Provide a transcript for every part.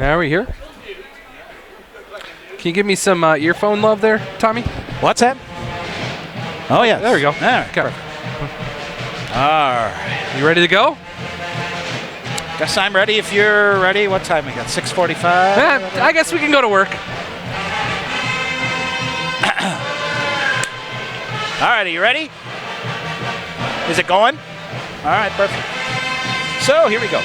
Now we're here. Can you give me some earphone love there, Tommy? What's that? Oh, yeah. There we go. All right. Okay. All right. You ready to go? Guess I'm ready if you're ready. What time we got? 6:45? I guess we can go to work. All right, are you ready? Is it going? All right, perfect. So here we go.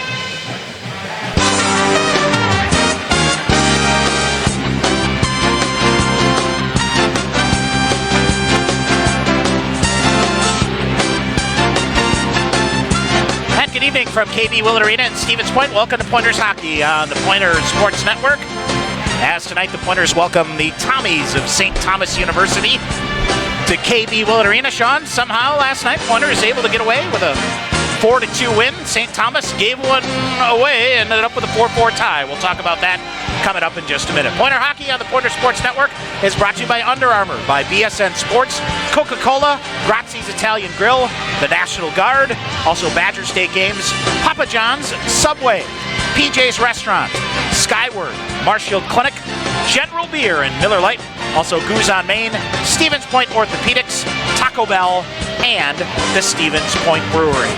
And good evening from KB Willett Arena in Stevens Point. Welcome to Pointers Hockey on the Pointers Sports Network. As tonight the Pointers welcome the Tommies of St. Thomas University to KB Willett Arena. Sean, somehow last night Pointers able to get away with a 4-2 win. St. Thomas gave one away and ended up with a 4-4 tie. We'll talk about that coming up in just a minute. Pointer Hockey on the Pointer Sports Network is brought to you by Under Armour, by BSN Sports, Coca-Cola, Grazzi's Italian Grill, the National Guard, also Badger State Games, Papa John's, Subway, PJ's Restaurant, Skyward, Marshfield Clinic, General Beer and Miller Lite, also Goose on Main, Stevens Point Orthopedics, Taco Bell, and the Stevens Point Brewery.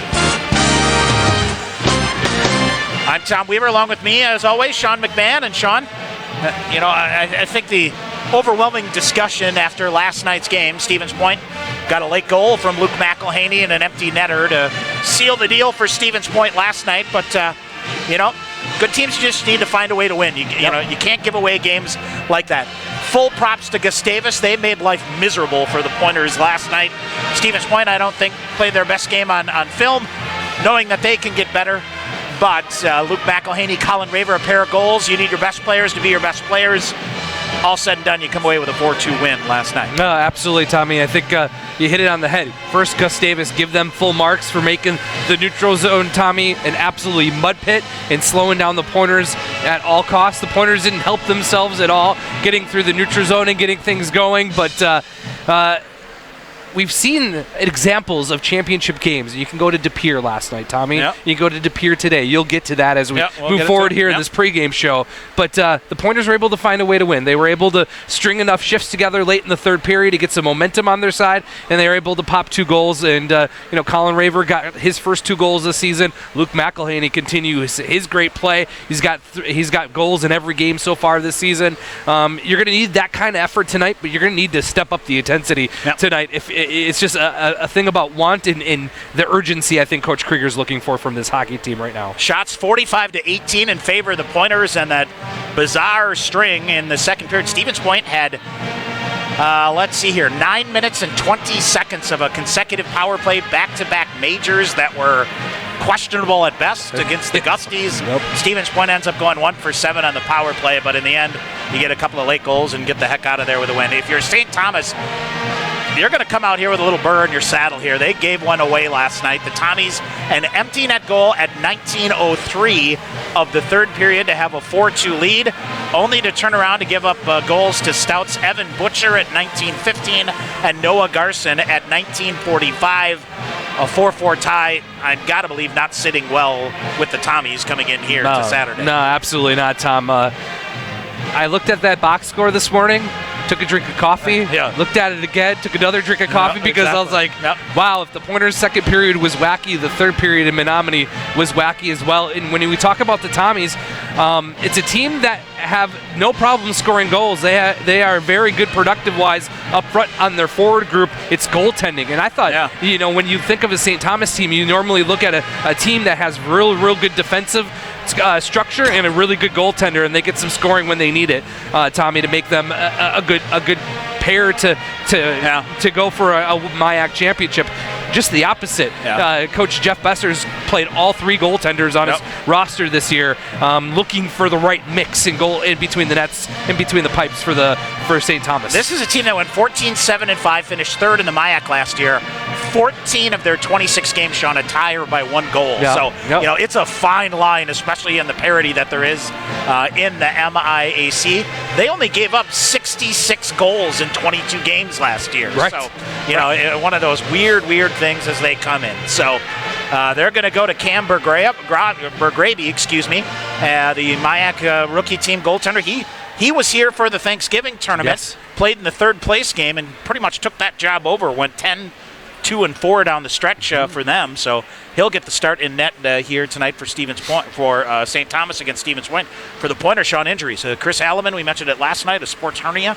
I'm Tom Weaver, along with me, as always, Sean McMahon. And Sean, I think the overwhelming discussion after last night's game, Stevens Point got a late goal from Luke McElhaney and an empty netter to seal the deal for Stevens Point last night. But, good teams just need to find a way to win. You can't give away games like that. Full props to Gustavus. They made life miserable for the Pointers last night. Stevens Point, I don't think, played their best game on film, knowing that they can get better. But Luke McElhaney, Colin Raver, a pair of goals. You need your best players to be your best players. All said and done, you come away with a 4-2 win last night. No, absolutely, Tommy. I think you hit it on the head. First, Gustavus, give them full marks for making the neutral zone, Tommy, an absolutely mud pit and slowing down the Pointers at all costs. The Pointers didn't help themselves at all getting through the neutral zone and getting things going, but we've seen examples of championship games. You can go to De Pere last night, Tommy. Yep. You can go to De Pere today. You'll get to that as we move forward here in this pregame show. But the Pointers were able to find a way to win. They were able to string enough shifts together late in the third period to get some momentum on their side, and they were able to pop 2 goals. And Colin Raver got his first 2 goals this season. Luke McElhaney continues his great play. He's got goals in every game so far this season. You're going to need that kind of effort tonight, but you're going to need to step up the intensity tonight. It's just a thing about want and the urgency I think Coach Krieger's looking for from this hockey team right now. Shots 45-18 in favor of the Pointers, and that bizarre string in the second period. Stevens Point had, 9 minutes and 20 seconds of a consecutive power play, back-to-back majors that were questionable at best against the Gusties. Stevens Point ends up going 1 for 7 on the power play, but in the end, you get a couple of late goals and get the heck out of there with a win. If you're St. Thomas, you're going to come out here with a little burr in your saddle here. They gave one away last night. The Tommies, an empty net goal at 19:03 of the third period to have a 4-2 lead, only to turn around to give up goals to Stouts Evan Butcher at 19:15 and Noah Garson at 19:45. A 4-4 tie, I've got to believe, not sitting well with the Tommies coming in here to Saturday. No, absolutely not, Tom. I looked at that box score this morning, took a drink of coffee, looked at it again, took another drink of coffee because I was like, wow, if the Pointers' second period was wacky, the third period in Menominee was wacky as well. And when we talk about the Tommies, it's a team that have no problem scoring goals. They are very good productive-wise up front on their forward group. It's goaltending. And I thought, when you think of a St. Thomas team, you normally look at a team that has real good defensive structure and a really good goaltender, and they get some scoring when they need it, Tommy, to make them a good pair to go for a MIAC championship. Just the opposite. Coach Jeff Besser's played all 3 goaltenders on his roster this year, looking for the right mix and goal in between the nets, in between the pipes for St. Thomas. This is a team that went 14-7-5, finished 3rd in the MIAC last year. 14 of their 26 games, Sean, a tie or by 1 goal. So, it's a fine line, especially in the parity that there is in the MIAC. They only gave up 66 goals in 22 games last year. Right. So, one of those weird things as they come in. So, they're going to go to Cam Bergrabe, the Mayak rookie team goaltender. He was here for the Thanksgiving tournament, Yes. played in the third place game, and pretty much took that job over. Went 10-2-4 down the stretch for them, so he'll get the start in net here tonight for Stevens Point, for St. Thomas against Stevens Point. For the Pointers, Sean, injuries. Chris Alleman, we mentioned it last night, a sports hernia.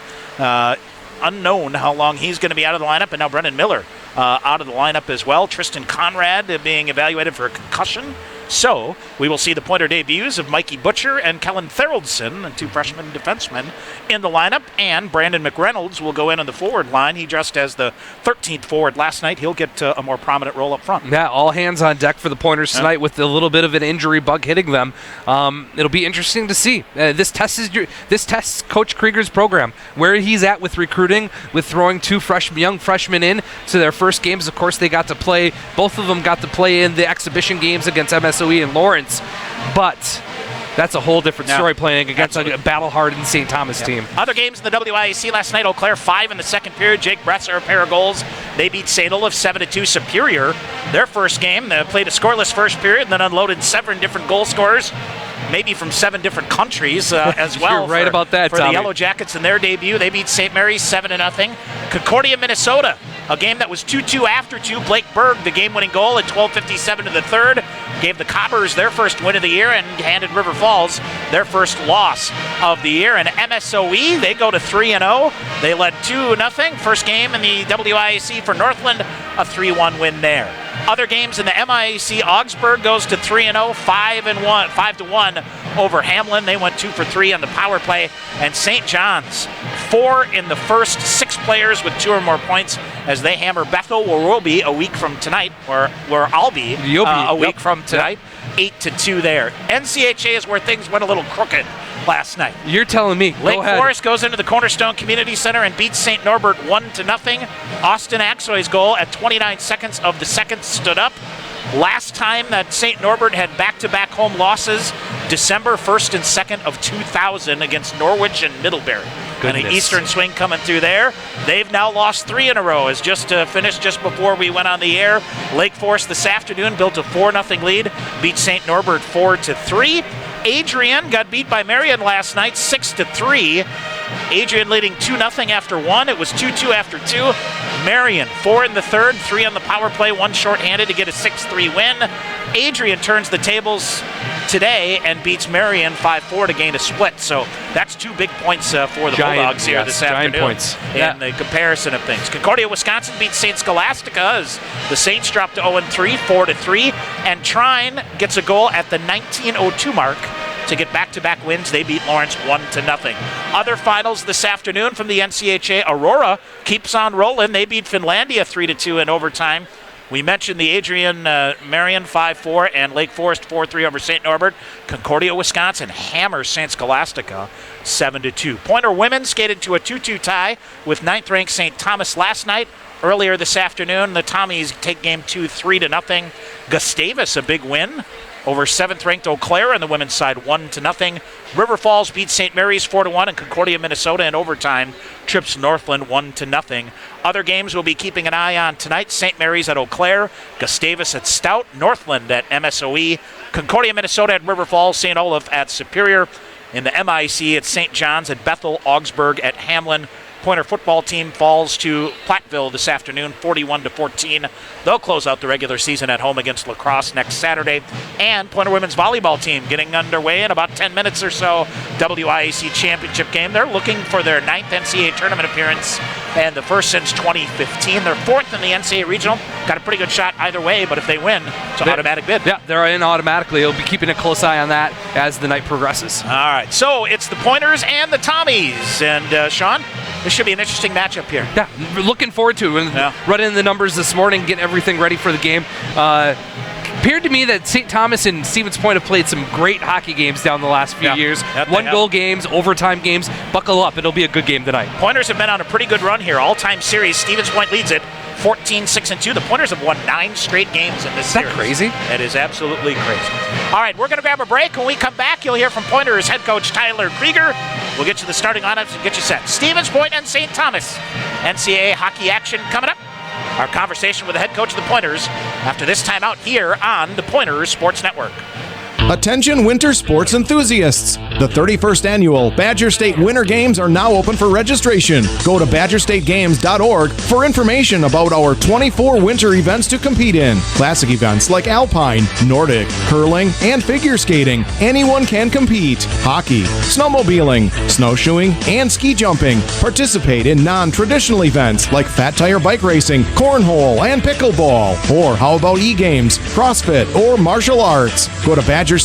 Unknown how long he's going to be out of the lineup, and now Brendan Miller out of the lineup as well. Tristan Conrad being evaluated for a concussion. So we will see the Pointer debuts of Mikey Butcher and Kellen Theraldson, the two freshman defensemen, in the lineup, and Brandon McReynolds will go in on the forward line. He dressed as the 13th forward last night. He'll get a more prominent role up front. Yeah, all hands on deck for the Pointers tonight with a little bit of an injury bug hitting them. It'll be interesting to see. This tests Coach Krieger's program, where he's at with recruiting, with throwing two young freshmen in to their first games. Of course, both of them got to play in the exhibition games against MSOE and Lawrence, but that's a whole different story playing against a battle-hardened St. Thomas team. Other games in the WIAC last night, Eau Claire 5 in the second period. Jake Bresser, a pair of goals. They beat St. Olaf 7-2. Superior, their first game, they played a scoreless first period and then unloaded 7 different goal scorers, maybe from 7 different countries as well. You're right about that, for Tommy. the Yellow Jackets in their debut. They beat St. Mary's 7-0. Concordia, Minnesota, a game that was 2-2 after 2. Blake Berg, the game-winning goal at 12:57 to the third, gave the Cobbers their first win of the year and handed River Falls their first loss of the year. And MSOE, they go to 3-0. They led 2-0. First game in the WIAC for Northland, a 3-1 win there. Other games in the MIAC, Augsburg goes to 3-0, 5-1 over Hamlin. They went 2 for 3 on the power play. And St. John's, 4 in the first 6 players with 2 or more points as they hammer Bethel, where we'll be a week from tonight, where I'll be a week from tonight. 8-2 there. NCHA is where things went a little crooked last night. You're telling me. Lake Forest goes into the Cornerstone Community Center and beats St. Norbert 1-0. Austin Axoy's goal at 29 seconds of the second stood up. Last time that St. Norbert had back-to-back home losses, December 1st and 2nd of 2000 against Norwich and Middlebury. And an Eastern swing coming through there. They've now lost 3 in a row. As just finished just before we went on the air. Lake Forest this afternoon built a 4-0 lead, beat St. Norbert 4-3. Adrian got beat by Marion last night 6-3. Adrian leading 2-0 after 1. It was 2-2 after 2. Marion 4 in the third, 3 on the power play, 1 shorthanded to get a 6-3 win. Adrian turns the tables today and beats Marion 5-4 to gain a split. So that's 2 big points for the Bulldogs here this afternoon. Points. In the comparison of things. Concordia, Wisconsin beats St. Scholastica as the Saints drop to 0-3, 4-3. And Trine gets a goal at the 19:02 mark to get back-to-back wins. They beat Lawrence 1-0. Other finals this afternoon from the NCHA. Aurora keeps on rolling. They beat Finlandia 3-2 in overtime. We mentioned the Adrian Marion 5-4 and Lake Forest 4-3 over St. Norbert. Concordia, Wisconsin hammers St. Scholastica 7-2. Pointer women skated to a 2-2 tie with 9th-ranked St. Thomas last night. Earlier this afternoon, the Tommies take game 2 3-0. Gustavus, a big win over 7th-ranked Eau Claire on the women's side, 1-0. River Falls beats St. Mary's 4-1, and Concordia, Minnesota in overtime trips Northland 1-0. Other games we'll be keeping an eye on tonight: St. Mary's at Eau Claire, Gustavus at Stout, Northland at MSOE, Concordia, Minnesota at River Falls, St. Olaf at Superior. In the MIC, it's St. John's at Bethel, Augsburg at Hamlin. Pointer football team falls to Platteville this afternoon, 41-14. They'll close out the regular season at home against La Crosse next Saturday. And Pointer women's volleyball team getting underway in about 10 minutes or so. WIAC championship game. They're looking for their 9th NCAA tournament appearance and the first since 2015. They're 4th in the NCAA regional. Got a pretty good shot either way, but if they win, it's an automatic bid. Yeah, they're in automatically. They'll be keeping a close eye on that as the night progresses. All right, so it's the Pointers and the Tommies. And Sean, this should be an interesting matchup here. Yeah, looking forward to it. Running the numbers this morning, getting everything ready for the game. Appeared to me that St. Thomas and Stevens Point have played some great hockey games down the last few years. One-goal games, overtime games. Buckle up. It'll be a good game tonight. Pointers have been on a pretty good run here. All-time series. Stevens Point leads it 14-6-2. The Pointers have won 9 straight games in this series. Is that crazy? That is absolutely crazy. All right, we're going to grab a break. When we come back, you'll hear from Pointers head coach Tyler Krieger. We'll get you the starting lineups and get you set. Stevens Point and St. Thomas. NCAA hockey action coming up. Our conversation with the head coach of the Pointers after this timeout here on the Pointers Sports Network. Attention winter sports enthusiasts! The 31st annual Badger State Winter Games are now open for registration. Go to badgerstategames.org for information about our 24 winter events to compete in. Classic events like alpine, Nordic, curling, and figure skating. Anyone can compete. Hockey, snowmobiling, snowshoeing, and ski jumping. Participate in non-traditional events like fat tire bike racing, cornhole, and pickleball. Or how about e-games, CrossFit, or martial arts? Go to badgerstategames.org.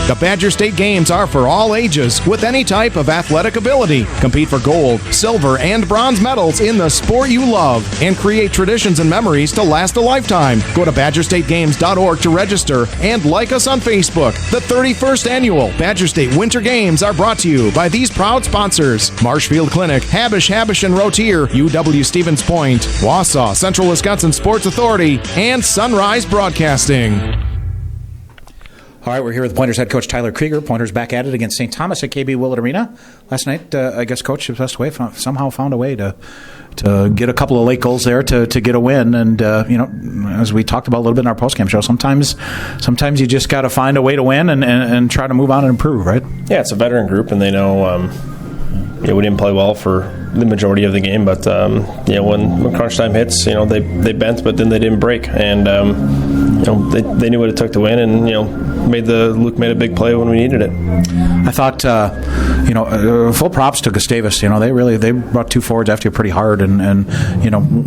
The Badger State Games are for all ages with any type of athletic ability. Compete for gold, silver, and bronze medals in the sport you love and create traditions and memories to last a lifetime. Go to badgerstategames.org to register and like us on Facebook. The 31st annual Badger State Winter Games are brought to you by these proud sponsors: Marshfield Clinic, Habish and Rotier, UW Stevens Point, Wausau, Central Wisconsin Sports Authority, and Sunrise Broadcasting. All right, we're here with Pointers head coach Tyler Krieger. Pointers back at it against St. Thomas at KB Willett Arena. Last night, I guess Coach somehow found a way to get a couple of late goals there to get a win. And, as we talked about a little bit in our postgame show, sometimes you just got to find a way to win and try to move on and improve, right? Yeah, it's a veteran group, and they know we didn't play well for the majority of the game, but when crunch time hits, they bent, but then they didn't break, and they knew what it took to win, and Luke made a big play when we needed it. I thought full props to Gustavus. They brought two forwards after you pretty hard, and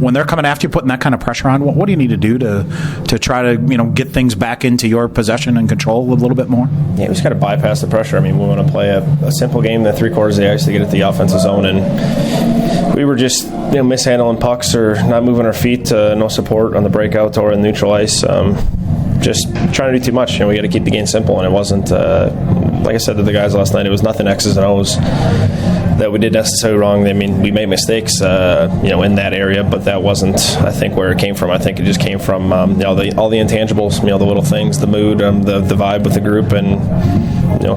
when they're coming after you, putting that kind of pressure on, what do you need to do to try to get things back into your possession and control a little bit more? Yeah, we just got to bypass the pressure. I mean, we want to play a simple game, the 3/4 of the ice to get at the offensive zone, and we were just mishandling pucks or not moving our feet, no support on the breakout or in neutral ice. Just trying to do too much. We got to keep the game simple, and it wasn't like I said to the guys last night. It was nothing X's and O's that we did necessarily wrong. I mean, we made mistakes, in that area, but that wasn't, I think, where it came from. I think it just came from all the intangibles, the little things, the mood, the vibe with the group, and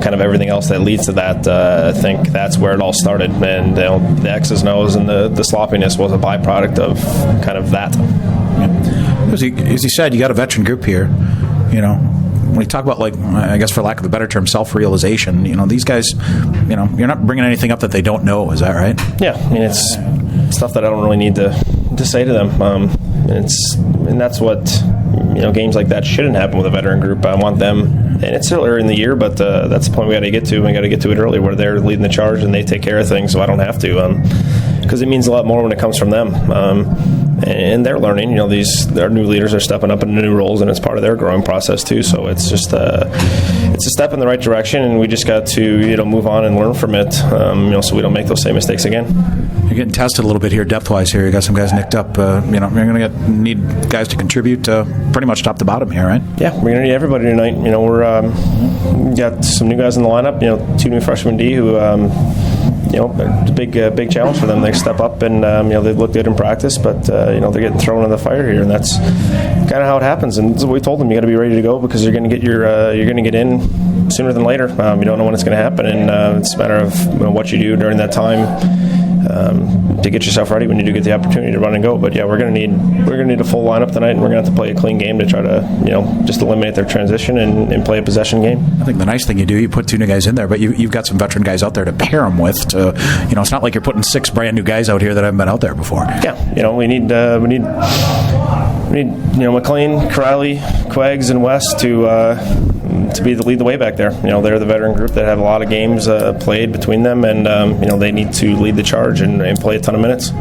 kind of everything else that leads to that. I think that's where it all started, and the X's and O's and the sloppiness was a byproduct of kind of that. As you said, you got a veteran group here. When you talk about, I guess for lack of a better term, self-realization, these guys, you're not bringing anything up that they don't know. Is that right? Yeah. I mean, it's stuff that I don't really need to say to them. And that's what, games like that shouldn't happen with a veteran group. I want them, and it's still early in the year, but that's the point we got to get to. We got to get to it early where they're leading the charge and they take care of things, so I don't have to. Because it means a lot more when it comes from them. And they're learning. Our new leaders are stepping up into new roles, and it's part of their growing process too. So it's just it's a step in the right direction, and we just got to move on and learn from it. So we don't make those same mistakes again. You're getting tested a little bit here depth-wise. Here, you got some guys nicked up. You're going to need guys to contribute pretty much top to bottom here, right? Yeah, we're going to need everybody tonight. We got some new guys in the lineup. 2 new freshmen D who. It's a big challenge for them. They step up and they look good in practice, but they're getting thrown in the fire here, and that's kind of how it happens. And we told them you got to be ready to go because you're going to get you're going to get in sooner than later. You don't know when it's going to happen, and it's a matter of what you do during that time to get yourself ready when you do get the opportunity to run and go. But yeah, we're going to need a full lineup tonight, and we're going to have to play a clean game to try to just eliminate their transition and play a possession game. I think the nice thing you put 2 new guys in there, but you've got some veteran guys out there to pair them with. It's not like you're putting 6 brand new guys out here that haven't been out there before. Yeah, we need McLean, Crowley, Quaggs, and West to lead the way back there. They're the veteran group that have a lot of games played between them, and they need to lead the charge and play a ton of minutes.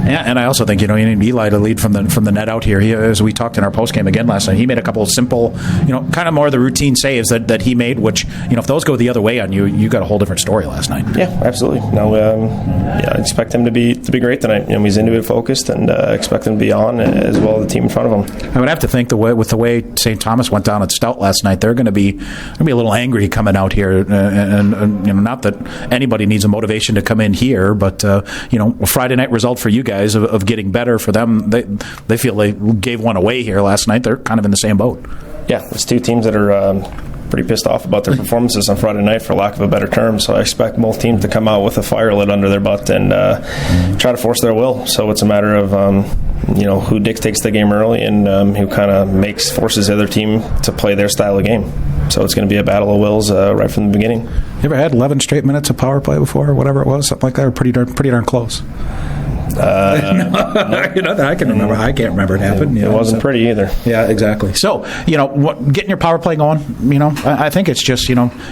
Yeah, and I also think you need Eli to lead from the net out here. As we talked in our postgame again last night, he made a couple of simple, kind of more of the routine saves that he made. Which if those go the other way on you, you got a whole different story last night. Yeah, absolutely. No, I expect him to be great tonight. He's into it, focused, and expect him to be on as well as the team in front of him. I would have to think with the way St. Thomas went down at Stout last night, they're going to be a little angry coming out here, and not that anybody needs a motivation to come in here, but a Friday night result for you guys of getting better for them. They feel they gave one away here last night. They're kind of in the same boat. Yeah, it's 2 teams that are pretty pissed off about their performances on Friday night, for lack of a better term. So I expect both teams to come out with a fire lit under their butt and try to force their will. So it's a matter of who dictates the game early and who kind of forces the other team to play their style of game. So it's going to be a battle of wills right from the beginning. You ever had 11 straight minutes of power play before, or whatever it was, something like that, or pretty darn close? No. I can remember. I can't remember it happened. It wasn't pretty either. Yeah, exactly. So, getting your power play going, I think it's just,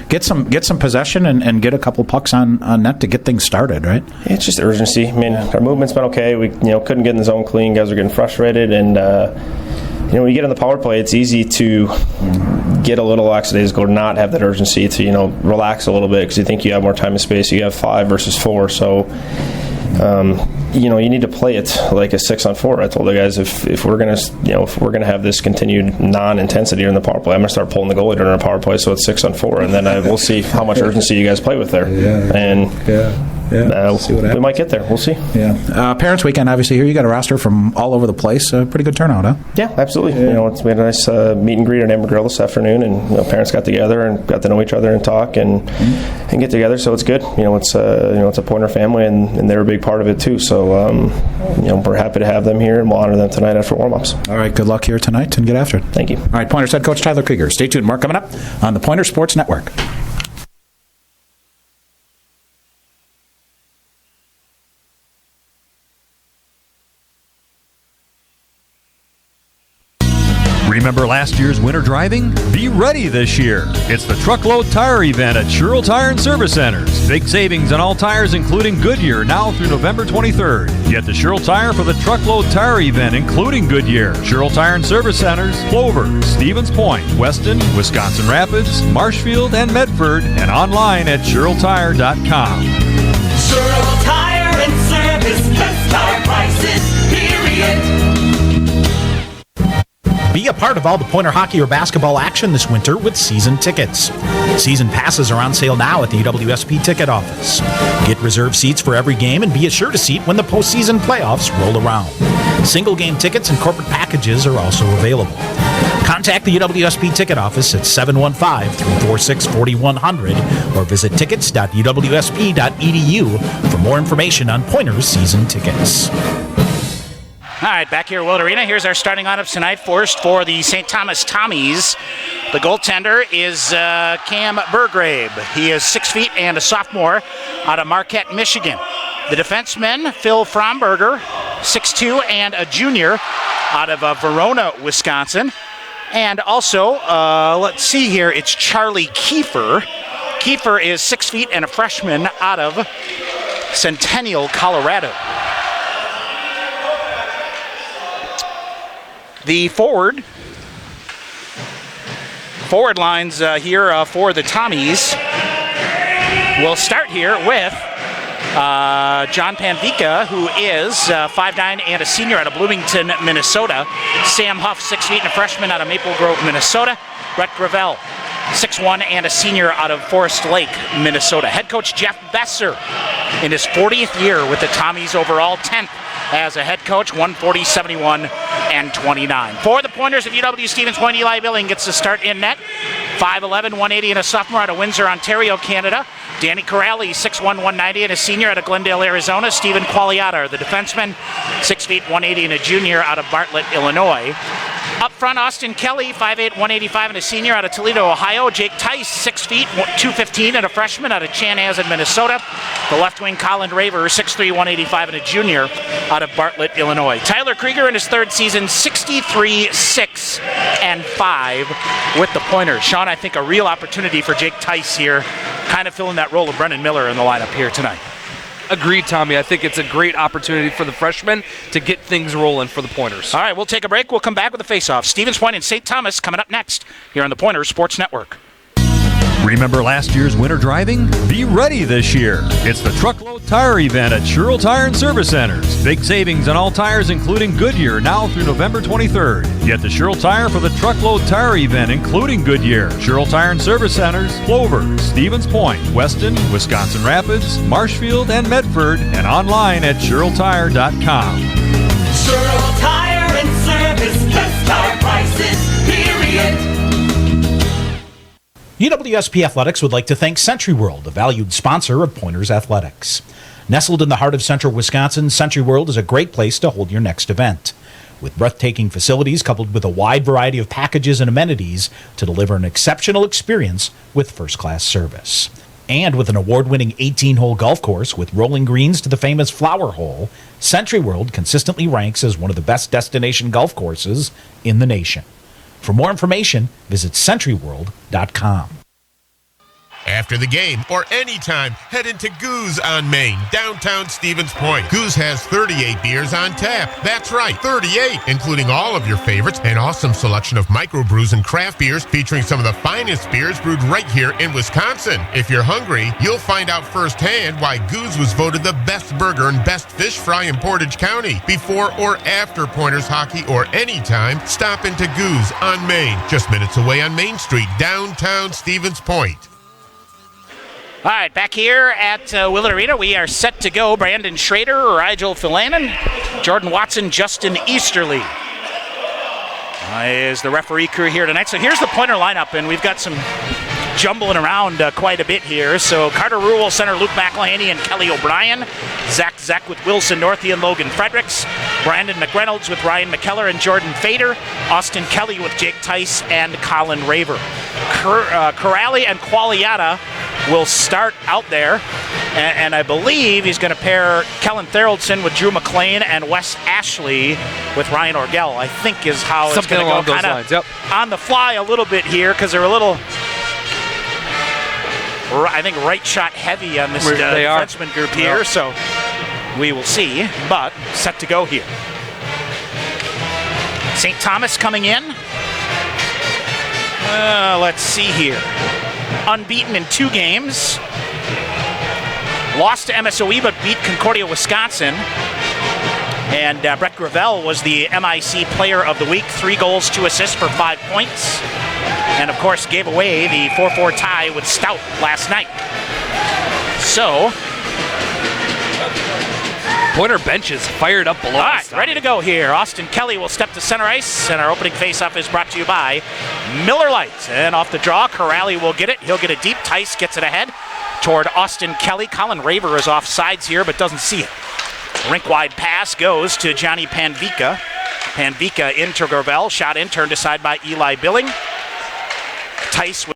get some possession and get a couple pucks on net to get things started, right? It's just urgency. I mean, our movement's been okay. We, couldn't get in the zone clean. Guys are getting frustrated, and when you get in the power play, it's easy to get a little lackadaisical, not have that urgency to, relax a little bit because you think you have more time and space. You have 5 versus 4, so you need to play it like a 6-on-4. I told the guys if we're gonna have this continued non-intensity in the power play, I'm gonna start pulling the goalie during our power play, so it's 6-on-4, and then we'll see how much urgency you guys play with there. See what happens. We might get there. We'll see. Yeah. Parents' Weekend, obviously, here you got a roster from all over the place. Pretty good turnout, huh? Yeah, absolutely. We had a nice meet and greet at Amber Grill this afternoon, and parents got together and got to know each other and talk and get together. So it's good. It's a Pointer family, and they're a big part of it too. So we're happy to have them here, and we'll honor them tonight after warm-ups. All right. Good luck here tonight, and get after it. Thank you. All right. Pointers head coach Tyler Krieger. Stay tuned. More coming up on the Pointer Sports Network. Remember last year's winter driving? Be ready this year. It's the Truckload Tire Event at Sherrill Tire and Service Centers. Big savings on all tires, including Goodyear, now through November 23rd. Get to Sherrill Tire for the Truckload Tire Event, including Goodyear. Sherrill Tire and Service Centers, Clover, Stevens Point, Weston, Wisconsin Rapids, Marshfield, and Medford, and online at SherrillTire.com. Sherrill Tire and Service, best tire prices, period. Be a part of all the Pointer hockey or basketball action this winter with season tickets. Season passes are on sale now at the UWSP ticket office. Get reserved seats for every game and be assured a seat when the postseason playoffs roll around. Single game tickets and corporate packages are also available. Contact the UWSP ticket office at 715-346-4100 or visit tickets.uwsp.edu for more information on Pointer's season tickets. All right, back here at World Arena. Here's our starting lineups tonight. First for the St. Thomas Tommies. The goaltender is Cam Burgrave. He is 6 feet and a sophomore out of Marquette, Michigan. The defenseman, Phil Fromberger, 6'2", and a junior out of Verona, Wisconsin. And also, let's see here, it's Charlie Kiefer. Kiefer is 6 feet and a freshman out of Centennial, Colorado. The forward lines here for the Tommies will start here with John Panvika, who is 5'9" and a senior out of Bloomington, Minnesota. Sam Huff, 6 feet and a freshman out of Maple Grove, Minnesota. Brett Gravel, 6'1" and a senior out of Forest Lake, Minnesota. Head coach Jeff Besser in his 40th year with the Tommies, overall 10th as a head coach, 140, 71, and 29. For the Pointers of UW Stevens Point, Eli Billing gets the start in net. 5'11", 180, and a sophomore out of Windsor, Ontario, Canada. Danny Corrali, 6'1", 190, and a senior out of Glendale, Arizona. Stephen Qualiata, the defenseman, 6 feet, 180, and a junior out of Bartlett, Illinois. Up front, Austin Kelly, 5'8", 185, and a senior out of Toledo, Ohio. Jake Tice, 6 feet, 215, and a freshman out of Chanhassen, Minnesota. The left wing, Colin Raver, 6'3", 185, and a junior out of Bartlett, Illinois. Tyler Krieger in his third season, 63, 6, and 5 with the Pointers. Sean, I think a real opportunity for Jake Tice here, kind of filling that role of Brennan Miller in the lineup here tonight. Agreed, Tommy. I think it's a great opportunity for the freshmen to get things rolling for the Pointers. All right, we'll take a break. We'll come back with a face-off. Stevens Point and St. Thomas coming up next here on the Pointers Sports Network. Remember last year's winter driving? Be ready this year. It's the Truckload Tire Event at Sherrill Tire and Service Centers. Big savings on all tires, including Goodyear, now through November 23rd. Get to Sherrill Tire for the Truckload Tire Event, including Goodyear. Sherrill Tire and Service Centers, Clover, Stevens Point, Weston, Wisconsin Rapids, Marshfield, and Medford, and online at SherrillTire.com. Sherrill Tire and Service, best tire prices, period. UWSP Athletics would like to thank Century World, a valued sponsor of Pointers Athletics. Nestled in the heart of central Wisconsin, Century World is a great place to hold your next event. with breathtaking facilities coupled with a wide variety of packages and amenities to deliver an exceptional experience with first-class service. And with an award-winning 18-hole golf course with rolling greens to the famous Flower Hole, Century World consistently ranks as one of the best destination golf courses in the nation. For more information, visit centuryworld.com. After the game or anytime, head into Goose on Main, downtown Stevens Point. Goose has 38 beers on tap. That's right, 38, including all of your favorites, an awesome selection of microbrews and craft beers featuring some of the finest beers brewed right here in Wisconsin. If you're hungry, you'll find out firsthand why Goose was voted the best burger and best fish fry in Portage County. Before or after Pointers hockey or anytime, stop into Goose on Main, just minutes away on Main Street, downtown Stevens Point. All right, back here at Willett Arena, we are set to go. Brandon Schrader, Rigel Philanen, Jordan Watson, Justin Easterly is the referee crew here tonight. So here's the Pointer lineup, and we've got some jumbling around quite a bit here. So Carter Rule, center Luke McElhaney and Kelly O'Brien. Zach Zeck with Wilson Northey and Logan Fredericks. Brandon McReynolds with Ryan McKellar and Jordan Fader. Austin Kelly with Jake Tice and Colin Raver. Corrali and Qualiata will start out there, and I believe he's going to pair Kellen Theraldson with Drew McLean and Wes Ashley with Ryan Orgel, I think is how it's going to go. Something along those lines, yep. On the fly a little bit here because they're a little, I think, right shot heavy on this defenseman group here, so we will see, but set to go here. St. Thomas coming in. Let's see here. Unbeaten in 2 games. Lost to MSOE but beat Concordia, Wisconsin. And Brett Gravel was the MIC Player of the Week. 3 goals, 2 assists for 5 points. And of course gave away the 4-4 tie with Stout last night. So Pointer bench is fired up below. All right, ready to go here. Austin Kelly will step to center ice, and our opening faceoff is brought to you by Miller Lite. And off the draw, Corrali will get it. He'll get it deep. Tice gets it ahead toward Austin Kelly. Colin Raver is off sides here, but doesn't see it. Rink-wide pass goes to Johnny Panvika. Panvika into Gravel. Shot in, turned aside by Eli Billing. Tice with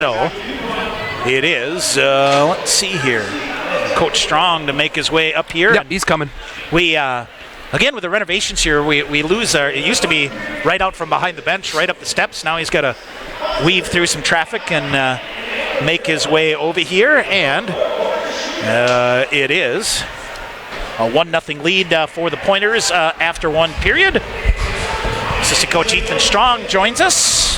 So it is, let's see here. Coach Strong to make his way up here. Yep, he's coming. We, again, with the renovations here, we lose our, it used to be right out from behind the bench, right up the steps. Now he's got to weave through some traffic and make his way over here. And it is a 1-0 lead for the Pointers after one period. Assistant coach Ethan Strong joins us.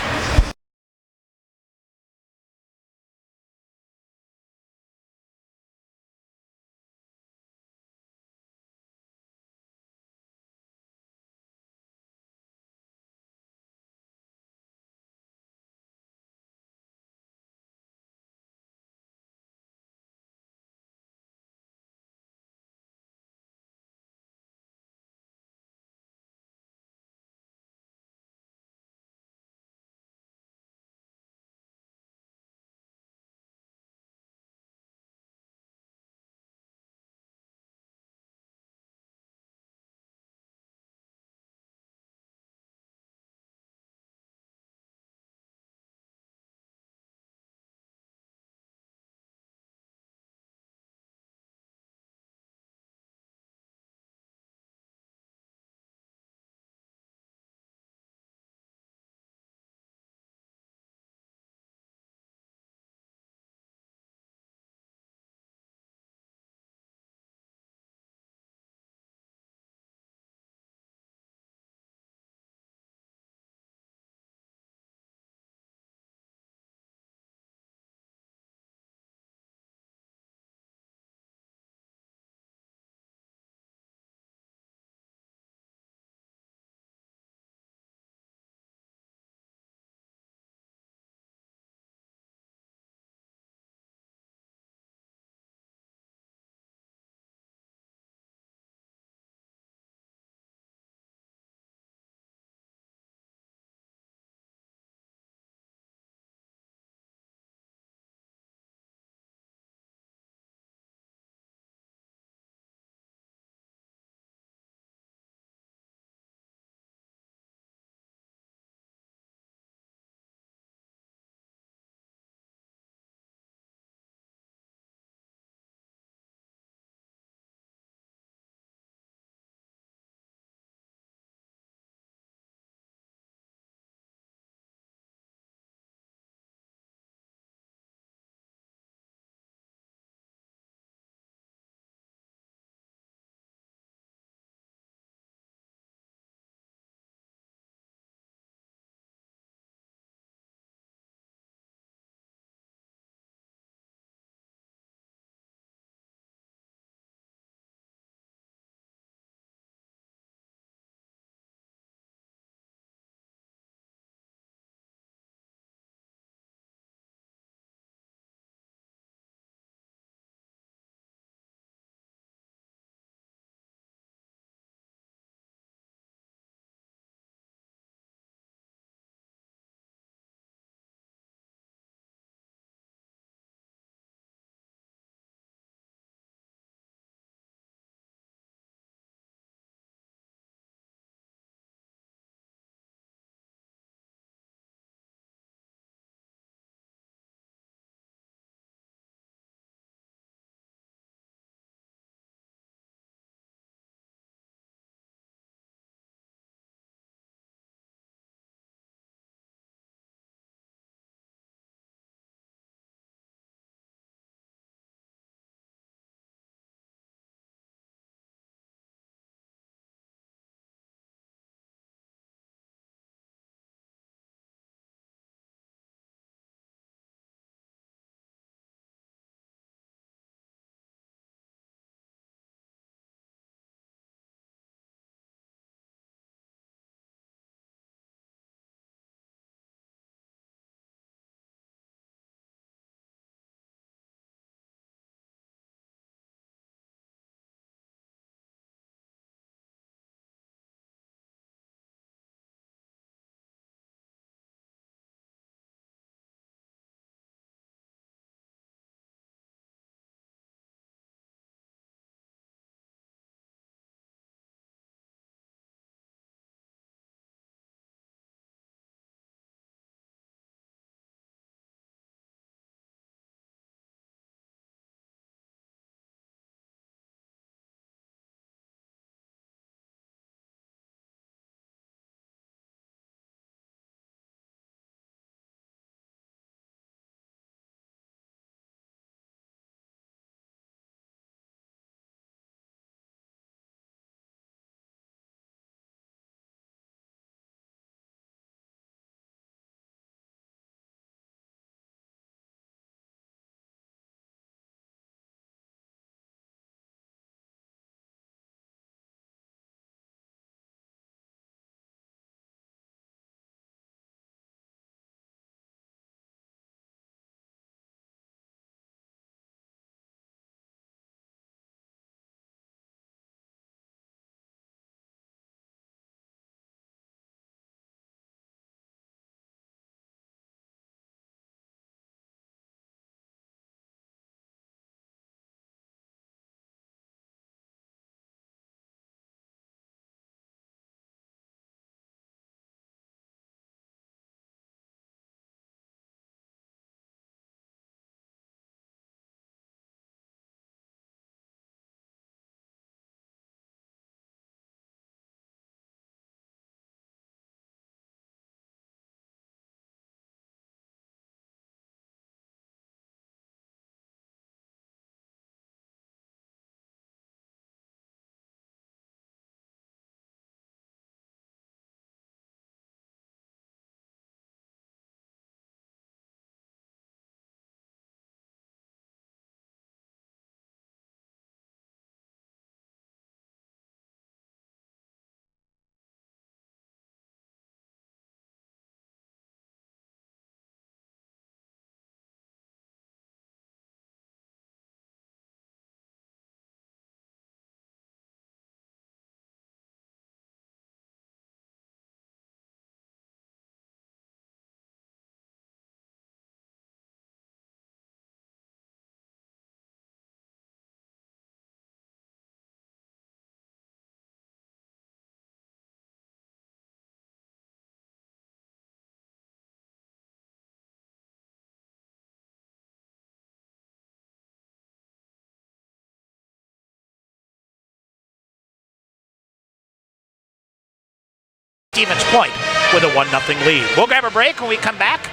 Stevens Point with a 1-0 lead. We'll grab a break. When we come back,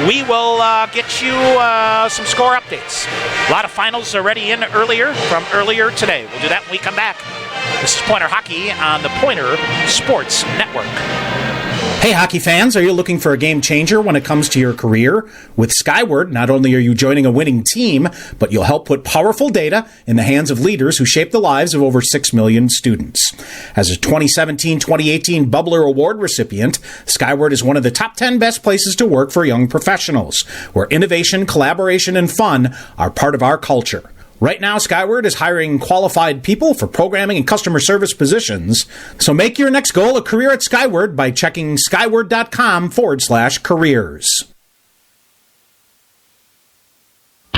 we will get you some score updates. A lot of finals already in from earlier today. We'll do that when we come back. This is Pointer Hockey on the Pointer Sports Network. Hey, hockey fans, are you looking for a game changer when it comes to your career? With Skyward, not only are you joining a winning team, but you'll help put powerful data in the hands of leaders who shape the lives of over 6 million students. As a 2017-2018 Bubbler Award recipient, Skyward is one of the top 10 best places to work for young professionals, where innovation, collaboration, and fun are part of our culture. Right now, Skyward is hiring qualified people for programming and customer service positions. So make your next goal a career at Skyward by checking skyward.com/careers.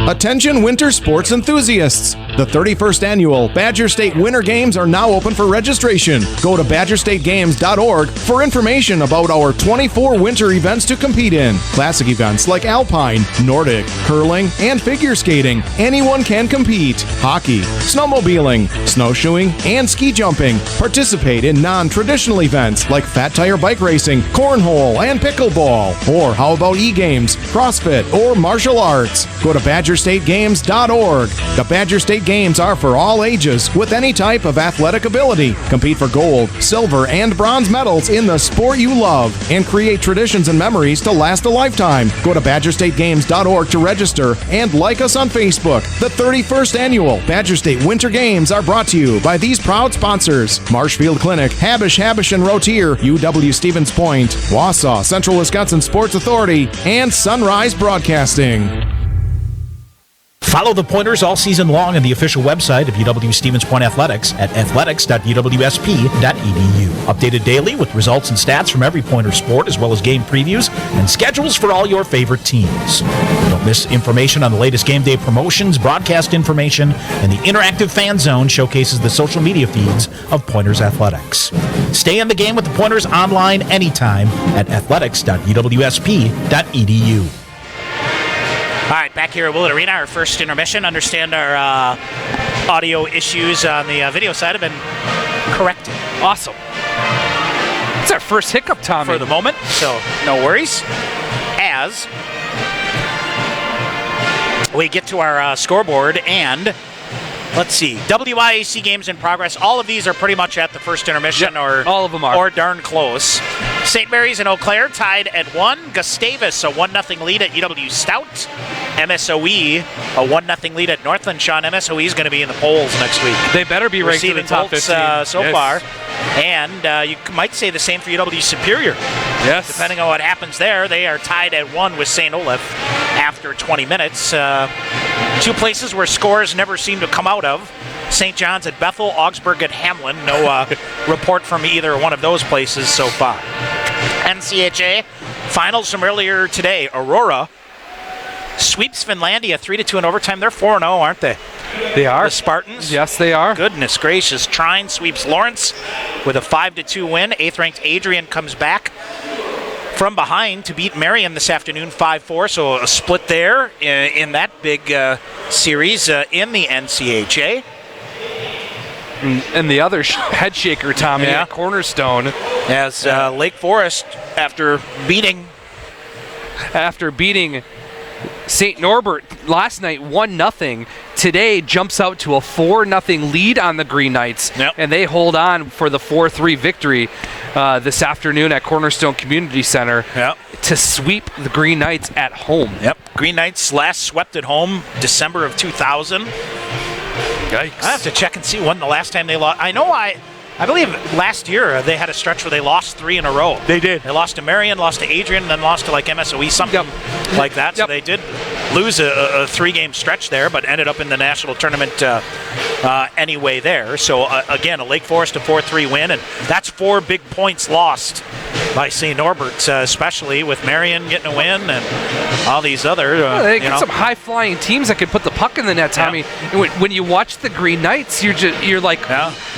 Attention winter sports enthusiasts! The 31st annual Badger State Winter Games are now open for registration. Go to badgerstategames.org for information about our 24 winter events to compete in. Classic events like alpine, Nordic, curling, and figure skating. Anyone can compete. Hockey, snowmobiling, snowshoeing, and ski jumping. Participate in non-traditional events like fat tire bike racing, cornhole, and pickleball. Or how about e-games, CrossFit, or martial arts? Go to badgerstategames.org. The Badger State Games are for all ages with any type of athletic ability. Compete for gold, silver, and bronze medals in the sport you love and create traditions and memories to last a lifetime. Go to badgerstategames.org to register and like us on Facebook. The 31st annual Badger State Winter Games are brought to you by these proud sponsors: Marshfield Clinic, Habish and Rotier, UW Stevens Point, Wausau Central Wisconsin Sports Authority, and Sunrise Broadcasting. Follow the Pointers all season long on the official website of UW Stevens Point Athletics at athletics.uwsp.edu. Updated daily with results and stats from every Pointer sport, as well as game previews and schedules for all your favorite teams. Don't miss information on the latest game day promotions, broadcast information, and the interactive fan zone showcases the social media feeds of Pointers Athletics. Stay in the game with the Pointers online anytime at athletics.uwsp.edu. All right, back here at Willett Arena, our first intermission. Understand our audio issues on the video side have been corrected. Awesome. It's our first hiccup, Tommy. For the moment, so no worries. As we get to our scoreboard, and let's see, WIAC games in progress. All of these are pretty much at the first intermission, or all of them are, or darn close. St. Mary's and Eau Claire tied at 1. Gustavus a 1-0 lead at UW Stout. MSOE a 1-0 lead at Northland. Sean, MSOE is going to be in the polls next week. They better be ranked in the top 15 so far. And you might say the same for UW Superior. Yes. Depending on what happens there, they are tied at 1 with St. Olaf after 20 minutes. Two places where scores never seem to come out of. St. John's at Bethel, Augsburg at Hamlin. No report from either one of those places so far. NCHA finals from earlier today. Aurora sweeps Finlandia 3-2 in overtime. They're 4-0, aren't they? They are. The Spartans? Yes, they are. Goodness gracious. Trine sweeps Lawrence with a 5-2 win. 8th-ranked Adrian comes back from behind to beat Marion this afternoon 5-4. So a split there in that big series in the NCHA. And the other head shaker, Tommy, at Cornerstone. As Lake Forest, after beating St. Norbert last night 1-0, today jumps out to a 4-0 lead on the Green Knights. Yep. And they hold on for the 4-3 victory this afternoon at Cornerstone Community Center to sweep the Green Knights at home. Yep. Green Knights last swept at home December of 2000. Yikes. I have to check and see when the last time they lost. I believe last year they had a stretch where they lost 3 in a row. They did. They lost to Marion, lost to Adrian, and then lost to like MSOE, something like that. So they did lose a 3-game stretch there, but ended up in the national tournament anyway there. So again, a Lake Forest a 4-3 win, and that's 4 big points lost by St. Norbert, especially with Marion getting a win and all these other. They get some high-flying teams that can put the puck in the net, Tommy. And when you watch the Green Knights, you're like,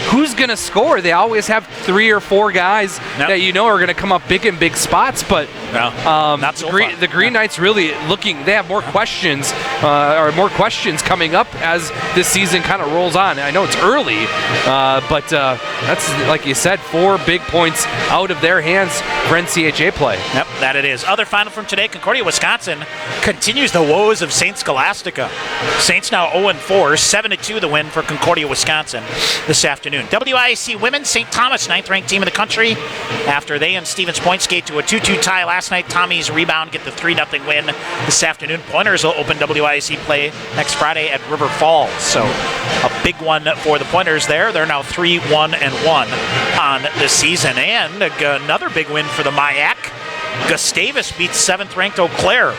who's going to score? They always have 3 or 4 guys that you know are going to come up big in big spots, but not so fun. The Green Knights really looking. They have more questions coming up as this season kind of rolls on. I know it's early, but that's, like you said, 4 big points out of their hands for NCHA play. Yep, that it is. Other final from today, Concordia, Wisconsin continues the woes of St. Scholastica. Saints now 0-4, 7-2 the win for Concordia, Wisconsin this afternoon. WIAC women, St. Thomas, 9th-ranked team in the country. After they and Stevens Point skate to a 2-2 tie last night, Tommy's rebound get the 3-0 win this afternoon. Pointers will open WIAC play next Friday at River Falls. So a big one for the Pointers there. They're now 3-1-1 on the season. And another big win for the MIAC. Gustavus beats 7th-ranked Eau Claire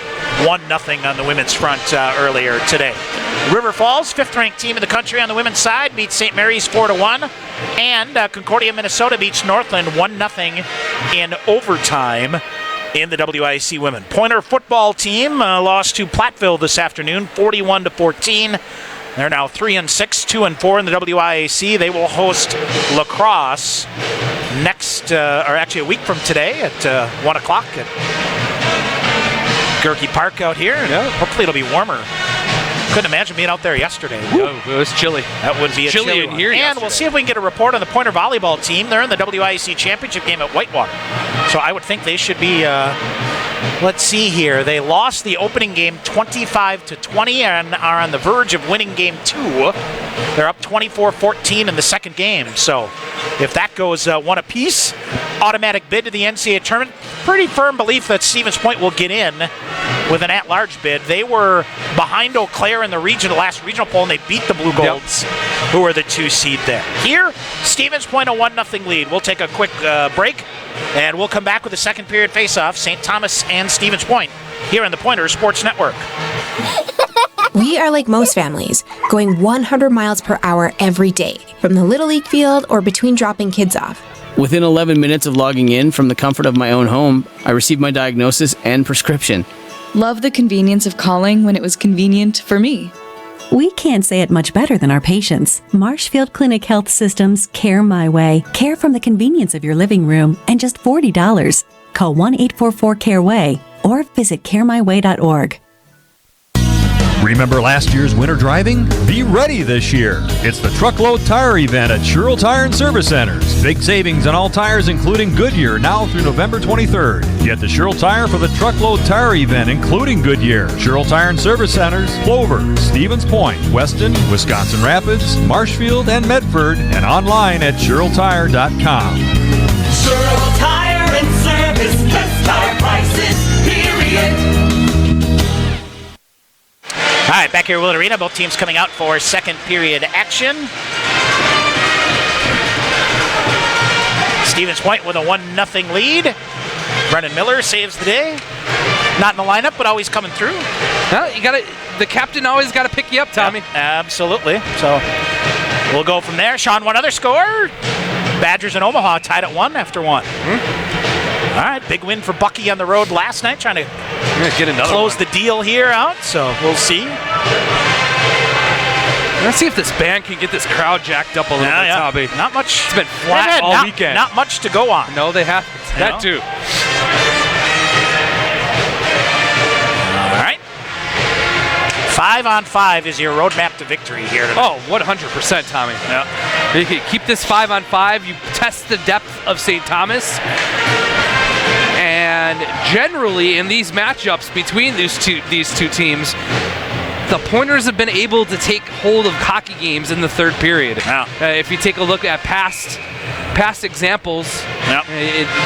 1-0 on the women's front earlier today. River Falls, 5th-ranked team in the country on the women's side, beats St. Mary's 4-1. And Concordia, Minnesota beats Northland 1-0 in overtime in the WIAC women. Pointer football team lost to Platteville this afternoon, 41-14. They're now 3-6, 2-4 in the WIAC. They will host lacrosse next, or actually a week from today at 1 o'clock at Gerke Park out here. Hopefully it'll be warmer. Couldn't imagine being out there yesterday. No, it was chilly. That would be a chilly in here. And we'll see if we can get a report on the Pointer volleyball team. They're in the WIAC championship game at Whitewater. So I would think they should be, let's see here. They lost the opening game 25-20 and are on the verge of winning game 2. They're up 24-14 in the second game. So if that goes 1 apiece, automatic bid to the NCAA tournament. Pretty firm belief that Stevens Point will get in with an at-large bid. They were behind Eau Claire in the last regional poll, and they beat the Blue Golds, who are the 2 seed there. Here, Stevens Point a 1-0 lead. We'll take a quick break, and we'll come back with the second period face-off, St. Thomas and Stevens Point, here on the Pointer Sports Network. We are like most families, going 100 miles per hour every day, from the Little League field or between dropping kids off. Within 11 minutes of logging in from the comfort of my own home, I received my diagnosis and prescription. Love the convenience of calling when it was convenient for me. We can't say it much better than our patients. Marshfield Clinic Health Systems Care My Way. Care from the convenience of your living room and just $40. Call 1-844-CARE-WAY or visit caremyway.org. Remember last year's winter driving? Be ready this year. It's the Truckload Tire Event at Sherrill Tire and Service Centers. Big savings on all tires, including Goodyear, now through November 23rd. Get the Sherrill Tire for the Truckload Tire Event, including Goodyear. Sherrill Tire and Service Centers, Clover, Stevens Point, Weston, Wisconsin Rapids, Marshfield, and Medford, and online at SherrillTire.com. Sherrill Tire and Service, best tire prices, period. All right, back here at Willett Arena, both teams coming out for second period action. Stevens Point with a 1-0 lead. Brennan Miller saves the day. Not in the lineup, but always coming through. Well, the captain always got to pick you up, Tommy. Yep, absolutely. So we'll go from there. Sean, one other score. Badgers in Omaha tied at 1 after 1. All right, big win for Bucky on the road last night, trying to get another close the deal here out, so we'll see. Let's see if this band can get this crowd jacked up a little bit, Tommy. Not much. It's been flat all weekend. Not much to go on. No, they haven't. That too. All right. 5-on-5 is your roadmap to victory here tonight. Oh, 100%, Tommy. Yeah. You can keep this 5-on-5. You test the depth of St. Thomas. And generally, in these matchups between these two teams, the Pointers have been able to take hold of hockey games in the third period. Yeah. If you take a look at past examples,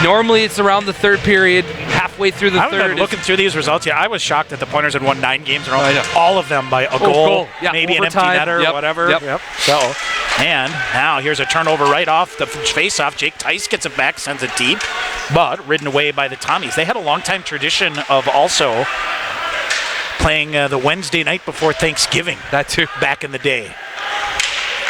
normally it's around the third period, halfway through the third. Been looking through these results here. I was shocked that the Pointers had won 9 games in a row. All of them by a goal. Yeah, maybe overtime. An empty netter or whatever. Yep. So, and now here's a turnover right off the face-off. Jake Tice gets it back, sends it deep, but ridden away by the Tommies. They had a long-time tradition of also playing the Wednesday night before Thanksgiving. That too. Back in the day.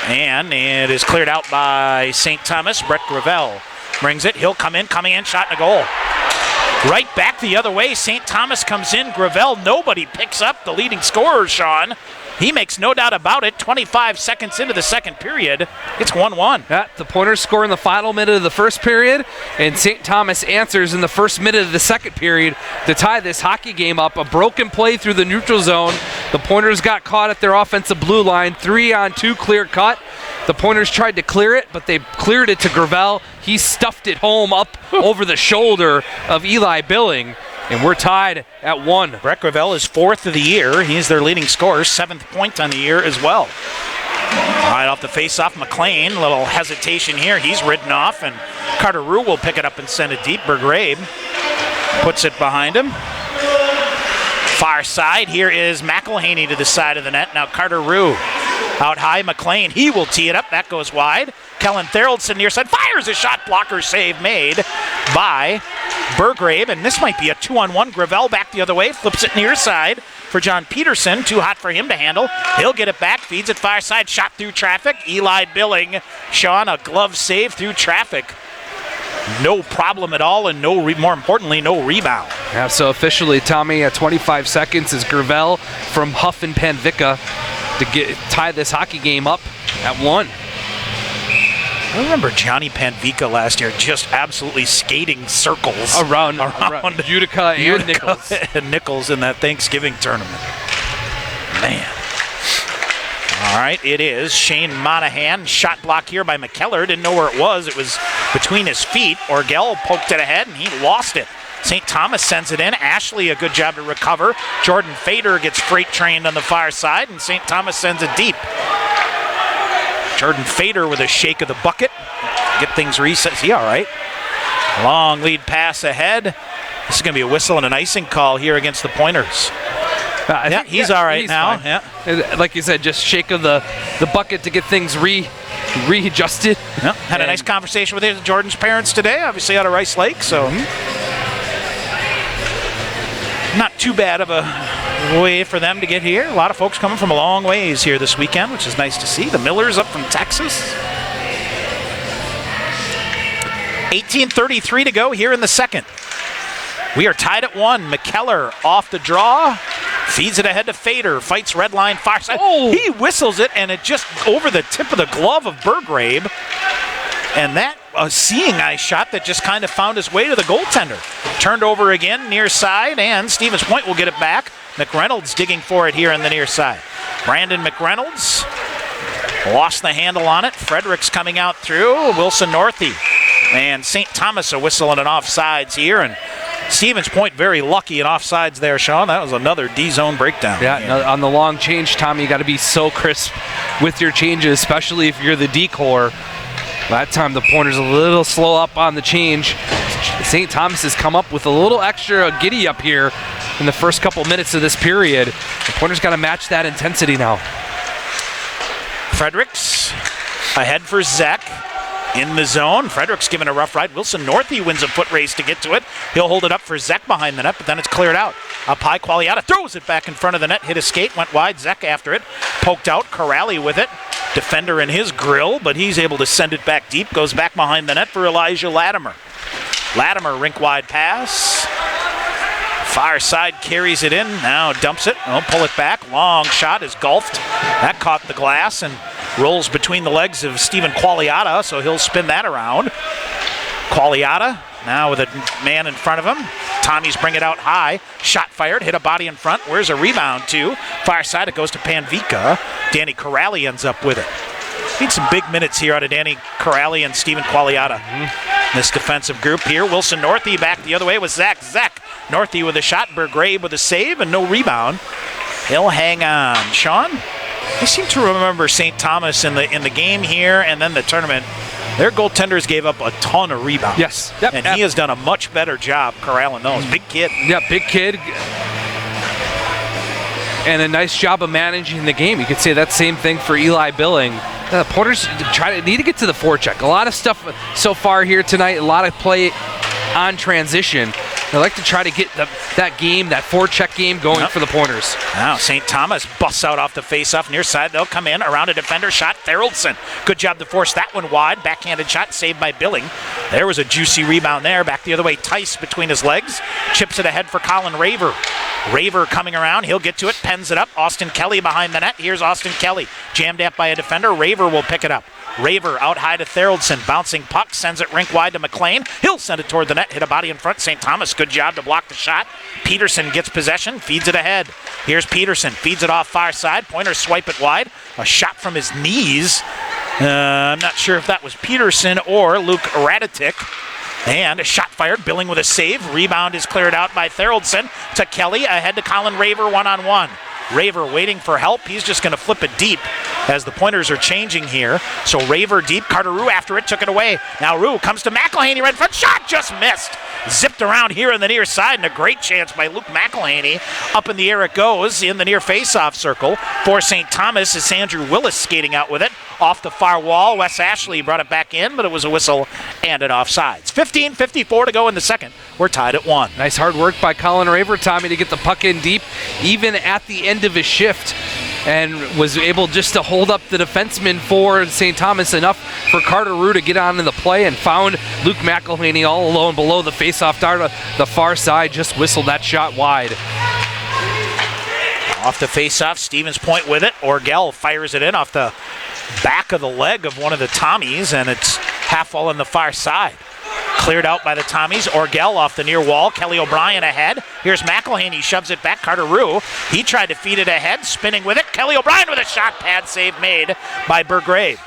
And it is cleared out by St. Thomas. Brett Gravel Brings it. He'll come in, shot and a goal. Right back the other way. St. Thomas comes in. Gravel, nobody picks up the leading scorer, Sean. He makes no doubt about it. 25 seconds into the second period, it's 1-1. Yeah, the Pointers score in the final minute of the first period, and St. Thomas answers in the first minute of the second period to tie this hockey game up. A broken play through the neutral zone. The Pointers got caught at their offensive blue line. 3-on-2 clear cut. The Pointers tried to clear it, but they cleared it to Gravel. He stuffed it home up over the shoulder of Eli Billing. And we're tied at 1. Brett Gravel is 4th of the year. He's their leading scorer, 7th point on the year as well. Right off the face-off, McLean. A little hesitation here. He's ridden off, and Carter Rue will pick it up and send it deep. Bergrabe puts it behind him. Far side, here is McElhaney to the side of the net. Now Carter Rue out high. McLean, he will tee it up. That goes wide. Kellen Theraldson near side fires a shot. Blocker save made by Bergrabe, and this might be a 2-on-1. Gravel back the other way, flips it near side for John Peterson. Too hot for him to handle. He'll get it back, feeds it far side, shot through traffic. Eli Billing, Sean, a glove save through traffic. No problem at all, and more importantly, no rebound. Yeah, so officially, Tommy, at 25 seconds is Gravel from Huff and Panvica to tie this hockey game up at 1. I remember Johnny Panvica last year just absolutely skating circles around Utica and Nichols. And Nichols in that Thanksgiving tournament. Man. All right, it is Shane Monahan. Shot block here by McKellar. Didn't know where it was. It was between his feet. Orgel poked it ahead, and he lost it. St. Thomas sends it in. Ashley, a good job to recover. Jordan Fader gets freight trained on the far side, and St. Thomas sends it deep. Jordan Fader with a shake of the bucket. Get things reset. Is he all right? Long lead pass ahead. This is going to be a whistle and an icing call here against the Pointers. He's all right now. Yeah. Like you said, just shake of the bucket to get things readjusted. Yep. Had a nice conversation with Jordan's parents today, obviously out of Rice Lake, so not too bad of a way for them to get here. A lot of folks coming from a long ways here this weekend, which is nice to see. The Millers up from Texas. 18:33 to go here in the second. We are tied at 1. McKellar off the draw. Feeds it ahead to Fader. Fights red line far side. Oh. He whistles it, and it just over the tip of the glove of Bergrabe. And that seeing eye shot that just kind of found its way to the goaltender. Turned over again near side, and Stevens Point will get it back. McReynolds digging for it here on the near side. Brandon McReynolds lost the handle on it. Fredericks coming out through. Wilson Northey. And St. Thomas a whistle and an offsides here, and Stevens Point very lucky in offsides there, Sean. That was another D-zone breakdown. Yeah, on the long change, Tommy, you got to be so crisp with your changes, especially if you're the D-core. That time the Pointers a little slow up on the change. St. Thomas has come up with a little extra giddy up here in the first couple minutes of this period. The Pointers got to match that intensity now. Fredericks ahead for Zek. In the zone, Fredericks given a rough ride. Wilson Northey wins a foot race to get to it. He'll hold it up for Zek behind the net, but then it's cleared out. Up high, Qualiata throws it back in front of the net. Hit a skate, went wide. Zek after it. Poked out, Corrali with it. Defender in his grill, but he's able to send it back deep. Goes back behind the net for Elijah Latimer. Latimer, rink-wide pass. Far side carries it in. Now dumps it. Oh, pull it back. Long shot is golfed. That caught the glass and rolls between the legs of Stephen Qualiata, so he'll spin that around. Qualiata now with a man in front of him. Tommy's bring it out high. Shot fired, hit a body in front. Where's a rebound to? Far side, it goes to Panvica. Danny Corrali ends up with it. Need some big minutes here out of Danny Corrali and Stephen Qualiata. This defensive group here. Wilson Northey back the other way with Zach. Northey with a shot. Bergrabe with a save and no rebound. He'll hang on. Sean? I seem to remember St. Thomas in the game here and then the tournament. Their goaltenders gave up a ton of rebounds. Yes. Yep. And he has done a much better job corralling those. Big kid. Yeah, big kid. And a nice job of managing the game. You could say that same thing for Eli Billing. The Pointers need to get to the forecheck. A lot of stuff so far here tonight. A lot of play on transition. They like to try to get that forecheck game going for the Pointers. Now St. Thomas busts out off the face-off near side. They'll come in around a defender shot. Theraldson. Good job to force that one wide. Backhanded shot saved by Billing. There was a juicy rebound there. Back the other way, Tice between his legs. Chips it ahead for Colin Raver. Raver coming around. He'll get to it. Pens it up. Austin Kelly behind the net. Here's Austin Kelly. Jammed at by a defender. Raver will pick it up. Raver out high to Theraldson. Bouncing puck. Sends it rink wide to McLean. He'll send it toward the net. Hit a body in front. St. Thomas. Good job to block the shot. Peterson gets possession. Feeds it ahead. Here's Peterson. Feeds it off far side. Pointers swipe it wide. A shot from his knees. I'm not sure if that was Peterson or Luke Raditic. And a shot fired. Billing with a save. Rebound is cleared out by Theraldson to Kelly. Ahead to Colin Raver one-on-one. Raver waiting for help. He's just going to flip it deep as the pointers are changing here. So Raver deep. Carter Rue after it. Took it away. Now Rue comes to McElhaney right in front. Shot just missed. Zipped around here in the near side. And a great chance by Luke McElhaney. Up in the air it goes in the near face-off circle. For St. Thomas, it's Andrew Willis skating out with it. Off the far wall. Wes Ashley brought it back in, but it was a whistle and an offsides. 15:54 to go in the second. We're tied at 1. Nice hard work by Colin Raver, Tommy, to get the puck in deep, even at the end of his shift, and was able just to hold up the defenseman for St. Thomas enough for Carter Rue to get on in the play and found Luke McElhaney all alone below the face-off dart. The far side just whistled that shot wide. Off the face-off, Stevens Point with it. Orgel fires it in off the back of the leg of one of the Tommies, and it's half wall on the far side. Cleared out by the Tommies. Orgel off the near wall. Kelly O'Brien ahead. Here's McElhaney, shoves it back. Carter Rue. He tried to feed it ahead, spinning with it. Kelly O'Brien with a shot pad save made by Burgrave.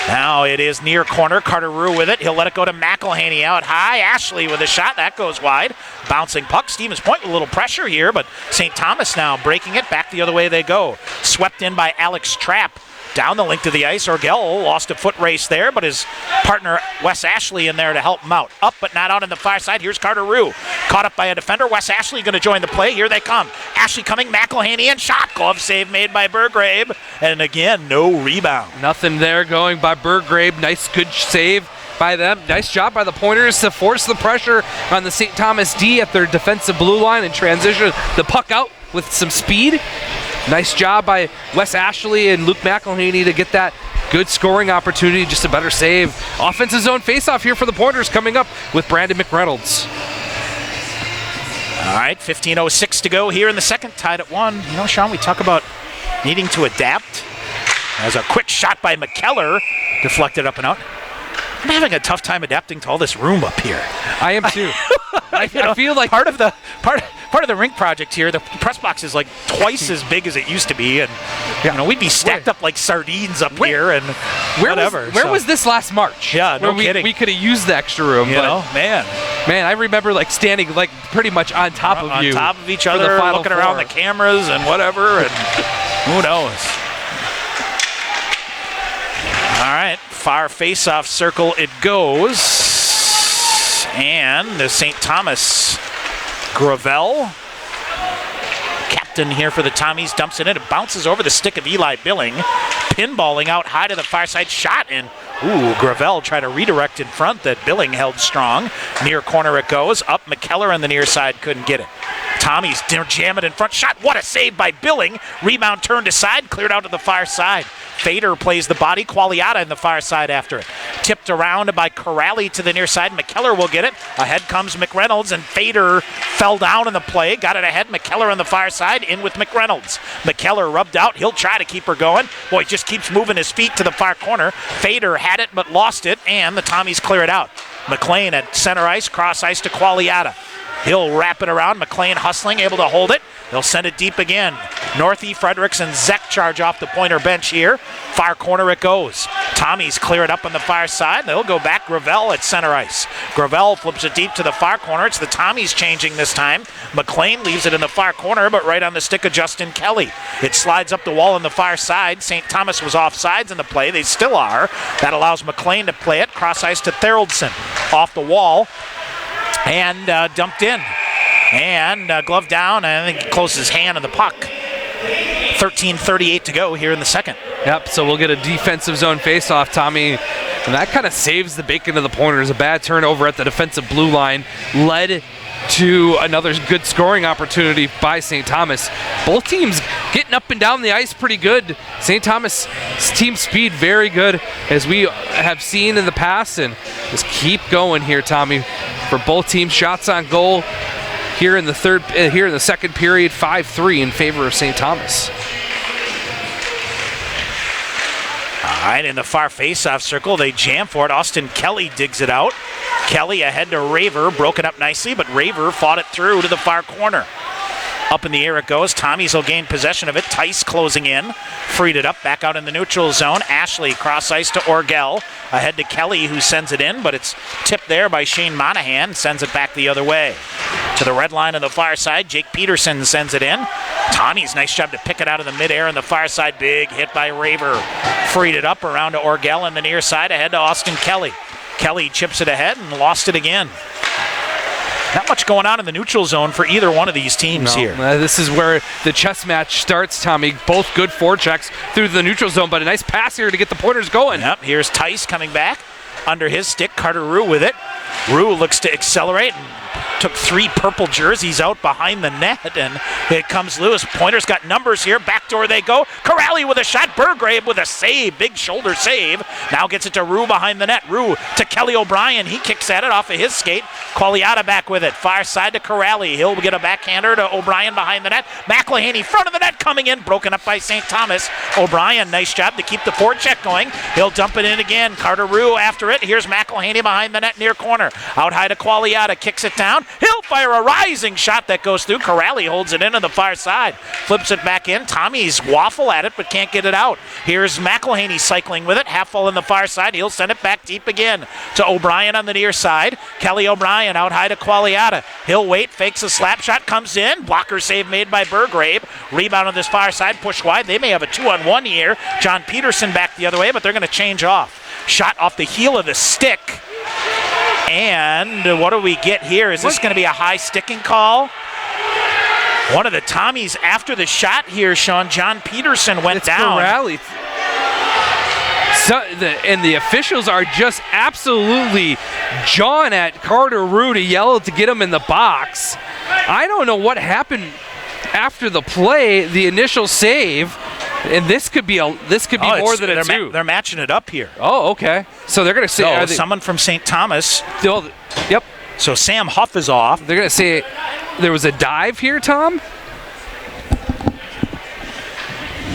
Now it is near corner. Carter Rue with it. He'll let it go to McElhaney out high. Ashley with a shot. That goes wide. Bouncing puck. Stevens Point with a little pressure here, but St. Thomas now breaking it. Back the other way they go. Swept in by Alex Trapp. Down the length of the ice. Orgel lost a foot race there, but his partner Wes Ashley in there to help him out. Up but not out on the far side. Here's Carter Rue. Caught up by a defender. Wes Ashley going to join the play. Here they come. Ashley coming. McElhaney in. Shot. Glove save made by Burgrave. And again, no rebound. Nothing there going by Burgrave. Nice, good save by them. Nice job by the Pointers to force the pressure on the St. Thomas D at their defensive blue line and transition the puck out with some speed. Nice job by Wes Ashley and Luke McElhaney to get that good scoring opportunity, just a better save. Offensive zone faceoff here for the Pointers coming up with Brandon McReynolds. All right, 15:06 to go here in the second, tied at 1. You know, Sean, we talk about needing to adapt. As a quick shot by McKellar, deflected up and out. I'm having a tough time adapting to all this room up here. I am too. I feel like part of the rink project here, the press box is like twice as big as it used to be, and you know, we'd be stacked up like sardines up here and whatever. Where was this last March? Yeah, no kidding. We could have used the extra room. You know, man, I remember like standing like pretty much on top of you, on top of each other, looking around the cameras and whatever, and who knows. All right, far face-off circle it goes, and the St. Thomas Gravel, captain here for the Tommies, dumps it in. It bounces over the stick of Eli Billing, pinballing out high to the far side, shot in. Ooh, Gravel tried to redirect in front that Billing held strong. Near corner it goes, up McKellar on the near side, couldn't get it. Tommies jam it in front, shot, what a save by Billing. Rebound turned aside, cleared out to the far side. Fader plays the body, Qualiata in the far side after it. Tipped around by Corrali to the near side. McKellar will get it. Ahead comes McReynolds, and Fader fell down in the play. Got it ahead. McKellar on the far side, in with McReynolds. McKellar rubbed out. He'll try to keep her going. Boy, just keeps moving his feet to the far corner. Fader had it but lost it, and the Tommies clear it out. McLean at center ice, cross ice to Qualiata. He'll wrap it around. McLean hustling, able to hold it. They'll send it deep again. Northey, Fredericks, and Zek charge off the Pointer bench here. Far corner it goes. Tommies clear it up on the far side. They'll go back. Gravel at center ice. Gravel flips it deep to the far corner. It's the Tommies changing this time. McLean leaves it in the far corner, but right on the stick of Justin Kelly. It slides up the wall on the far side. St. Thomas was off sides in the play. They still are. That allows McLean to play it. Cross ice to Theraldson. Off the wall. And dumped in. And glove down, and I think he closed his hand on the puck. 13:38 to go here in the second. Yep, so we'll get a defensive zone faceoff. Tommy And that kind of saves the bacon of the Pointers. A bad turnover at the defensive blue line led to another good scoring opportunity by St. Thomas. Both teams getting up and down the ice pretty good. St. Thomas team speed very good, as we have seen in the past, and just keep going here, Tommy, for both teams. Shots on goal here in the second period, 5-3 in favor of St. Thomas. All right, in the far face-off circle, they jam for it. Austin Kelly digs it out. Kelly ahead to Raver, broken up nicely, but Raver fought it through to the far corner. Up in the air it goes. Tommies will gain possession of it. Tice closing in. Freed it up, back out in the neutral zone. Ashley cross ice to Orgel. Ahead to Kelly, who sends it in, but it's tipped there by Shane Monahan. Sends it back the other way. To the red line on the far side, Jake Peterson sends it in. Tommies, nice job to pick it out of the midair on the far side. Big hit by Raver. Freed it up around to Orgel on the near side, ahead to Austin Kelly. Kelly chips it ahead and lost it again. Not much going on in the neutral zone for either one of these teams here. This is where the chess match starts, Tommy. Both good forechecks through the neutral zone, but a nice pass here to get the Pointers going. Yep, here's Tice coming back. Under his stick, Carter Rue with it. Rue looks to accelerate and took 3 purple jerseys out behind the net, and it comes loose. Pointers got numbers here. Backdoor they go. Corrali with a shot. Burgrave with a save. Big shoulder save. Now gets it to Rue behind the net. Rue to Kelly O'Brien. He kicks at it off of his skate. Qualiata back with it. Far side to Corrali. He'll get a backhander to O'Brien behind the net. McElhaney front of the net coming in. Broken up by St. Thomas. O'Brien, nice job to keep the forecheck going. He'll dump it in again. Carter Rue after it. Here's McElhaney behind the net near corner. Out high to Qualiata. Kicks it down. He'll fire a rising shot that goes through. Corrali holds it in on the far side. Flips it back in. Tommy's waffle at it but can't get it out. Here's McElhaney cycling with it. Half full on the far side. He'll send it back deep again to O'Brien on the near side. Kelly O'Brien out high to Qualiata. He'll wait. Fakes a slap shot. Comes in. Blocker save made by Burgrave. Rebound on this far side. Push wide. They may have a 2-on-1 here. John Peterson back the other way, but they're going to change off. Shot off the heel of the stick. And what do we get here? Is this going to be a high sticking call? One of the Tommies after the shot here, Sean, John Peterson went down. Corrali. And the officials are just absolutely jawing at Carter Rue to yell to get him in the box. I don't know what happened after the play, the initial save. And this could be more than a 2. They're matching it up here. Oh, okay. So they're going to say someone from St. Thomas. Yep. So Sam Huff is off. They're going to say there was a dive here, Tom?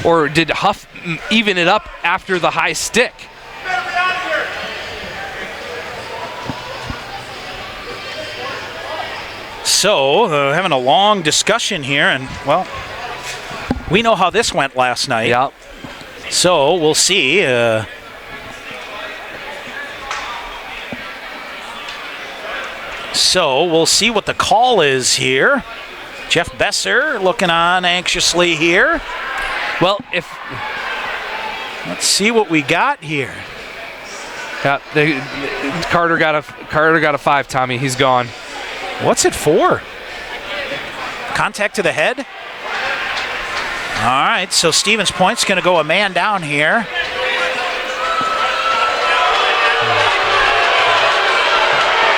Or did Huff even it up after the high stick? So having a long discussion here, and well, we know how this went last night. Yep. So we'll see. So we'll see what the call is here. Jeff Besser looking on anxiously here. Well, let's see what we got here. Yeah, Carter got a 5, Tommy. He's gone. What's it for? Contact to the head? All right, so Stevens Point's going to go a man down here.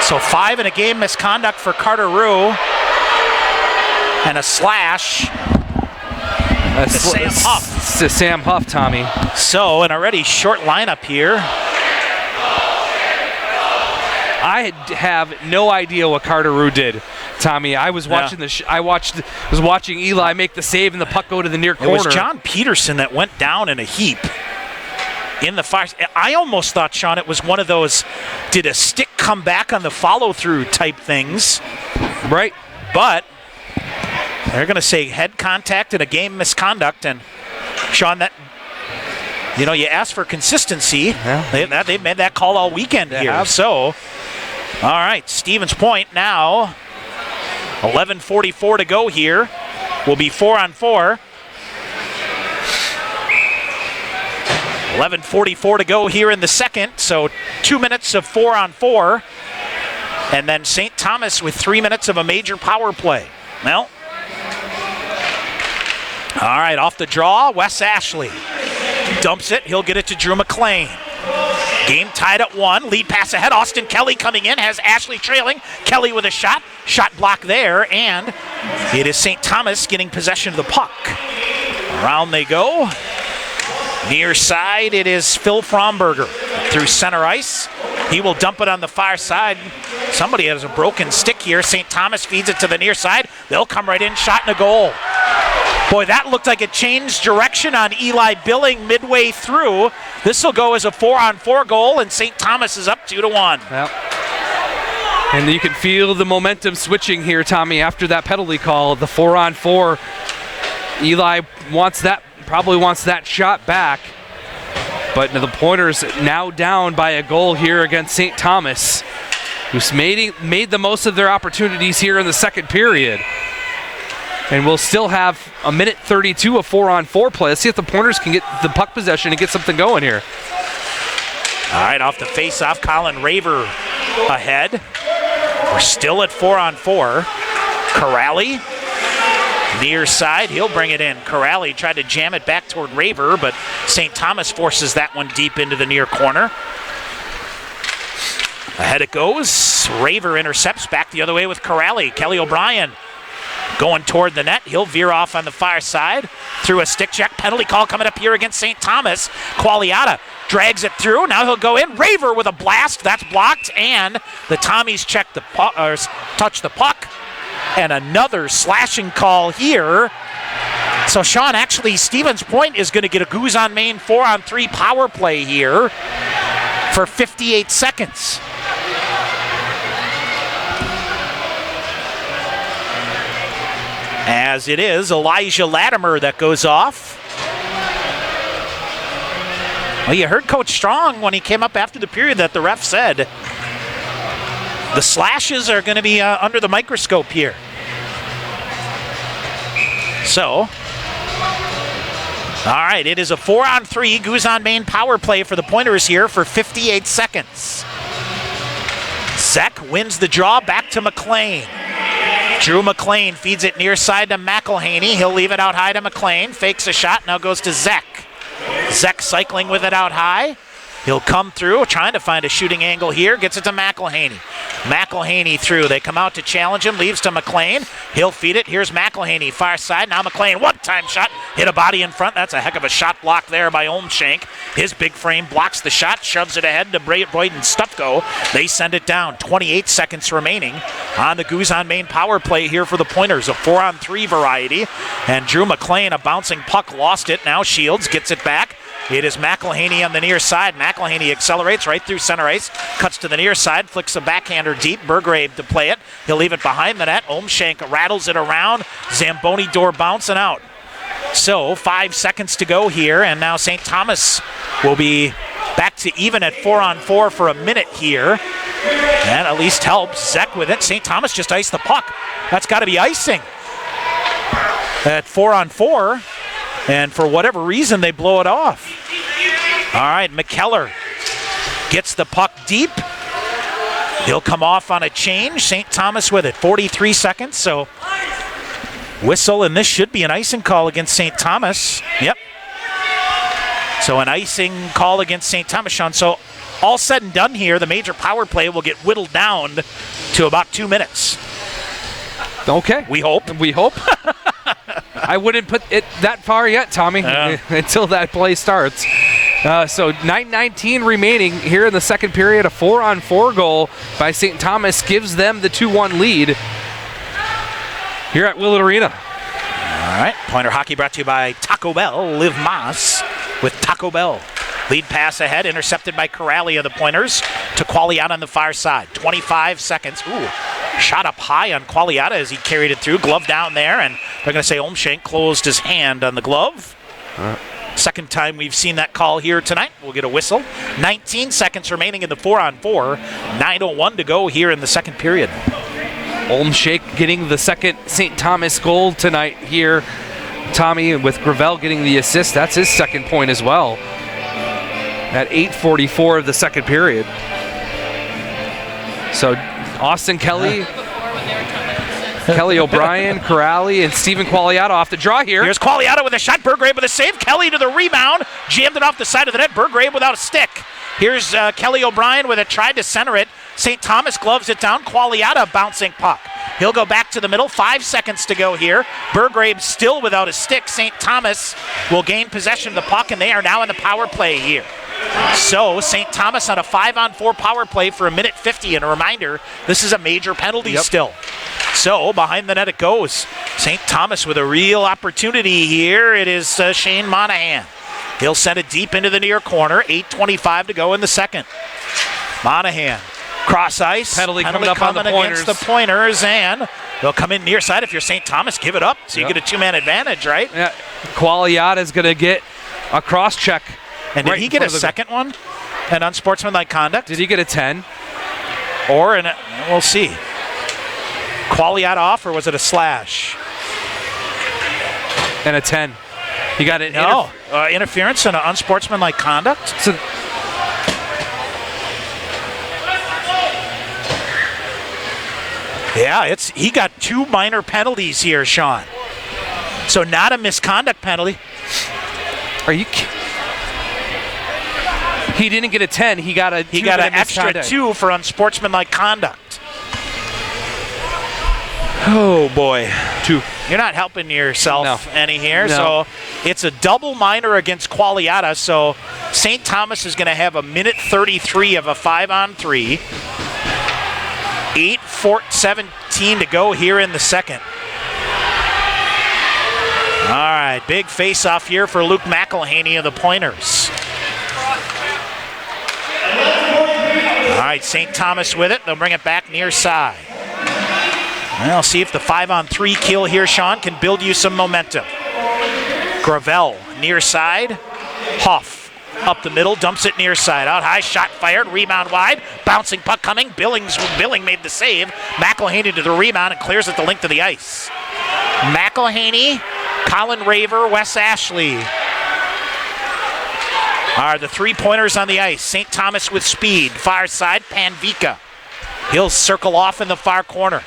So 5 in a game misconduct for Carter Rue. And a slash to Sam Huff. To Sam Huff, Tommy. So an already short lineup here. I have no idea what Carter Rue did, Tommy. I was watching was watching Eli make the save and the puck go to the near corner. It was John Peterson that went down in a heap in the fire. I almost thought, Sean, it was one of those, did a stick come back on the follow-through type things. Right. But they're going to say head contact and a game misconduct. And, Sean, that, you asked for consistency. Yeah. They've made that call all weekend here. Have. So, all right, Stevens Point now. 11:44 to go here. Will be 4-on-4. 11:44 to go here in the second. So 2 minutes of 4-on-4. And then St. Thomas with 3 minutes of a major power play. Well, all right, off the draw, Wes Ashley dumps it. He'll get it to Drew McLean. Game tied at 1. Lead pass ahead. Austin Kelly coming in. Has Ashley trailing. Kelly with a shot. Shot block there. And it is St. Thomas getting possession of the puck. Around they go. Near side, it is Phil Fromberger through center ice. He will dump it on the far side. Somebody has a broken stick here. St. Thomas feeds it to the near side. They'll come right in, shot and a goal. Boy, that looked like it changed direction on Eli Billing midway through. This will go as a 4-on-4 goal, and St. Thomas is up 2-1. Yep. And you can feel the momentum switching here, Tommy, after that penalty call. The 4-on-4. Eli probably wants that shot back. But the Pointers now down by a goal here against St. Thomas, who's made the most of their opportunities here in the second period. And we'll still have a minute 32 of 4-on-4 play. Let's see if the Pointers can get the puck possession and get something going here. All right, off the face-off, Colin Raver ahead. We're still at 4-on-4. Corrali, near side, he'll bring it in. Corrali tried to jam it back toward Raver, but St. Thomas forces that one deep into the near corner. Ahead it goes. Raver intercepts back the other way with Corrali. Kelly O'Brien going toward the net. He'll veer off on the far side through a stick check. Penalty call coming up here against St. Thomas. Qualiata drags it through. Now he'll go in. Raver with a blast. That's blocked. And the Tommies touch the puck. And another slashing call here. So, Sean, actually, Stevens Point is going to get a Goose on Main 4-on-3 power play here for 58 seconds. As it is Elijah Latimer that goes off. Well, you heard Coach Strong when he came up after the period that the ref said the slashes are going to be under the microscope here. So, all right, it is a 4-on-3 Goose on Main power play for the Pointers here for 58 seconds. Zek wins the draw back to McLean. Drew McLean feeds it near side to McElhaney. He'll leave it out high to McLean. Fakes a shot, now goes to Zek. Zek cycling with it out high. He'll come through, trying to find a shooting angle here. Gets it to McElhaney. McElhaney through. They come out to challenge him. Leaves to McLean. He'll feed it. Here's McElhaney. Far side. Now McLean. One-time shot. Hit a body in front. That's a heck of a shot block there by Olmshank. His big frame blocks the shot. Shoves it ahead to Boyden Stufko. They send it down. 28 seconds remaining on the Goose on Main power play here for the Pointers. A 4-on-3 variety. And Drew McLean, a bouncing puck, lost it. Now Shields gets it back. It is McElhaney on the near side. McElhaney accelerates right through center ice, cuts to the near side, flicks a backhander deep. Burgrave to play it. He'll leave it behind the net. Olmshank rattles it around. Zamboni door bouncing out. So 5 seconds to go here, and now St. Thomas will be back to even at 4-on-4 for a minute here. And at least helps Zek with it. St. Thomas just iced the puck. That's got to be icing at 4-on-4. And for whatever reason, they blow it off. All right, McKellar gets the puck deep. He'll come off on a change. St. Thomas with it. 43 seconds, so whistle, and this should be an icing call against St. Thomas. Yep. So an icing call against St. Thomas, Sean. So all said and done here, the major power play will get whittled down to about 2 minutes. Okay. We hope. We hope. I wouldn't put it that far yet, Tommy, until that play starts. So 9:19 remaining here in the second period. A 4-on-4 goal by St. Thomas gives them the 2-1 lead here at Willett Arena. All right, Pointer Hockey brought to you by Taco Bell. Live Mas with Taco Bell. Lead pass ahead, intercepted by Corrali of the Pointers to Qualiata on the far side. 25 seconds. Ooh, shot up high on Qualiata as he carried it through. Glove down there, and they're going to say Olmshank closed his hand on the glove. Second time we've seen that call here tonight. We'll get a whistle. 19 seconds remaining in the 4-on-4. 9:01 to go here in the second period. Olmshank getting the second St. Thomas goal tonight here. Tommy, with Gravel getting the assist. That's his second point as well. At 8:44 of the second period. So Austin Kelly, Kelly O'Brien, Corrali, and Stephen Qualiata off the draw here. Here's Qualiata with a shot. Burgrave with a save. Kelly to the rebound. Jammed it off the side of the net. Burgrave without a stick. Here's Kelly O'Brien with it, tried to center it. St. Thomas gloves it down. Qualiata bouncing puck. He'll go back to the middle. 5 seconds to go here. Burgrave still without a stick. St. Thomas will gain possession of the puck, and they are now in the power play here. So St. Thomas on a 5-on-4 power play for 1:50. And a reminder, this is a major penalty still. So behind the net it goes. St. Thomas with a real opportunity here. It is Shane Monahan. He'll send it deep into the near corner. 8:25 to go in the second. Monahan, cross ice. Penalty coming up on the against the Pointers, and they'll come in near side. If you're St. Thomas, give it up. So you get a 2-man advantage, right? Yeah. Qualiata is going to get a cross check. And did he get a second one? An unsportsmanlike conduct? Did he get a 10? Or, we'll see. Qualiata off, or was it a slash? And a 10. He got an interference and an unsportsmanlike conduct. So yeah, he got 2 minor penalties here, Sean. So not a misconduct penalty. Are you? He didn't get a 10. He got an extra 2 for unsportsmanlike conduct. Oh boy, 2. You're not helping yourself any here. No. So it's a double minor against Qualiata. So St. Thomas is going to have a 1:33 of a 5-on-3. 8:17 to go here in the second. All right, big face-off here for Luke McElhaney of the Pointers. All right, St. Thomas with it. They'll bring it back near side. Well, see if the 5-on-3 kill here, Sean, can build you some momentum. Gravel near side. Huff up the middle, dumps it near side. Out high, shot fired, rebound wide. Bouncing puck coming. Billing made the save. McElhaney to the rebound and clears it the length of the ice. McElhaney, Colin Raver, Wes Ashley are the 3-pointers on the ice. St. Thomas with speed. Far side, Panvika. He'll circle off in the far corner.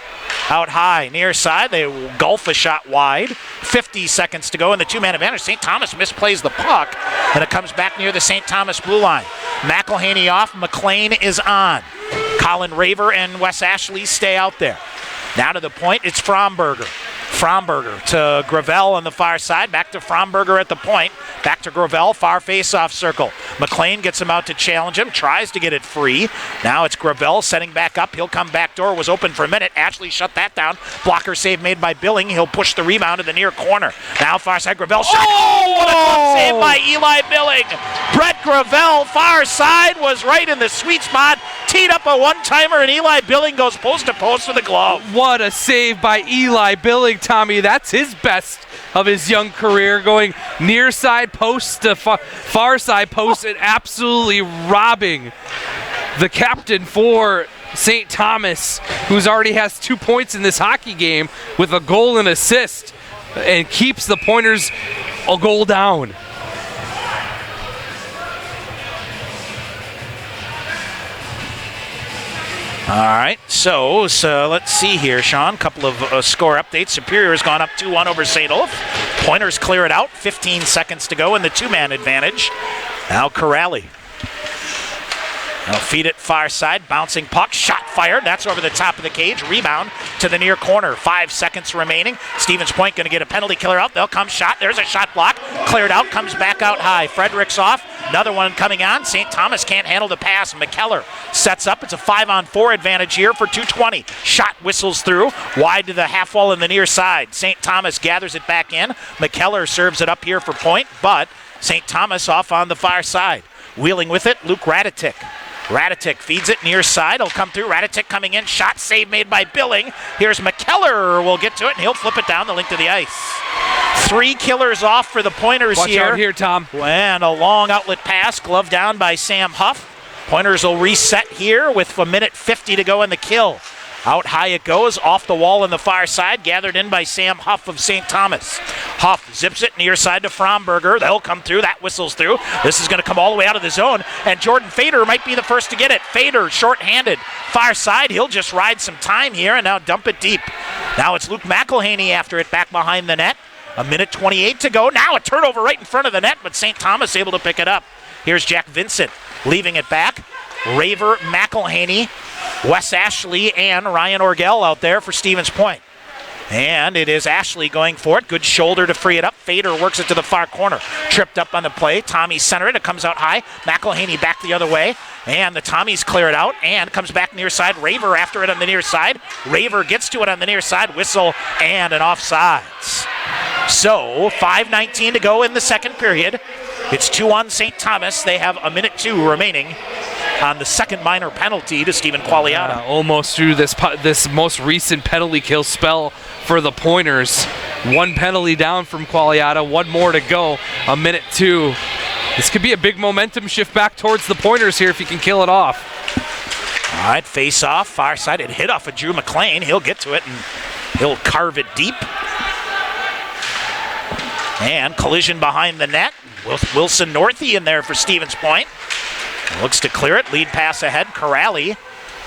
Out high, near side, they gulf a shot wide. 50 seconds to go in the 2-man advantage. St. Thomas misplays the puck, and it comes back near the St. Thomas blue line. McElhaney off, McLean is on. Colin Raver and Wes Ashley stay out there. Now to the point, it's Fromberger. Fromberger to Gravel on the far side. Back to Fromberger at the point. Back to Gravel, far face-off circle. McLean gets him out to challenge him, tries to get it free. Now it's Gravel setting back up. He'll come back door, was open for a minute. Ashley shut that down. Blocker save made by Billing. He'll push the rebound to the near corner. Now far side, Gravel shot. Oh, what a glove save by Eli Billing. Brett Gravel, far side, was right in the sweet spot. Teed up a one-timer, and Eli Billing goes post to post with a glove. What a save by Eli Billing, Tommy. That's his best of his young career, going near side post to far side post and absolutely robbing the captain for St. Thomas, who's already has 2 points in this hockey game with a goal and assist, and keeps the Pointers a goal down. All right, so let's see here, Sean. Couple of score updates. Superior has gone up 2-1 over St. Olaf. Pointers clear it out. 15 seconds to go in the 2-man advantage. Now Corrali. They'll feed it far side. Bouncing puck. Shot fired. That's over the top of the cage. Rebound to the near corner. 5 seconds remaining. Stevens Point going to get a penalty killer out. They'll come shot. There's a shot block. Cleared out. Comes back out high. Fredericks off. Another one coming on. St. Thomas can't handle the pass. McKellar sets up. It's a 5-on-4 advantage here for 2:20. Shot whistles through. Wide to the half wall in the near side. St. Thomas gathers it back in. McKellar serves it up here for point, but St. Thomas off on the far side. Wheeling with it, Luke Radatic. Radatic feeds it near side. He'll come through. Radatic coming in. Shot save made by Billing. Here's McKellar. We'll get to it, and he'll flip it down the length of the ice. 3 killers off for the Pointers. Watch out here, Tom. And a long outlet pass. Glove down by Sam Huff. Pointers will reset here with 1:50 to go in the kill. Out high it goes, off the wall on the far side, gathered in by Sam Huff of St. Thomas. Huff zips it near side to Fromberger. They'll come through, that whistles through. This is going to come all the way out of the zone, and Jordan Fader might be the first to get it. Fader, short-handed, far side. He'll just ride some time here and now dump it deep. Now it's Luke McElhaney after it back behind the net. 1:28 to go. Now a turnover right in front of the net, but St. Thomas able to pick it up. Here's Jack Vincent. leaving it back. Raver, McElhaney, Wes Ashley, and Ryan Orgel out there for Stevens Point. And it is Ashley going for it. Good shoulder to free it up. Fader works it to the far corner. Tripped up on the play. Tommy center it. It comes out high. McElhaney back the other way. And the Tommies clear it out and comes back near side. Raver after it on the near side. Raver gets to it on the near side. Whistle and an offsides. So 5:19 to go in the second period. It's 2-1 St. Thomas. They have 1:02 remaining on the second minor penalty to Stephen Qualiata. Almost through this most recent penalty kill spell for the Pointers. One penalty down from Qualiata, one more to go. 1:02. This could be a big momentum shift back towards the Pointers here if you can kill it off. All right, face off, far side. It hit off of Drew McLean. He'll get to it and he'll carve it deep. And collision behind the net. Wilson Northey in there for Stevens Point. Looks to clear it. Lead pass ahead. Corrali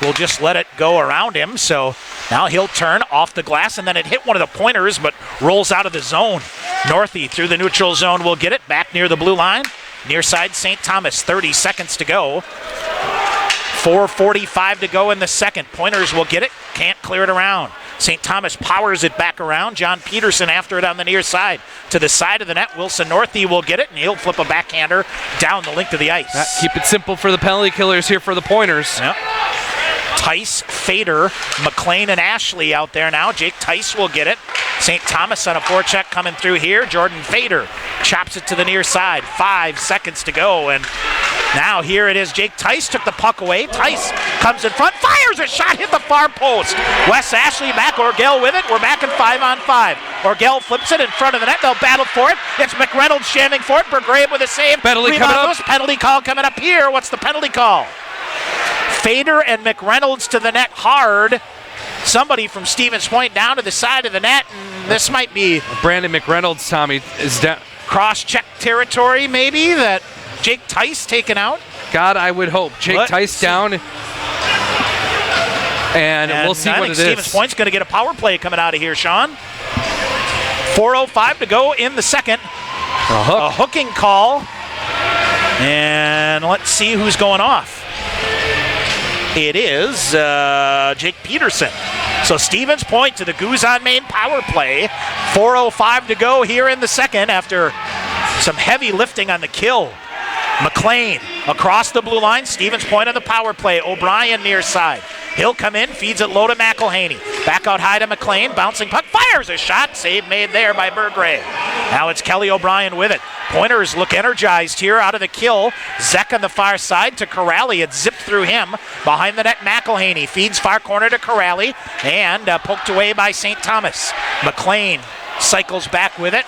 will just let it go around him. So now he'll turn off the glass, and then it hit one of the Pointers, but rolls out of the zone. Northey through the neutral zone will get it back near the blue line. Near side St. Thomas. 30 seconds to go. 4:45 to go in the second. Pointers will get it. Can't clear it around. St. Thomas powers it back around. John Peterson after it on the near side. To the side of the net, Wilson Northey will get it, and he'll flip a backhander down the length of the ice. Keep it simple for the penalty killers here for the Pointers. Yep. Tice, Fader, McLean, and Ashley out there now. Jake Tice will get it. St. Thomas on a forecheck coming through here. Jordan Fader chops it to the near side. 5 seconds to go, and now here it is. Jake Tice took the puck away. Tice comes in front, fires a shot, hit the far post. Wes Ashley back, Orgel with it. We're back in 5-on-5. Orgel flips it in front of the net. They'll battle for it. It's McReynolds jamming for it. Bergrave with a save. Penalty coming up. Penalty call coming up here. What's the penalty call? Fader and McReynolds to the net hard. Somebody from Stevens Point down to the side of the net, and this might be Brandon McReynolds, Tommy, is down. Cross-check territory, maybe, that Jake Tice taken out. God, I would hope. Jake Tice down, and we'll see what it is. Stevens Point's going to get a power play coming out of here, Sean. 4:05 to go in the second. A hooking call, and let's see who's going off. It is Jake Peterson. So Stevens Point to the Goose on Main power play. 4:05 to go here in the second after some heavy lifting on the kill. McLean across the blue line. Stevens Point on the power play. O'Brien near side. He'll come in, feeds it low to McElhaney. Back out high to McLean. Bouncing puck, fires a shot. Save made there by Bergrave. Now it's Kelly O'Brien with it. Pointers look energized here out of the kill. Zek on the far side to Corrali. It zipped through him. Behind the net, McElhaney feeds far corner to Corrali and poked away by St. Thomas. McLean cycles back with it.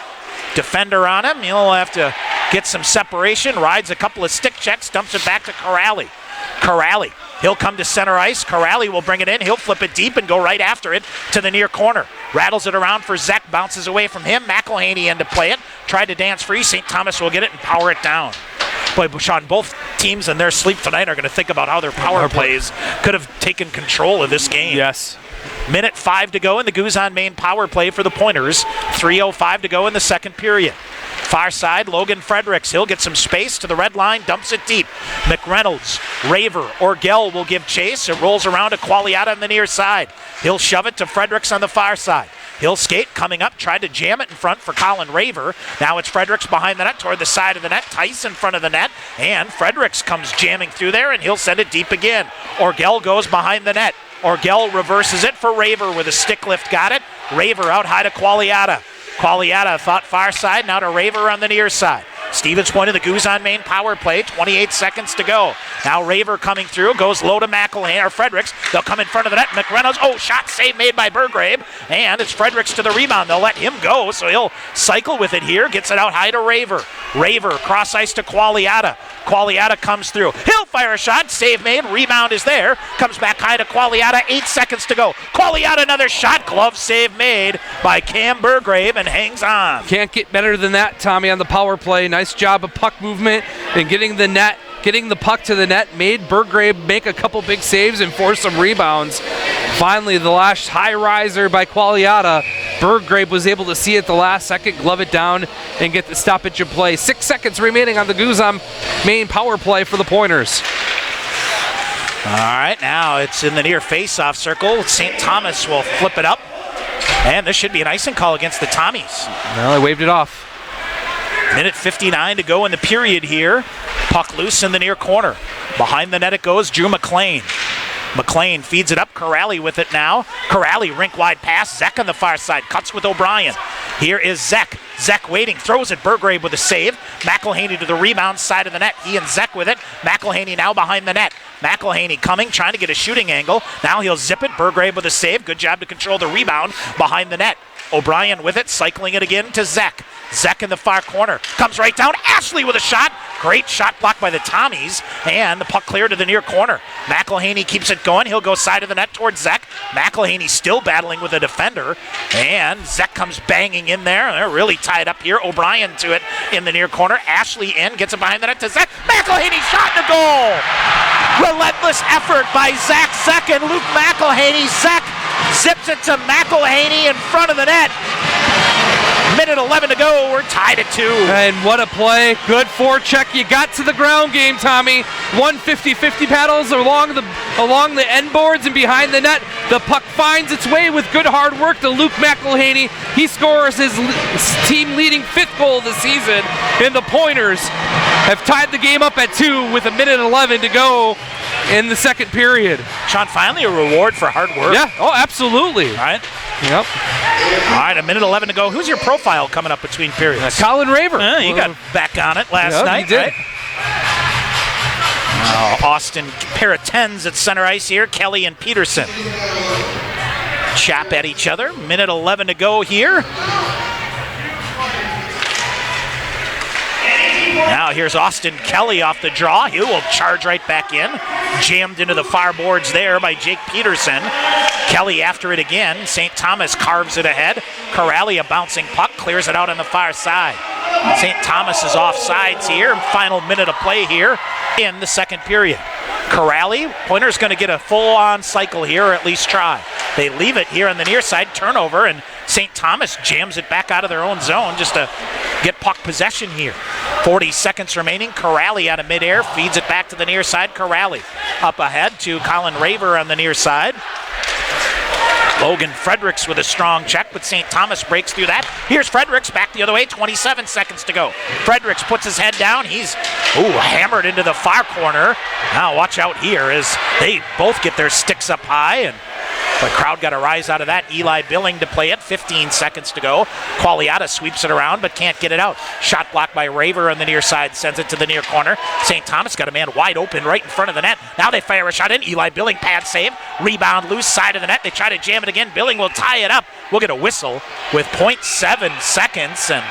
Defender on him. He'll have to get some separation. Rides a couple of stick checks. Dumps it back to Corrali. Corrali. He'll come to center ice. Corrali will bring it in. He'll flip it deep and go right after it to the near corner. Rattles it around for Zek. Bounces away from him. McElhaney in to play it. Tried to dance free. St. Thomas will get it and power it down. Boy, Sean, both teams in their sleep tonight are going to think about how their power plays could have taken control of this game. Yes. Minute 5 to go in the Goose on Main power play for the Pointers. 3:05 to go in the second period. Far side, Logan Fredericks. He'll get some space to the red line, dumps it deep. McReynolds, Raver, Orgel will give chase. It rolls around to Qualiata on the near side. He'll shove it to Fredericks on the far side. He'll skate, coming up, tried to jam it in front for Colin Raver. Now it's Fredericks behind the net toward the side of the net. Tice in front of the net, and Fredericks comes jamming through there, and he'll send it deep again. Orgel goes behind the net. Orgel reverses it for Raver with a stick lift, got it. Raver out high to Qualiata. Qualiata thought far side, now to Raver on the near side. Stevens Point of the Goose on Main power play, 28 seconds to go. Now Raver coming through, goes low to McElhaney, or Fredericks. They'll come in front of the net. McReynolds, shot save made by Bergrave, and it's Fredericks to the rebound. They'll let him go, so he'll cycle with it here, gets it out high to Raver. Raver, cross ice to Qualiata. Qualiata comes through. He'll fire a shot, save made, rebound is there. Comes back high to Qualiata, 8 seconds to go. Qualiata, another shot, glove save made by Cam Bergrave, and hangs on. Can't get better than that, Tommy, on the power play. Nice job of puck movement and getting the puck to the net. Made Bergrave make a couple big saves and force some rebounds. Finally, the last high riser by Qualiata Berggrabe was able to see it the last second, glove it down, and get the stoppage of play. 6 seconds remaining on the Goose on Maine power play for the Pointers. All right, now it's in the near face-off circle. St. Thomas will flip it up. And this should be an icing call against the Tommies. Well, they waved it off. Minute 59 to go in the period here. Puck loose in the near corner. Behind the net it goes, Drew McLean. McLean feeds it up, Corrali with it now. Corrali, rink wide pass, Zek on the far side, cuts with O'Brien. Here is Zek. Zek waiting, throws it, Berggrabe with a save. McElhaney to the rebound side of the net. He and Zek with it. McElhaney now behind the net. McElhaney coming, trying to get a shooting angle. Now he'll zip it, Berggrabe with a save. Good job to control the rebound behind the net. O'Brien with it, cycling it again to Zek. Zek in the far corner, comes right down. Ashley with a shot. Great shot blocked by the Tommies, and the puck cleared to the near corner. McElhaney keeps it going. He'll go side of the net towards Zek. McElhaney still battling with a defender, and Zek comes banging in there. They're really tied up here. O'Brien to it in the near corner. Ashley in, gets it behind the net to Zek. McElhaney shot in the goal. Relentless effort by Zach Zek and Luke McElhaney. Zek zips it to McElhaney in front of the net. Minute 11 to go. We're tied at 2. And what a play. Good forecheck. You got to the ground game, Tommy. 150-50 paddles along the end boards and behind the net. The puck finds its way with good hard work to Luke McElhaney. He scores his team-leading 5th goal of the season. And the Pointers have tied the game up at 2 with a minute 11 to go in the second period. Sean, finally a reward for hard work. Yeah, oh, absolutely. All right. Yep. All right, a minute 11 to go. Who's your profile coming up between periods? Colin Raver. You got back on it last night. He did. Right? Austin, pair of 10s at center ice here. Kelly and Peterson chap at each other. Minute 11 to go here. Now here's Austin Kelly off the draw. He will charge right back in. Jammed into the far boards there by Jake Peterson. Kelly after it again. St. Thomas carves it ahead. Corrali, a bouncing puck, clears it out on the far side. St. Thomas is off sides here. Final minute of play here in the second period. Corrali, Pointer's going to get a full-on cycle here, or at least try. They leave it here on the near side, turnover, and St. Thomas jams it back out of their own zone just to get puck possession here. 40 seconds remaining. Corrali out of midair, feeds it back to the near side. Corrali up ahead to Colin Raver on the near side. Logan Fredericks with a strong check, but St. Thomas breaks through that. Here's Fredericks back the other way, 27 seconds to go. Fredericks puts his head down. He's hammered into the far corner. Now watch out here as they both get their sticks up high, and the crowd got a rise out of that. Eli Billing to play it, 15 seconds to go. Qualiata sweeps it around but can't get it out. Shot blocked by Raver on the near side, sends it to the near corner. St. Thomas got a man wide open right in front of the net. Now they fire a shot in. Eli Billing pad save. Rebound loose side of the net. They try to jam it again. Billing will tie it up. We'll get a whistle with 0.7 seconds, and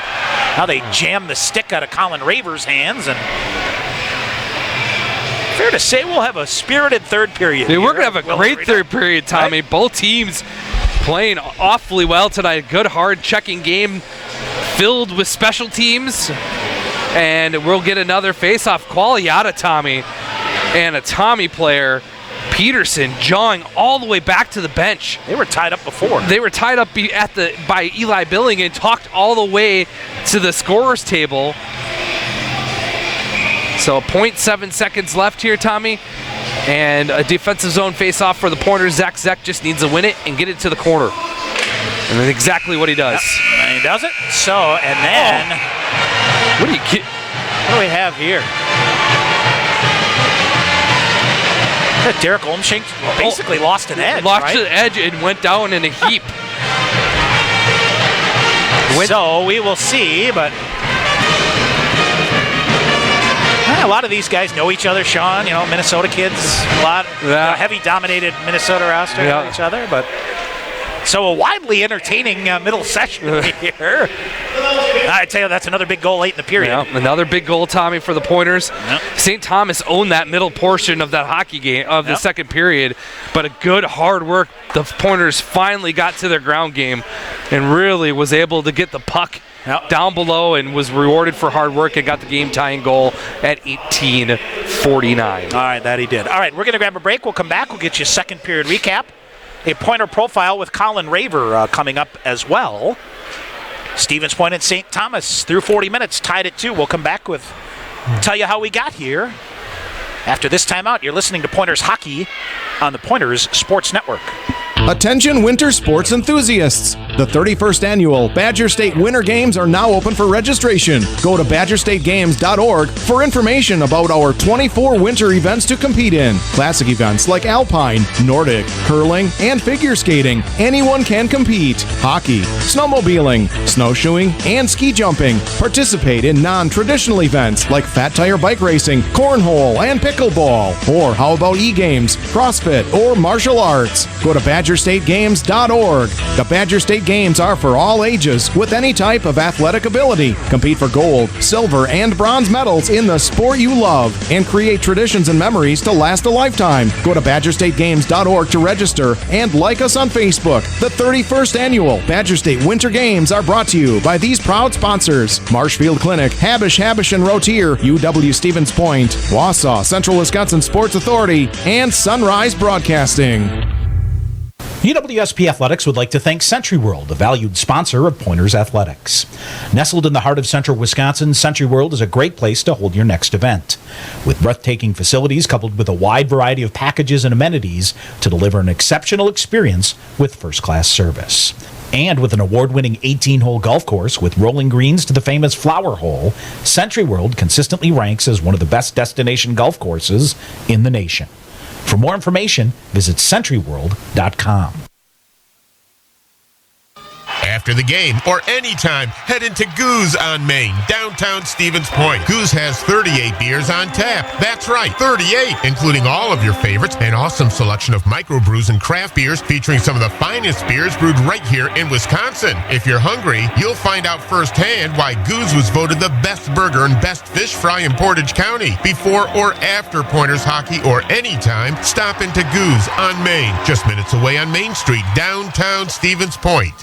now they jam the stick out of Colin Raver's hands, and fair to say we'll have a spirited third period. Dude, we're going to have a great third period, Tommy. Right? Both teams playing awfully well tonight. Good, hard checking game filled with special teams. And we'll get another face-off. Qualiata, Tommy, and a Tommy player, Peterson, jawing all the way back to the bench. They were tied up before. They were tied up by Eli Billing and talked all the way to the scorer's table. So 0.7 seconds left here, Tommy, and a defensive zone face-off for the Pointers. Zach Zek just needs to win it and get it to the corner. And that's exactly what he does. Yep. And he does it. So, and then... What do we have here? Derek Olmshank basically lost an edge, Lost an edge and went down in a heap. So we will see, but... A lot of these guys know each other, Sean. You know, Minnesota kids, heavy dominated Minnesota roster know each other, but so a widely entertaining middle session here. I tell you, that's another big goal late in the period. Yeah, another big goal, Tommy, for the Pointers. Yep. St. Thomas owned that middle portion of that hockey game of the second period, but a good hard work. The Pointers finally got to their ground game and really was able to get the puck down below and was rewarded for hard work and got the game-tying goal at 18:49. All right, that he did. All right, we're going to grab a break. We'll come back. We'll get you a second period recap a Pointer profile with Colin Raver coming up as well. Stevens Point and St. Thomas through 40 minutes, tied at 2. We'll come back with tell you how we got here. After this timeout, you're listening to Pointers Hockey on the Pointers Sports Network. Attention winter sports enthusiasts! The 31st annual Badger State Winter Games are now open for registration. Go to badgerstategames.org for information about our 24 winter events to compete in. Classic events like alpine, Nordic, curling, and figure skating. Anyone can compete. Hockey, snowmobiling, snowshoeing, and ski jumping. Participate in non-traditional events like fat tire bike racing, cornhole, and pickleball. Or how about e-games, CrossFit, or martial arts? Go to badgerstategames.org. The Badger State Games are for all ages with any type of athletic ability. Compete for gold, silver, and bronze medals in the sport you love and create traditions and memories to last a lifetime. Go to badgerstategames.org to register and like us on Facebook. The 31st annual Badger State Winter Games are brought to you by these proud sponsors: Marshfield Clinic, Habish, and Rotier, UW Stevens Point, Wausau, Central Wisconsin Sports Authority, and Sunrise Broadcasting. UWSP Athletics would like to thank Century World, a valued sponsor of Pointers Athletics. Nestled in the heart of central Wisconsin, Century World is a great place to hold your next event. With breathtaking facilities coupled with a wide variety of packages and amenities to deliver an exceptional experience with first-class service. And with an award-winning 18-hole golf course with rolling greens to the famous Flower Hole, Century World consistently ranks as one of the best destination golf courses in the nation. For more information, visit centuryworld.com. After the game or anytime, head into Goose on Main, downtown Stevens Point. Goose has 38 beers on tap. That's right, 38, including all of your favorites, an awesome selection of microbrews and craft beers featuring some of the finest beers brewed right here in Wisconsin. If you're hungry, you'll find out firsthand why Goose was voted the best burger and best fish fry in Portage County. Before or after Pointers hockey or anytime, stop into Goose on Main, just minutes away on Main Street, downtown Stevens Point.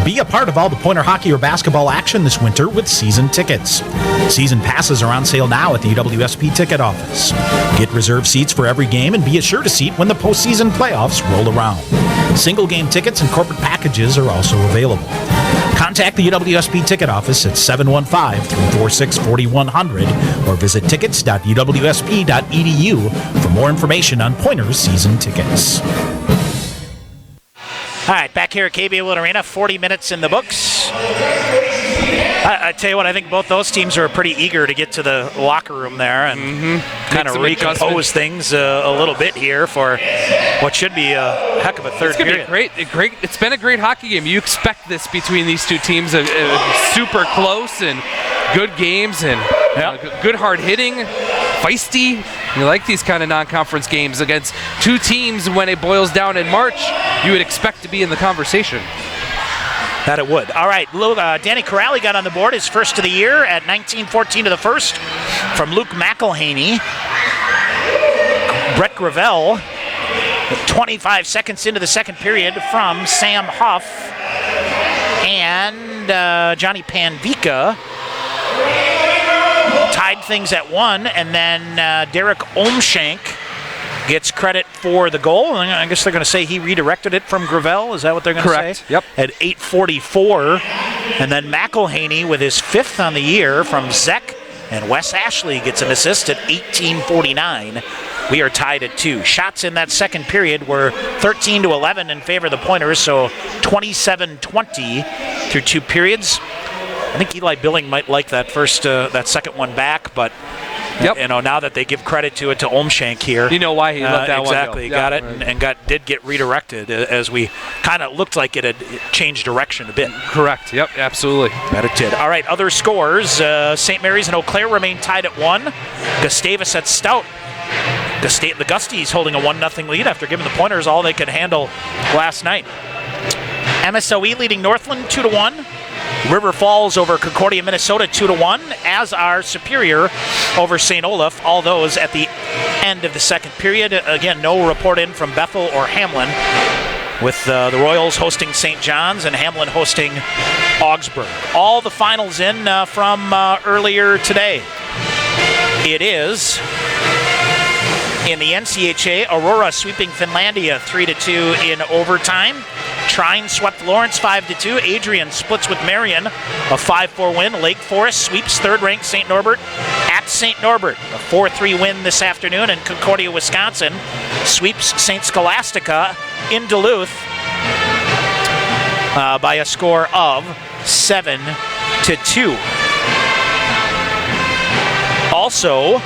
Be a part of all the Pointer hockey or basketball action this winter with season tickets. Season passes are on sale now at the UWSP ticket office. Get reserved seats for every game and be assured a seat when the postseason playoffs roll around. Single game tickets and corporate packages are also available. Contact the UWSP ticket office at 715-346-4100 or visit tickets.uwsp.edu for more information on Pointers season tickets. All right, back here at KB Will Arena, 40 minutes in the books. I tell you what, I think both those teams are pretty eager to get to the locker room there and kind of recompose things a little bit here for what should be a heck of a third period. It's going to be great. It's been a great hockey game. You expect this between these two teams, super close and good games and good hard hitting, feisty. You like these kind of non-conference games against two teams when it boils down in March, you would expect to be in the conversation. That it would. All right, Danny Corrali got on the board, his first of the year at 19-14 to the first from Luke McElhaney. Brett Gravel, 25 seconds into the second period from Sam Huff and Johnny Panvika. Tied things at 1, and then Derek Olmshank gets credit for the goal. And I guess they're going to say he redirected it from Gravel. Is that what they're going to say? Correct. Yep. At 8:44, and then McElhaney with his 5th on the year from Zek, and Wes Ashley gets an assist at 18:49. We are tied at 2. Shots in that second period were 13-11 in favor of the Pointers, so 27-20 through 2 periods. I think Eli Billing might like that second one back, but now that they give credit to Olmshank here, you know why he let that one go. Exactly, got it, and did get redirected as we kind of looked like it had changed direction a bit. Correct. Yep, absolutely. That it did. All right, other scores: St. Mary's and Eau Claire remain tied at 1. Gustavus at Stout. The Gusties holding a 1-0 lead after giving the Pointers all they could handle last night. MSOE leading Northland 2-1. River Falls over Concordia, Minnesota 2-1, as are Superior over St. Olaf, all those at the end of the second period. Again, no report in from Bethel or Hamlin, with the Royals hosting St. John's and Hamlin hosting Augsburg. All the finals in from earlier today. It is In the NCHA, Aurora sweeping Finlandia 3-2 in overtime. Trine swept Lawrence 5-2. Adrian splits with Marion, a 5-4 win. Lake Forest sweeps third-ranked St. Norbert at St. Norbert, a 4-3 win this afternoon. And Concordia, Wisconsin sweeps St. Scholastica in Duluth by a score of 7-2. Also,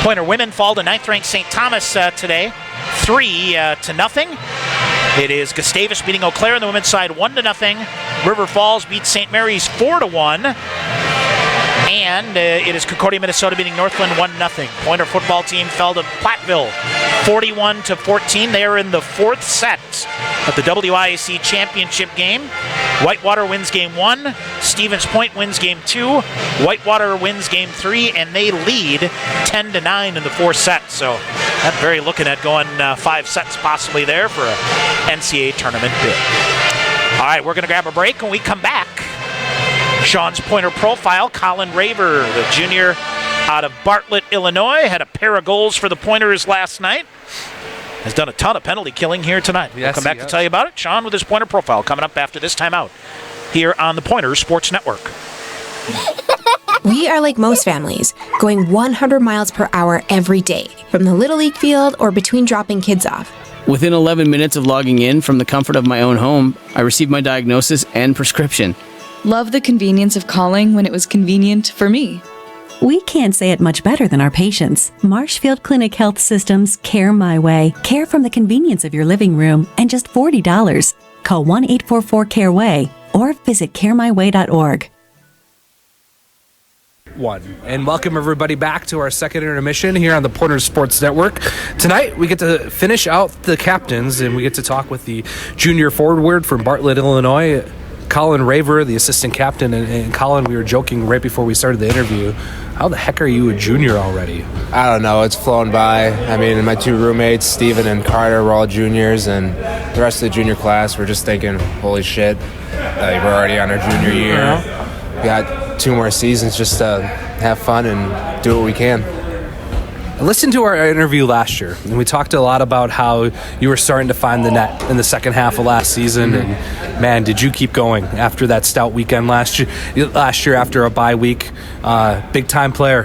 Pointer women fall to 9th-ranked St. Thomas today, 3-0. It is Gustavus beating Eau Claire on the women's side, 1-0. River Falls beats St. Mary's 4-1. And it is Concordia, Minnesota beating Northland 1-0. Pointer football team fell to Platteville 41-14. They are in the fourth set of the WIAC championship game. Whitewater wins game 1. Stevens Point wins game 2. Whitewater wins game 3, and they lead 10-9 in the fourth set. So that's very looking at going 5 sets possibly there for a NCAA tournament bid. All right, we're going to grab a break. When we come back, Sean's Pointer profile. Colin Raver, the junior out of Bartlett, Illinois, had a pair of goals for the Pointers last night. Has done a ton of penalty killing here tonight. We'll come back to tell you about it. Sean with his Pointer profile coming up after this timeout here on the Pointer Sports Network. We are like most families, going 100 miles per hour every day, from the Little League field or between dropping kids off. Within 11 minutes of logging in from the comfort of my own home, I received my diagnosis and prescription. Love the convenience of calling when it was convenient for me. We can't say it much better than our patients. Marshfield Clinic Health Systems Care My Way. Care from the convenience of your living room and just $40. Call 1-844-CARE-WAY or visit caremyway.org. And welcome everybody back to our second intermission here on the Pointer Sports Network. Tonight we get to finish out the captains and we get to talk with the junior forward from Bartlett, Illinois, Colin Raver, the assistant captain. And Colin, we were joking right before we started the interview. How the heck are you a junior already? I don't know. It's flown by. I mean, my two roommates, Steven and Carter, were all juniors, and the rest of the junior class were just thinking, holy shit, we're already on our junior year. We got 2 more seasons just to have fun and do what we can. I listened to our interview last year, and we talked a lot about how you were starting to find the net in the second half of last season. And man, did you keep going after that stout weekend last year after a bye week? Big time player.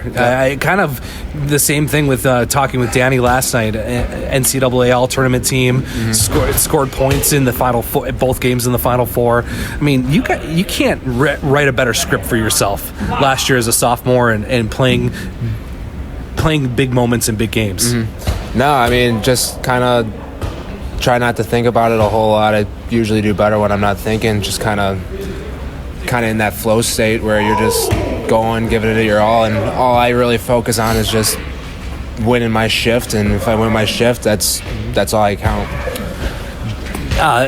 Kind of the same thing with talking with Danny last night. NCAA all tournament team, scored points in the final four, both games in the Final Four. I mean, you can't write a better script for yourself last year as a sophomore and playing big moments in big games. No, I mean, just kind of try not to think about it a whole lot. I usually do better when I'm not thinking, just kind of in that flow state where you're just going, giving it your all, and all I really focus on is just winning my shift, and if I win my shift, that's all I count.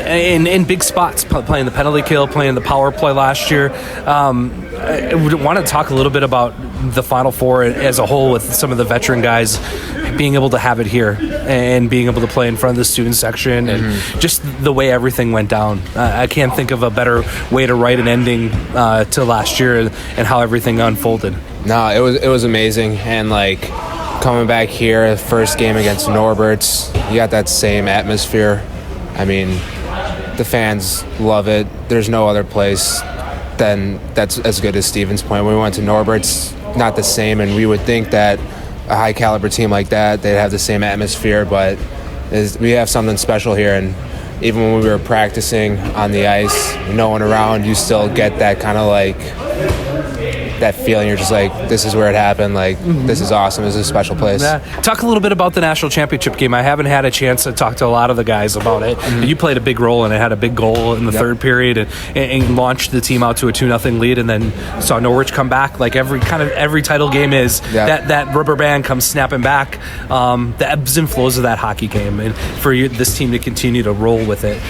In big spots, playing the penalty kill, playing the power play last year. I would want to talk a little bit about the Final Four as a whole with some of the veteran guys being able to have it here and being able to play in front of the student section and just the way everything went down. I can't think of a better way to write an ending to last year and how everything unfolded. No, it was amazing, and like coming back here, first game against Norbert's, you got that same atmosphere. I mean, the fans love it. There's no other place that's as good as Stevens Point. When we went to Norbert's, not the same, and we would think that a high caliber team like that, they'd have the same atmosphere, but we have something special here, and even when we were practicing on the ice, no one around, you still get that kind of like that feeling. You're just like, this is where it happened. Like, this is awesome. This is a special place. Yeah. Talk a little bit about the national championship game. I haven't had a chance to talk to a lot of the guys about it. You played a big role and it had a big goal in the third period and launched the team out to a 2-0 lead, and then saw Norwich come back like every title game is. That rubber band comes snapping back. The ebbs and flows of that hockey game, and for this team to continue to roll with it,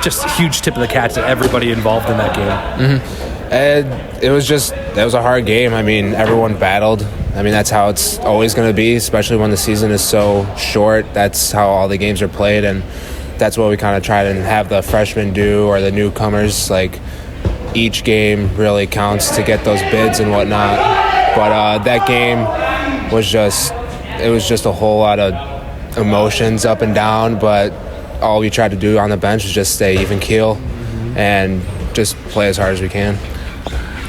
just a huge tip of the cap to everybody involved in that game. And it was a hard game. I mean, everyone battled. I mean, that's how it's always going to be, especially when the season is so short. That's how all the games are played, and that's what we kind of try to have the freshmen do, or the newcomers. Like, each game really counts to get those bids and whatnot. But that game was just it was just a whole lot of emotions up and down, but all we tried to do on the bench was just stay even keel and just play as hard as we can.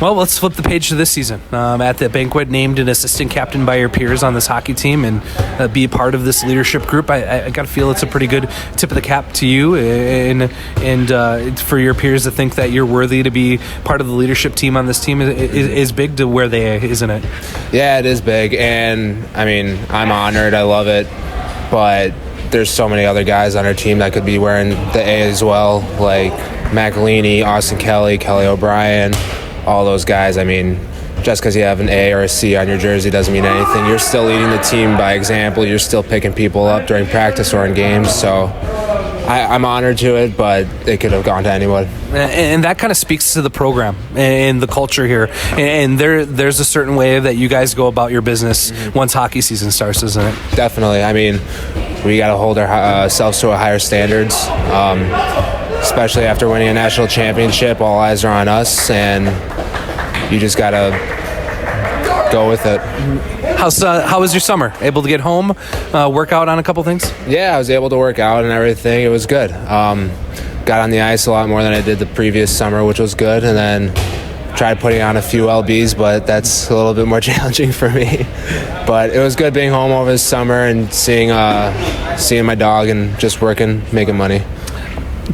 Well, let's flip the page to this season. At the banquet, named an assistant captain by your peers on this hockey team and be a part of this leadership group. I got to feel it's a pretty good tip of the cap to you and for your peers to think that you're worthy to be part of the leadership team on this team is big to where they are, isn't it? Yeah, it is big, and I mean, I'm honored. I love it, but there's so many other guys on our team that could be wearing the A as well, like McElhinney, Austin Kelly, Kelly O'Brien, all those guys. I mean, just because you have an A or a C on your jersey doesn't mean anything. You're still leading the team by example. You're still picking people up during practice or in games. So I'm honored to it, but it could have gone to anyone. And that kind of speaks to the program and the culture here. And there's a certain way that you guys go about your business once hockey season starts, isn't it? Definitely. I mean, we got to hold ourselves to a higher standards, especially after winning a national championship. All eyes are on us, and you just got to go with it. How was your summer? Able to get home, work out on a couple things? Yeah, I was able to work out and everything. It was good. Got on the ice a lot more than I did the previous summer, which was good, and then tried putting on a few LBs, but that's a little bit more challenging for me. But it was good being home over the summer and seeing my dog and just working, making money.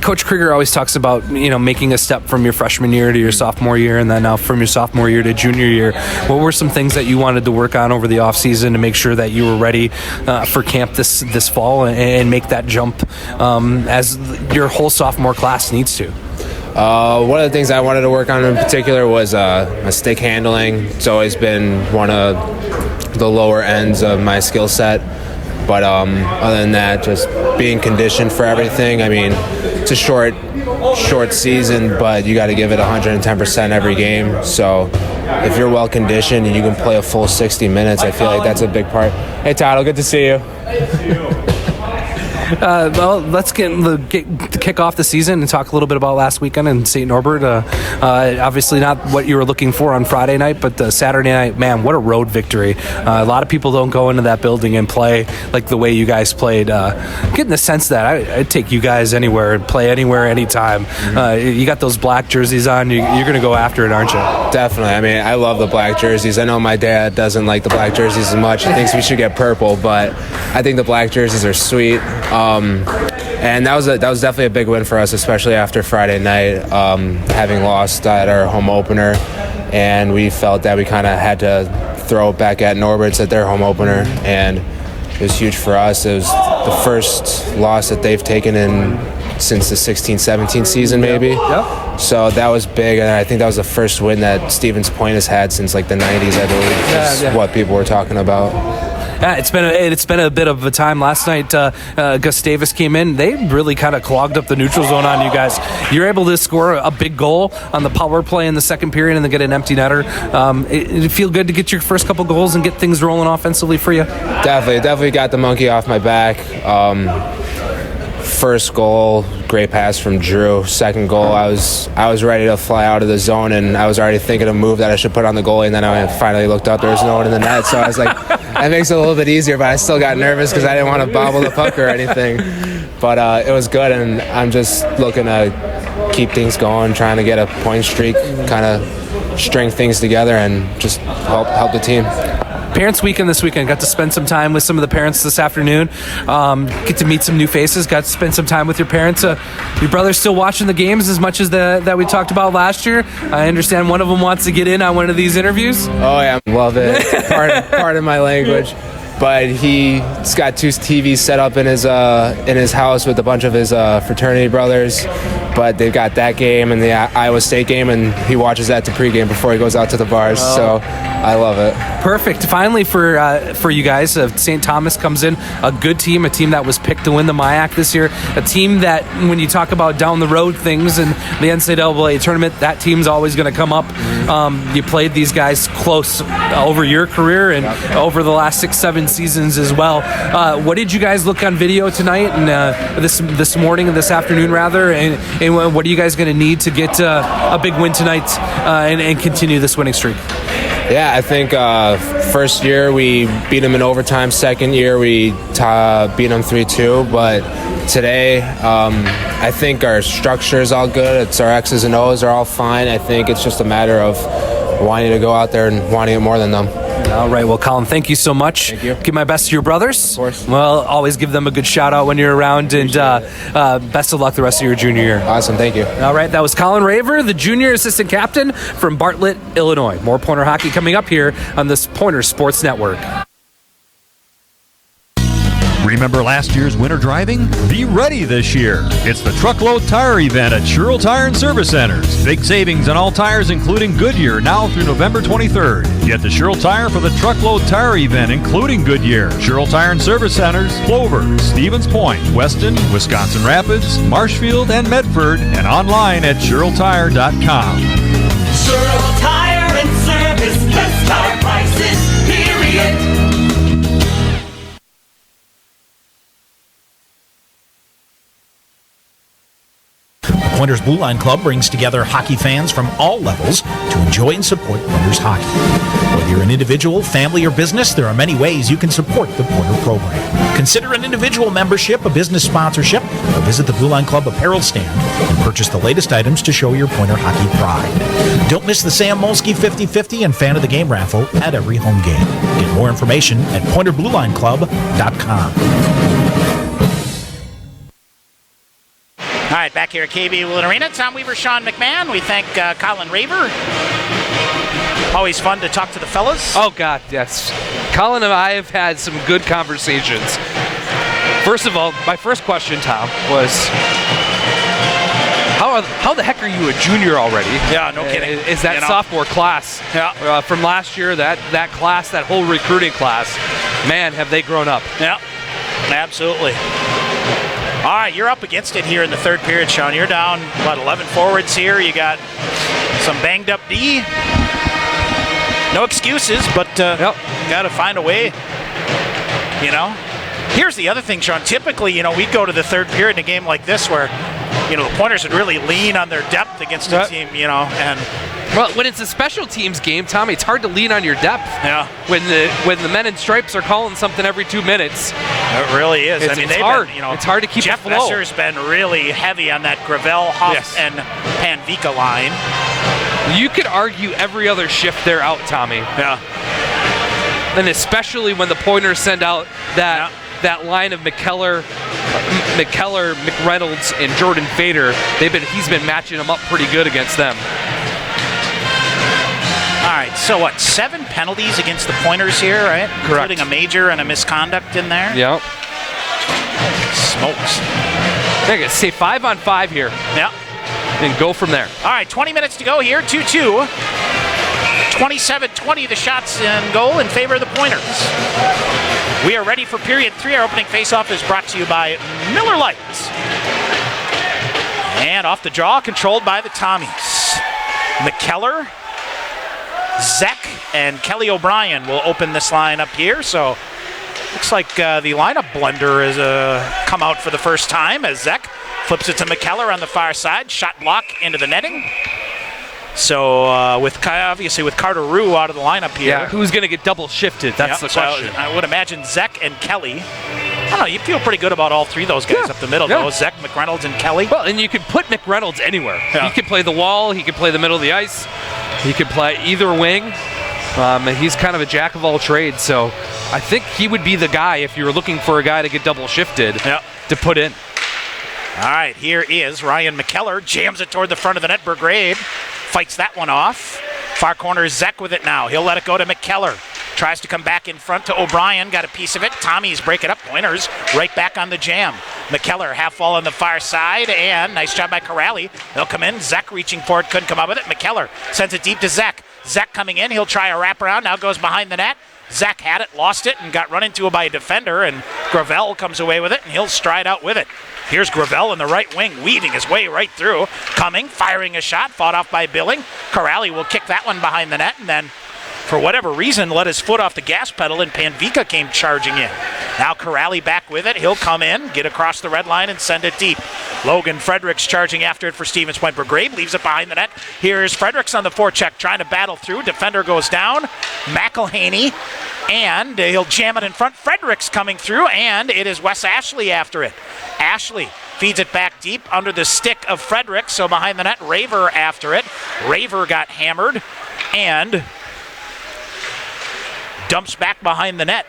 Coach Krieger always talks about, making a step from your freshman year to your sophomore year, and then now from your sophomore year to junior year. What were some things that you wanted to work on over the offseason to make sure that you were ready for camp this fall and make that jump as your whole sophomore class needs to? One of the things I wanted to work on in particular was my stick handling. It's always been one of the lower ends of my skill set. But other than that, just being conditioned for everything. I mean, it's a short season, but you got to give it 110% every game. So if you're well conditioned and you can play a full 60 minutes, I feel like that's a big part. Hey, Todd, good to see you. Well, let's kick off the season and talk a little bit about last weekend in St. Norbert. Obviously not what you were looking for on Friday night, but Saturday night, man, what a road victory. A lot of people don't go into that building and play like the way you guys played. Getting the sense that I'd take you guys anywhere and play anywhere, anytime. You got those black jerseys on. You're going to go after it, aren't you? Definitely. I mean, I love the black jerseys. I know my dad doesn't like the black jerseys as much. He thinks we should get purple, but I think the black jerseys are sweet. And that was definitely a big win for us, especially after Friday night, having lost at our home opener, and we felt that we kind of had to throw it back at Norbert's at their home opener, and it was huge for us. It was the first loss that they've taken since the 16-17 season, maybe. Yep. So that was big, and I think that was the first win that Stevens Point has had since like the 90s, I believe, is what people were talking about. Yeah, it's been a bit of a time. Last night, Gustavus came in. They really kind of clogged up the neutral zone on you guys. You're able to score a big goal on the power play in the second period and then get an empty netter. It feel good to get your first couple goals and get things rolling offensively for you? Definitely got the monkey off my back. First goal, great pass from Drew. Second goal, I was ready to fly out of the zone, and I was already thinking of a move that I should put on the goalie, and then I finally looked up, there was no one in the net, so I was like, that makes it a little bit easier, but I still got nervous because I didn't want to bobble the puck or anything. But it was good, and I'm just looking to keep things going, trying to get a point streak, kind of string things together and just help the team. Parents Weekend this weekend. Got to spend some time with some of the parents this afternoon. Get to meet some new faces. Got to spend some time with your parents. Your brother's still watching the games as much as that we talked about last year. I understand one of them wants to get in on one of these interviews. Oh yeah, love it. Part of my language. But he's got two TVs set up in his house with a bunch of his fraternity brothers. But they've got that game and the Iowa State game, and he watches that to pregame before he goes out to the bars. Oh. So I love it. Perfect. Finally, for you guys, St. Thomas comes in, a good team, a team that was picked to win the MIAC this year, a team that when you talk about down the road things and the NCAA tournament, that team's always going to come up. You played these guys close over your career and over the last 6-7 seasons as well. What did you guys look on video tonight and this morning and this afternoon rather, and what are you guys going to need to get a big win tonight and continue this winning streak? Yeah, I think First year, we beat them in overtime. Second year, we beat them 3-2. But today, I think our structure is all good. It's our X's and O's are all fine. I think it's just a matter of wanting to go out there and wanting it more than them. All right. Well, Colin, thank you so much. Thank you. Give my best to your brothers. Of course. Well, always give them a good shout out when you're around, and best of luck the rest of your junior year. Awesome. Thank you. All right. That was Colin Raver, the junior assistant captain from Bartlett, Illinois. More Pointer hockey coming up here on this Pointer Sports Network. Remember last year's winter driving? Be ready this year. It's the Truckload Tire Event at Sherrill Tire and Service Centers. Big savings on all tires, including Goodyear, now through November 23rd. Get the Sherrill Tire for the Truckload Tire Event, including Goodyear. Sherrill Tire and Service Centers, Clover, Stevens Point, Weston, Wisconsin Rapids, Marshfield, and Medford, and online at SherrillTire.com. Sherrill Tire and Service, best tire prices, period. Pointers Blue Line Club brings together hockey fans from all levels to enjoy and support Pointers hockey. Whether you're an individual, family, or business, there are many ways you can support the Pointer program. Consider an individual membership, a business sponsorship, or visit the Blue Line Club apparel stand and purchase the latest items to show your Pointer hockey pride. Don't miss the Sam Molsky 50-50 and Fan of the Game raffle at every home game. Get more information at PointerBlueLineClub.com. All right, back here at KB Willett Arena. Tom Weaver, Sean McMahon. We thank Colin Raver. Always fun to talk to the fellas. Oh, God, yes. Colin and I have had some good conversations. First of all, my first question, Tom, was how the heck are you a junior already? Yeah, no kidding. Is that sophomore class from last year, that class, that whole recruiting class, man, have they grown up. Yeah, absolutely. All right, you're up against it here in the third period, Sean. You're down, 11 forwards here. You got some banged up D. No excuses, but got to find a way, Here's the other thing, Sean. Typically, we'd go to the third period in a game like this where, the Pointers would really lean on their depth against a team, and... Well, when it's a special teams game, Tommy, it's hard to lean on your depth. Yeah. When the men in stripes are calling something every 2 minutes. It really is. It's hard. It's hard to keep Jeff it flow. Besser's been really heavy on that Gravel, Huff, and Panvika line. You could argue every other shift they're out, Tommy. Yeah. And especially when the Pointers send out that line of McKellar, McReynolds, and Jordan Fader. He's been matching them up pretty good against them. All right, so 7 penalties against the Pointers here, right? Correct. Including a major and a misconduct in there. Yep. Smokes. I guess say 5 on 5 here. Yeah. And go from there. All right, 20 minutes to go here, 2-2. 27-20 the shots and goal in favor of the Pointers. We are ready for period 3. Our opening faceoff is brought to you by Miller Lite. And off the draw, controlled by the Tommies. McKellar, Zek, and Kelly O'Brien will open this line up here. So looks like the lineup blender has come out for the first time as Zek flips it to McKellar on the far side. Shot block into the netting. So obviously with Carter Rue out of the lineup here. Yeah, who's going to get double shifted? That's the question. So I would imagine Zek and Kelly. I don't know, you feel pretty good about all 3 of those guys up the middle, though. Zek, McReynolds, and Kelly. Well, and you can put McReynolds anywhere. Yeah. He can play the wall. He can play the middle of the ice. He can play either wing. And he's kind of a jack of all trades. So I think he would be the guy if you were looking for a guy to get double shifted to put in. All right, here is Ryan McKellar. Jams it toward the front of the net. Bergrave fights that one off. Far corner, Zek with it now. He'll let it go to McKellar. Tries to come back in front to O'Brien. Got a piece of it. Tommy's break it up. Pointers right back on the jam. McKellar half wall on the far side. And nice job by Corrali. They'll come in. Zek reaching for it. Couldn't come up with it. McKellar sends it deep to Zek. Zek coming in. He'll try a wraparound. Now goes behind the net. Zek had it, lost it, and got run into by a defender. And Gravel comes away with it, and he'll stride out with it. Here's Gravel in the right wing, weaving his way right through. Coming, firing a shot, fought off by Billing. Corrali will kick that one behind the net, and then, for whatever reason, let his foot off the gas pedal, and Panvika came charging in. Now Corrali back with it. He'll come in, get across the red line, and send it deep. Logan Fredericks charging after it for Stevens Point. Burgrave leaves it behind the net. Here's Fredericks on the forecheck, trying to battle through. Defender goes down. McElhaney, and he'll jam it in front. Fredericks coming through, and it is Wes Ashley after it. Ashley feeds it back deep under the stick of Fredericks, so behind the net, Raver after it. Raver got hammered, and dumps back behind the net.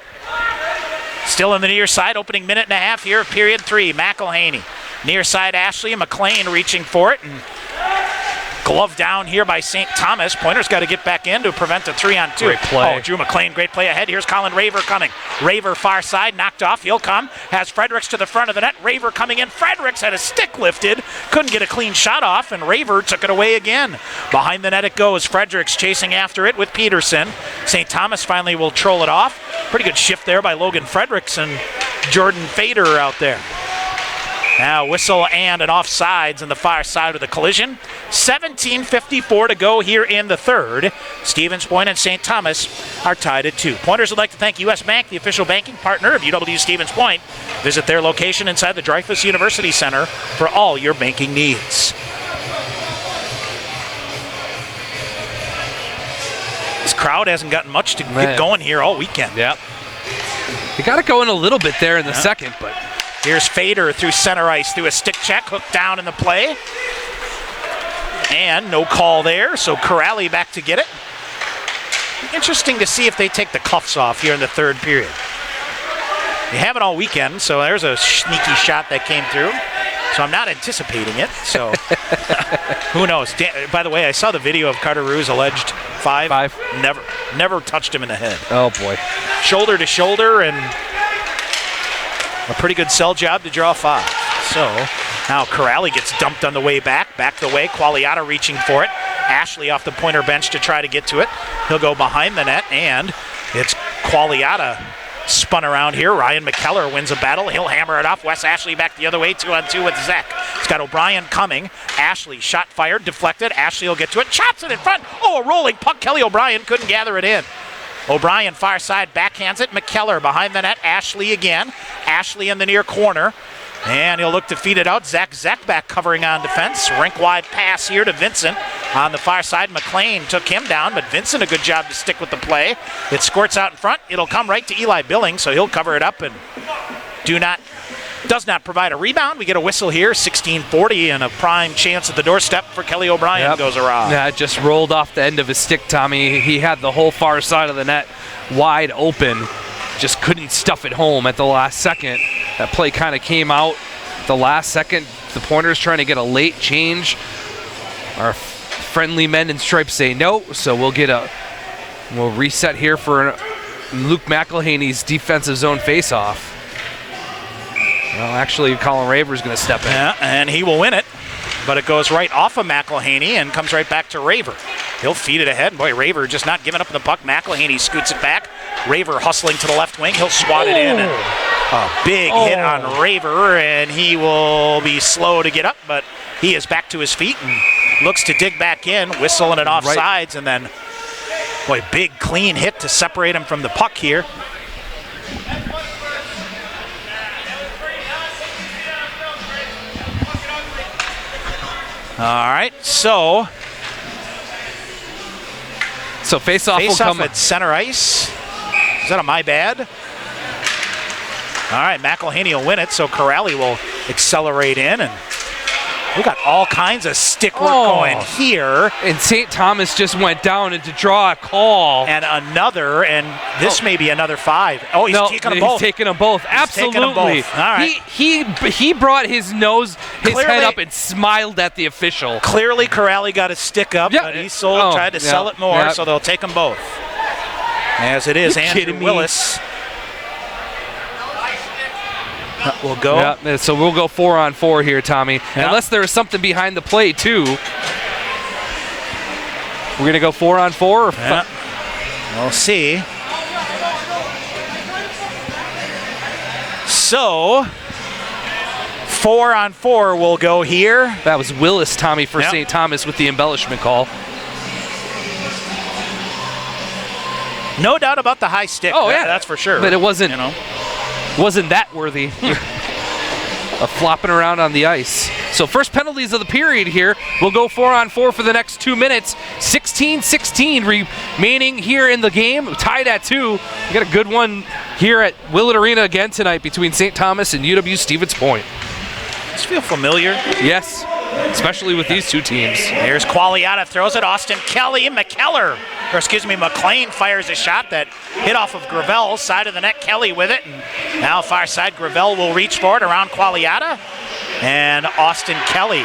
Still in the near side, opening minute and a half here of period 3. McElhaney. Near side, Ashley and McLean reaching for it. And glove down here by St. Thomas. Pointers got to get back in to prevent a 3-on-2. Great play. Oh, Drew McLean, great play ahead. Here's Colin Raver coming. Raver far side, knocked off. He'll come. Has Fredericks to the front of the net. Raver coming in. Fredericks had a stick lifted. Couldn't get a clean shot off, and Raver took it away again. Behind the net it goes. Fredericks chasing after it with Peterson. St. Thomas finally will troll it off. Pretty good shift there by Logan Fredericks and Jordan Fader out there. Now whistle and an offsides on the far side of the collision. 17:54 to go here in the third. Stevens Point and St. Thomas are tied at 2. Pointers would like to thank U.S. Bank, the official banking partner of UW Stevens Point. Visit their location inside the Dreyfus University Center for all your banking needs. This crowd hasn't gotten much to get going here all weekend. Yep. They got it going a little bit there in the second, but here's Fader through center ice, through a stick check, hooked down in the play. And no call there, so Corrali back to get it. Interesting to see if they take the cuffs off here in the third period. They have it all weekend, so there's a sneaky shot that came through. So I'm not anticipating it, so who knows. By the way, I saw the video of Carter Rue's alleged five. Never touched him in the head. Oh, boy. Shoulder to shoulder, and a pretty good sell job to draw 5. So now Corrali gets dumped on the way back the way. Qualiata reaching for it. Ashley off the Pointer bench to try to get to it. He'll go behind the net, and it's Qualiata spun around here. Ryan McKellar wins a battle. He'll hammer it off. Wes Ashley back the other way, 2-on-2 with Zach. He's got O'Brien coming. Ashley shot fired, deflected. Ashley will get to it. Chops it in front. Oh, a rolling puck. Kelly O'Brien couldn't gather it in. O'Brien far side backhands it. McKellar behind the net. Ashley again. Ashley in the near corner. And he'll look to feed it out. Zach back covering on defense. Rink-wide pass here to Vincent. On the far side, McLean took him down, but Vincent a good job to stick with the play. It squirts out in front. It'll come right to Eli Billing, so he'll cover it up and does not provide a rebound. We get a whistle here, 16:40, and a prime chance at the doorstep for Kelly O'Brien goes awry. Yeah, it just rolled off the end of his stick, Tommy. He had the whole far side of the net wide open. Just couldn't stuff it home at the last second. That play kind of came out the last second. The Pointers trying to get a late change. Our friendly men in stripes say no, so we'll reset here for Luke McElhaney's defensive zone faceoff. Well, actually, Colin Raver's going to step in. Yeah, and he will win it. But it goes right off of McElhaney and comes right back to Raver. He'll feed it ahead. Boy, Raver just not giving up the puck. McElhaney scoots it back. Raver hustling to the left wing. He'll swat it in. And a big hit on Raver, and he will be slow to get up, but he is back to his feet and looks to dig back in, whistling it off sides, and then, boy, big clean hit to separate him from the puck here. All right, so face-off will come at center ice. Is that a my bad? All right, McElhaney will win it, so Corrali will accelerate in, and we got all kinds of stick work going here. And St. Thomas just went down and to draw a call. And another, and this may be another 5. Oh, he's taking them both. He's taking them both. Absolutely. Taking them both. All right. He brought his head up and smiled at the official. Clearly, Corrali got his stick up, but he tried to sell it more, so they'll take them both. As it is, Andrew Willis will go. Yeah, so we'll go 4-on-4 here, Tommy. Yeah. Unless there is something behind the play, too. We're going to go 4-on-4? Yeah. We'll see. So, 4-on-4 will go here. That was Willis, Tommy, for St. Thomas with the embellishment call. No doubt about the high stick. Oh, yeah. That's for sure. But it wasn't. wasn't that worthy of flopping around on the ice. So first penalties of the period here. We'll go 4-on-4 for the next 2 minutes. 16-16 remaining here in the game. Tied at 2. We got a good one here at Willett Arena again tonight between St. Thomas and UW Stevens Point. Does this feel familiar? Yes, especially with these two teams. Here's Qualiata, throws it. Austin Kelly, McLean fires a shot that hit off of Gravel, side of the net. Kelly with it, and now far side. Gravel will reach for it around Qualiata, and Austin Kelly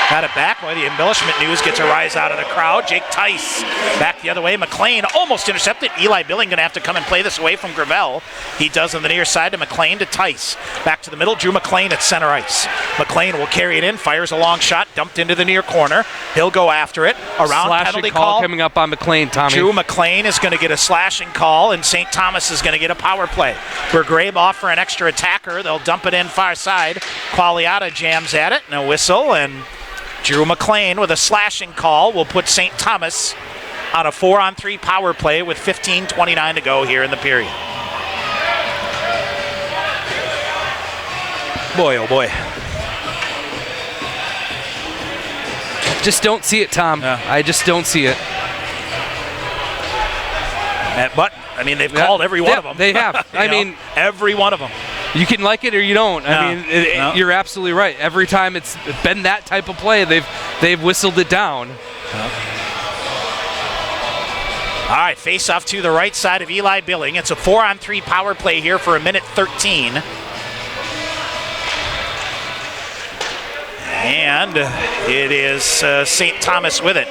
got it back. Boy, the embellishment news gets a rise out of the crowd. Jake Tice back the other way. McLean almost intercepted. Eli Billing going to have to come and play this away from Gravel. He does on the near side to McLean to Tice. Back to the middle. Drew McLean at center ice. McLean will carry it in, fires a long shot, dumped into the near corner. He'll go after it. Around slashing penalty call coming up on McLean, Tommy. Drew McLean is going to get a slashing call, and St. Thomas is going to get a power play. Bergrabe off for an extra attacker. They'll dump it in far side. Qualiata jams at it, and a whistle, and Drew McLean with a slashing call will put St. Thomas on a 4-on-3 power play with 15:29 to go here in the period. Boy, oh boy. Just don't see it, Tom. I just don't see it. But, I mean, they've called every one of them. They have. I mean, every one of them. You can like it or you don't. I mean, you're absolutely right. Every time it's been that type of play, they've whistled it down. All right, face off to the right side of Eli Billing. It's a 4-on-3 power play here for 1:13. And it is St. Thomas with it.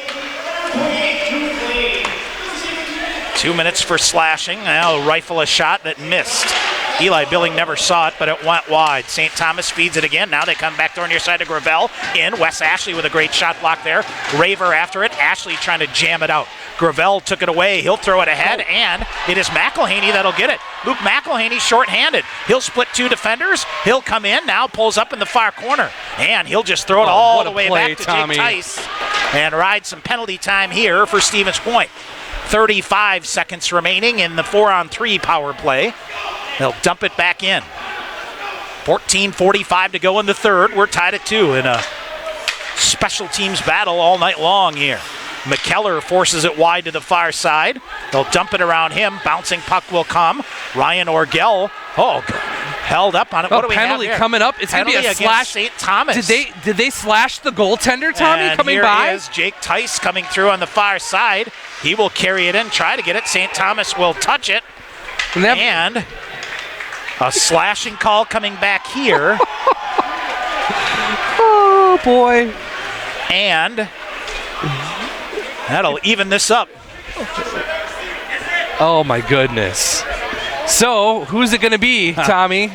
2 minutes for slashing. Now rifle a shot that missed. Eli Billing never saw it, but it went wide. St. Thomas feeds it again. Now they come back door near side to Gravel. In. Wes Ashley with a great shot block there. Raver after it. Ashley trying to jam it out. Gravel took it away. He'll throw it ahead, and it is McElhaney that'll get it. Luke McElhaney short-handed. He'll split two defenders. He'll come in. Now pulls up in the far corner, and he'll just throw it all the way back to Jake Tice and ride some penalty time here for Stevens Point. 35 seconds remaining in the 4-on-3 power play. They'll dump it back in. 14:45 to go in the third. We're tied at 2 in a special teams battle all night long here. McKellar forces it wide to the far side. They'll dump it around him. Bouncing puck will come. Ryan Orgel, held up on it. What do we have penalty here? Coming up. It's going to be a slash. St. Thomas. Did they slash the goaltender, Tommy, and coming here by? is Jake Tice coming through on the far side. He will carry it in, try to get it. St. Thomas will touch it. And a slashing call coming back here. Oh, boy. And that'll even this up. Oh, my goodness. So, who's it going to be, Tommy?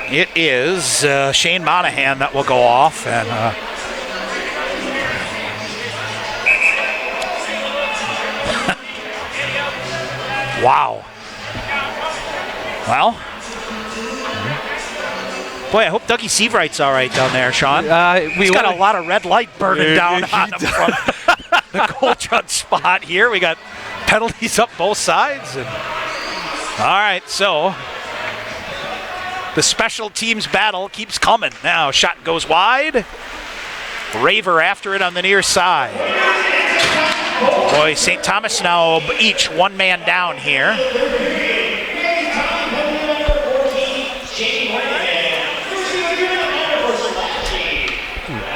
It is Shane Monahan that will go off. And wow. Well, boy, I hope Dougie Seavright's all right down there, Sean. He's got a lot of red light burning down on him from the Coltrane spot here. We got penalties up both sides. And all right, so the special teams battle keeps coming. Now, shot goes wide. Raver after it on the near side. Boy, St. Thomas now each one man down here.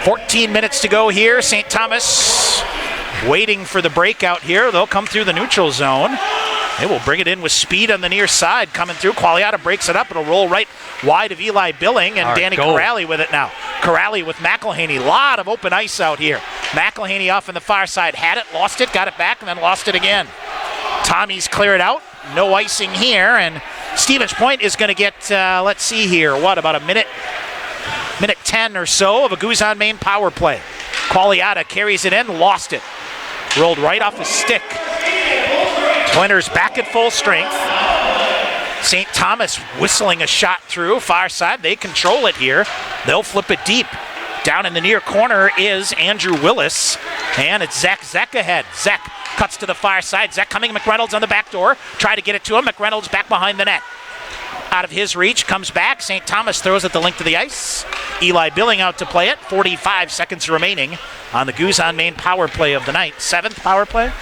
14 minutes to go here. St. Thomas waiting for the breakout here. They'll come through the neutral zone. They will bring it in with speed on the near side. Coming through. Qualiata breaks it up. It'll roll right wide of Eli Billing, and Danny Corrali with it now. Corrali with McElhaney. Lot of open ice out here. McElhaney off on the far side. Had it, lost it, got it back, and then lost it again. Tommy's cleared out. No icing here, and Stevens Point is going to get, let's see here, about a minute 10 or so of a Guzan Main power play. Qualiata carries it in, lost it. Rolled right off his stick. Pointers back at full strength. St. Thomas whistling a shot through, far side. They control it here. They'll flip it deep. Down in the near corner is Andrew Willis, and it's Zach ahead. Zach cuts to the far side. Zach coming, McReynolds on the back door. Try to get it to him. McReynolds back behind the net. out of his reach, comes back. St. Thomas throws at the length of the ice. Eli Billing out to play it. 45 seconds remaining on the Goose on Main power play of the night. 7th power play?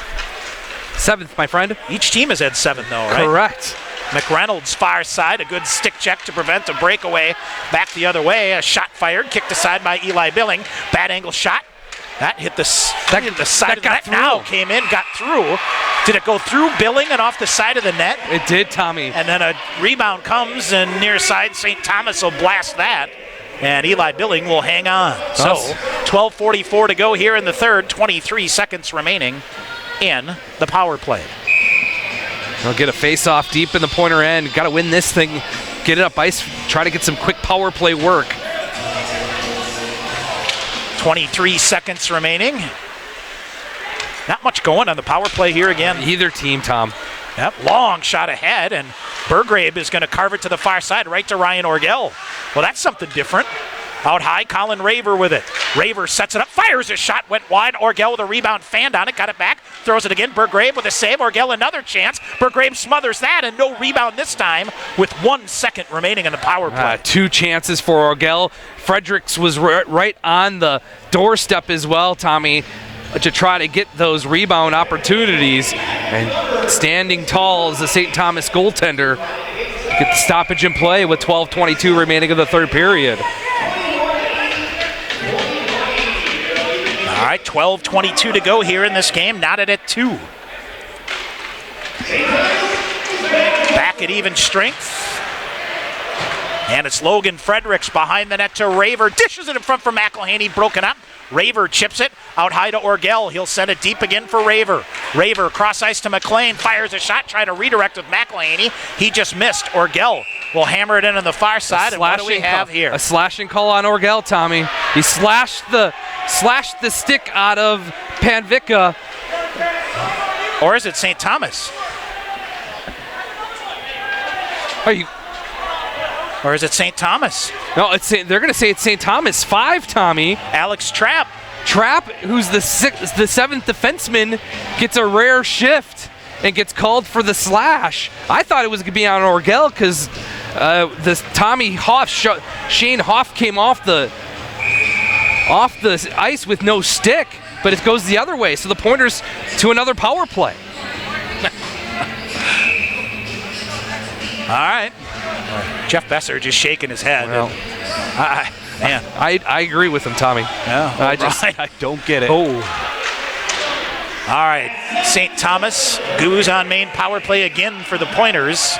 7th, my friend. Each team has had 7, though, right? Correct. McReynolds far side, a good stick check to prevent a breakaway. Back the other way, a shot fired, kicked aside by Eli Billing. Bad angle shot. That hit the side of the net. Now came in, got through. Did it go through Billing and off the side of the net? It did, Tommy. And then a rebound comes, and near side, St. Thomas will blast that. And Eli Billing will hang on. So 12:44 to go here in the third, 23 seconds remaining in the power play. They'll get a face-off deep in the Pointer end. Got to win this thing. Get it up ice. Try to get some quick power play work. 23 seconds remaining. Not much going on the power play here again. Either team, Tom. Yep, long shot ahead, and Burgrave is going to carve it to the far side, right to Ryan Orgel. Well, that's something different. Out high, Colin Raver with it. Raver sets it up, fires a shot, went wide. Orgel with a rebound, fanned on it, got it back, throws it again. Burgrave with a save. Orgel another chance. Burgrave smothers that, and no rebound this time with 1 second remaining in the power play. 2 chances for Orgel. Fredericks was right on the doorstep as well, Tommy, to try to get those rebound opportunities. And standing tall as the St. Thomas goaltender, get the stoppage in play with 12:22 remaining of the third period. All right, 12:22 to go here in this game, knotted at 2. Back at even strength. And it's Logan Fredericks behind the net to Raver. Dishes it in front for McElhaney, broken up. Raver chips it out high to Orgel. He'll send it deep again for Raver. Raver cross ice to McLean, fires a shot, try to redirect with McElhaney. He just missed. Orgel will hammer it in on the far side. And what do we have here? A slashing call on Orgel, Tommy. He slashed the stick out of Panvica. Or is it St. Thomas? Or is it St. Thomas? No, they're going to say it's St. Thomas. 5, Tommy. Alex Trapp. Trapp, who's the 7th defenseman, gets a rare shift and gets called for the slash. I thought it was going to be on Orgel because Tommy Hoff, Shane Hoff came off the ice with no stick, but it goes the other way. So the Pointers to another power play. All right. Jeff Besser just shaking his head. Well, I agree with him, Tommy. Yeah, I don't get it. Oh. All right, St. Thomas, Goose on main power play again for the Pointers.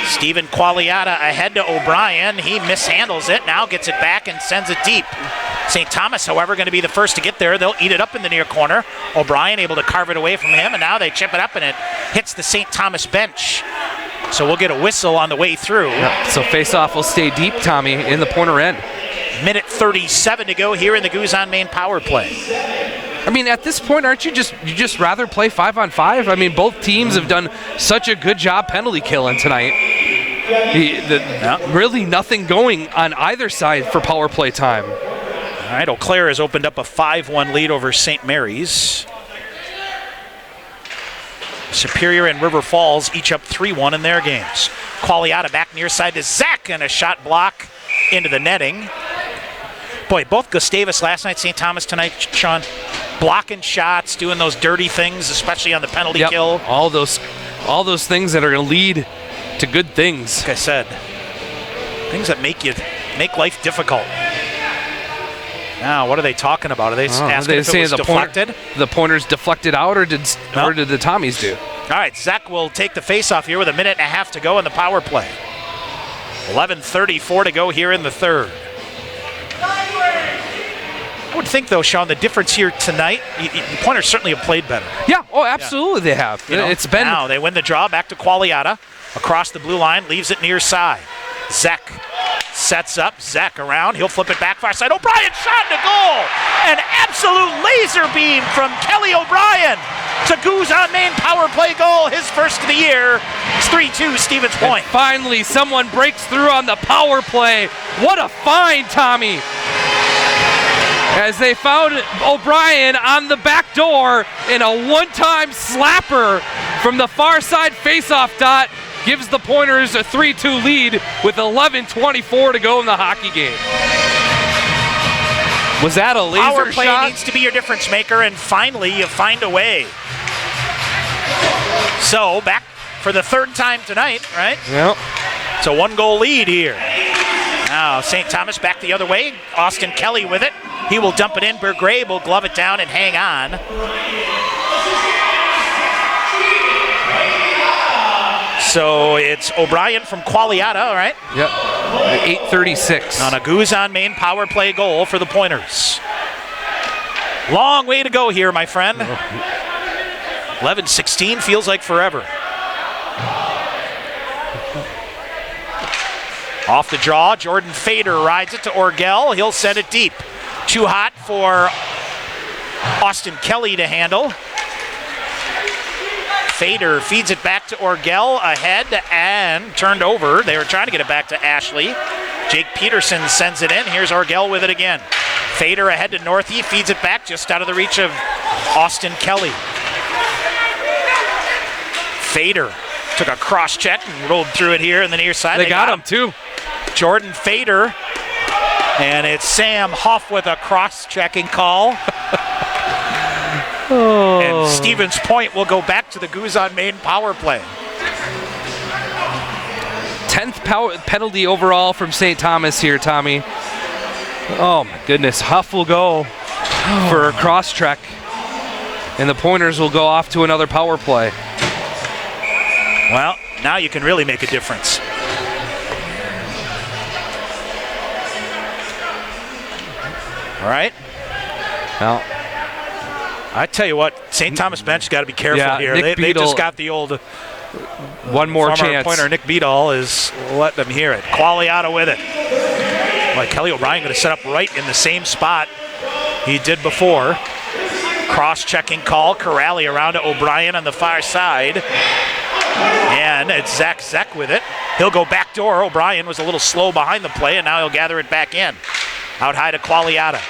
Stephen Qualiata ahead to O'Brien. He mishandles it, now gets it back and sends it deep. St. Thomas, however, going to be the first to get there. They'll eat it up in the near corner. O'Brien able to carve it away from him, and now they chip it up, and it hits the St. Thomas bench. So we'll get a whistle on the way through. Yep. So face-off will stay deep, Tommy, in the Pointer end. Minute 37 to go here in the Goose on main power play. I mean, at this point, aren't you just rather play 5-on-5? I mean, both teams have done such a good job penalty killing tonight. Really nothing going on either side for power play time. All right, Eau Claire has opened up a 5-1 lead over St. Mary's. Superior and River Falls each up 3-1 in their games. Qualiata back near side to Zach, and a shot block into the netting. Boy, both Gustavus last night, St. Thomas tonight, Sean, blocking shots, doing those dirty things, especially on the penalty kill. All those things that are going to lead to good things. Like I said, things that make life difficult. Now, what are they talking about? Are they asking if it was deflected? The Pointers deflected out, or did the Tommies do? All right, Zach will take the face-off here with 1.5 minutes to go in the power play. 11:34 to go here in the third. I would think, though, Sean, the difference here tonight, the Pointers certainly have played better. Yeah, absolutely they have. It's been. Now they win the draw, back to Qualiata. Across the blue line, leaves it near side. Zek sets up, Zek around, he'll flip it back far side. O'Brien shot to goal! An absolute laser beam from Kelly O'Brien to Goose on main power play goal, his first of the year. It's 3-2 Stevens Point. And finally, someone breaks through on the power play. What a find, Tommy! As they found O'Brien on the back door in a one-time slapper from the far side faceoff dot gives the Pointers a 3-2 lead with 11:24 to go in the hockey game. Was that a laser Power play shot? needs to be your difference maker, and finally you find a way. So back for the third time tonight, right? Yep. It's a 1-goal lead here. Now St. Thomas back the other way. Austin Kelly with it. He will dump it in. Bergray will glove it down and hang on. So it's O'Brien from Qualiata, all right? Yep. 8:36. On a Guzan Main power play goal for the Pointers. Long way to go here, my friend. 11:16 feels like forever. Off the draw, Jordan Fader rides it to Orgel. He'll set it deep. Too hot for Austin Kelly to handle. Fader feeds it back to Orgel, ahead and turned over. They were trying to get it back to Ashley. Jake Peterson sends it in. Here's Orgel with it again. Fader ahead to Northey, feeds it back just out of the reach of Austin Kelly. Fader took a cross check and rolled through it here in the near side. They got him too. Jordan Fader, and it's Sam Huff with a cross-checking call. And Stevens Point will go back to the Guzan Main power play. 10th penalty overall from St. Thomas here, Tommy. Oh my goodness, Huff will go for a cross-check, and the Pointers will go off to another power play. Well, now you can really make a difference. All right. Well, I tell you what, St. Thomas bench got to be careful here. They just got the old one more former chance. Pointer Nick Beadall is letting them hear it. Qualiata with it. Like Kelly O'Brien going to set up right in the same spot he did before. Cross-checking call. Corrali around to O'Brien on the far side. And it's Zach Zeck with it. He'll go back door. O'Brien was a little slow behind the play, and now he'll gather it back in. Out high to Qualiata.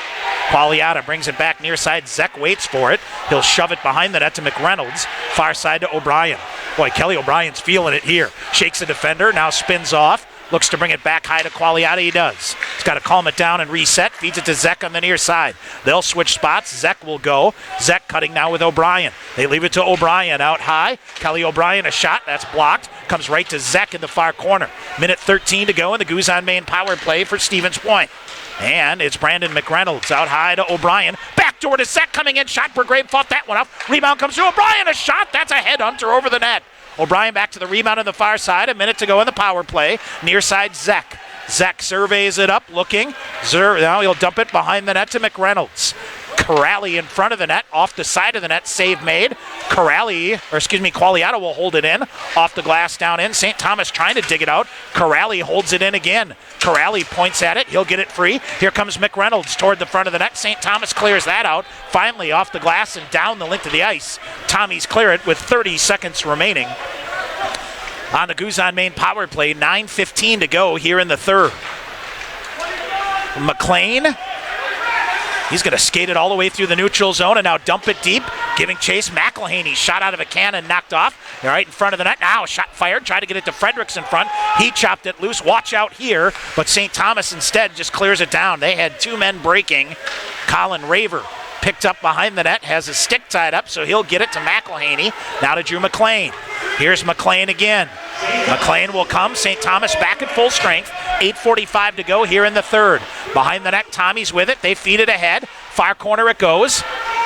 Qualiata brings it back near side. Zeck waits for it. He'll shove it behind the net to McReynolds. Far side to O'Brien. Boy, Kelly O'Brien's feeling it here. Shakes the defender, now spins off. Looks to bring it back high to Qualiata. He does. He's got to calm it down and reset. Feeds it to Zeck on the near side. They'll switch spots. Zeck will go. Zeck cutting now with O'Brien. They leave it to O'Brien out high. Kelly O'Brien, a shot. That's blocked. Comes right to Zeck in the far corner. Minute 13 to go in the Guzan Main power play for Stevens Point. And it's Brandon McReynolds out high to O'Brien. Backdoor to Zeck coming in. Shot. Bergrave fought that one off. Rebound comes to O'Brien. A shot. That's a headhunter over the net. O'Brien back to the rebound on the far side. A minute to go in the power play. Near side, Zeck. Zeck surveys it up, looking. Now he'll dump it behind the net to McReynolds. Corrali in front of the net, off the side of the net, save made. Qualiata will hold it in. Off the glass down in. St. Thomas trying to dig it out. Corrali holds it in again. Corrali points at it. He'll get it free. Here comes McReynolds toward the front of the net. St. Thomas clears that out. Finally off the glass and down the length of the ice. Tommies clear it with 30 seconds remaining. On the Guzan Main power play, 9:15 to go here in the third. McLean. He's going to skate it all the way through the neutral zone and now dump it deep. Giving chase, McElhaney. Shot out of a cannon, knocked off. They're right in front of the net. Now, shot fired. Tried to get it to Fredericks in front. He chopped it loose. Watch out here. But St. Thomas instead just clears it down. They had two men breaking. Colin Raver picked up behind the net, has his stick tied up, so he'll get it to McElhaney. Now to Drew McLean. Here's McLean again. McLean will come. St. Thomas back at full strength. 8:45 to go here in the third. Behind the net, Tommy's with it. They feed it ahead. Far corner it goes.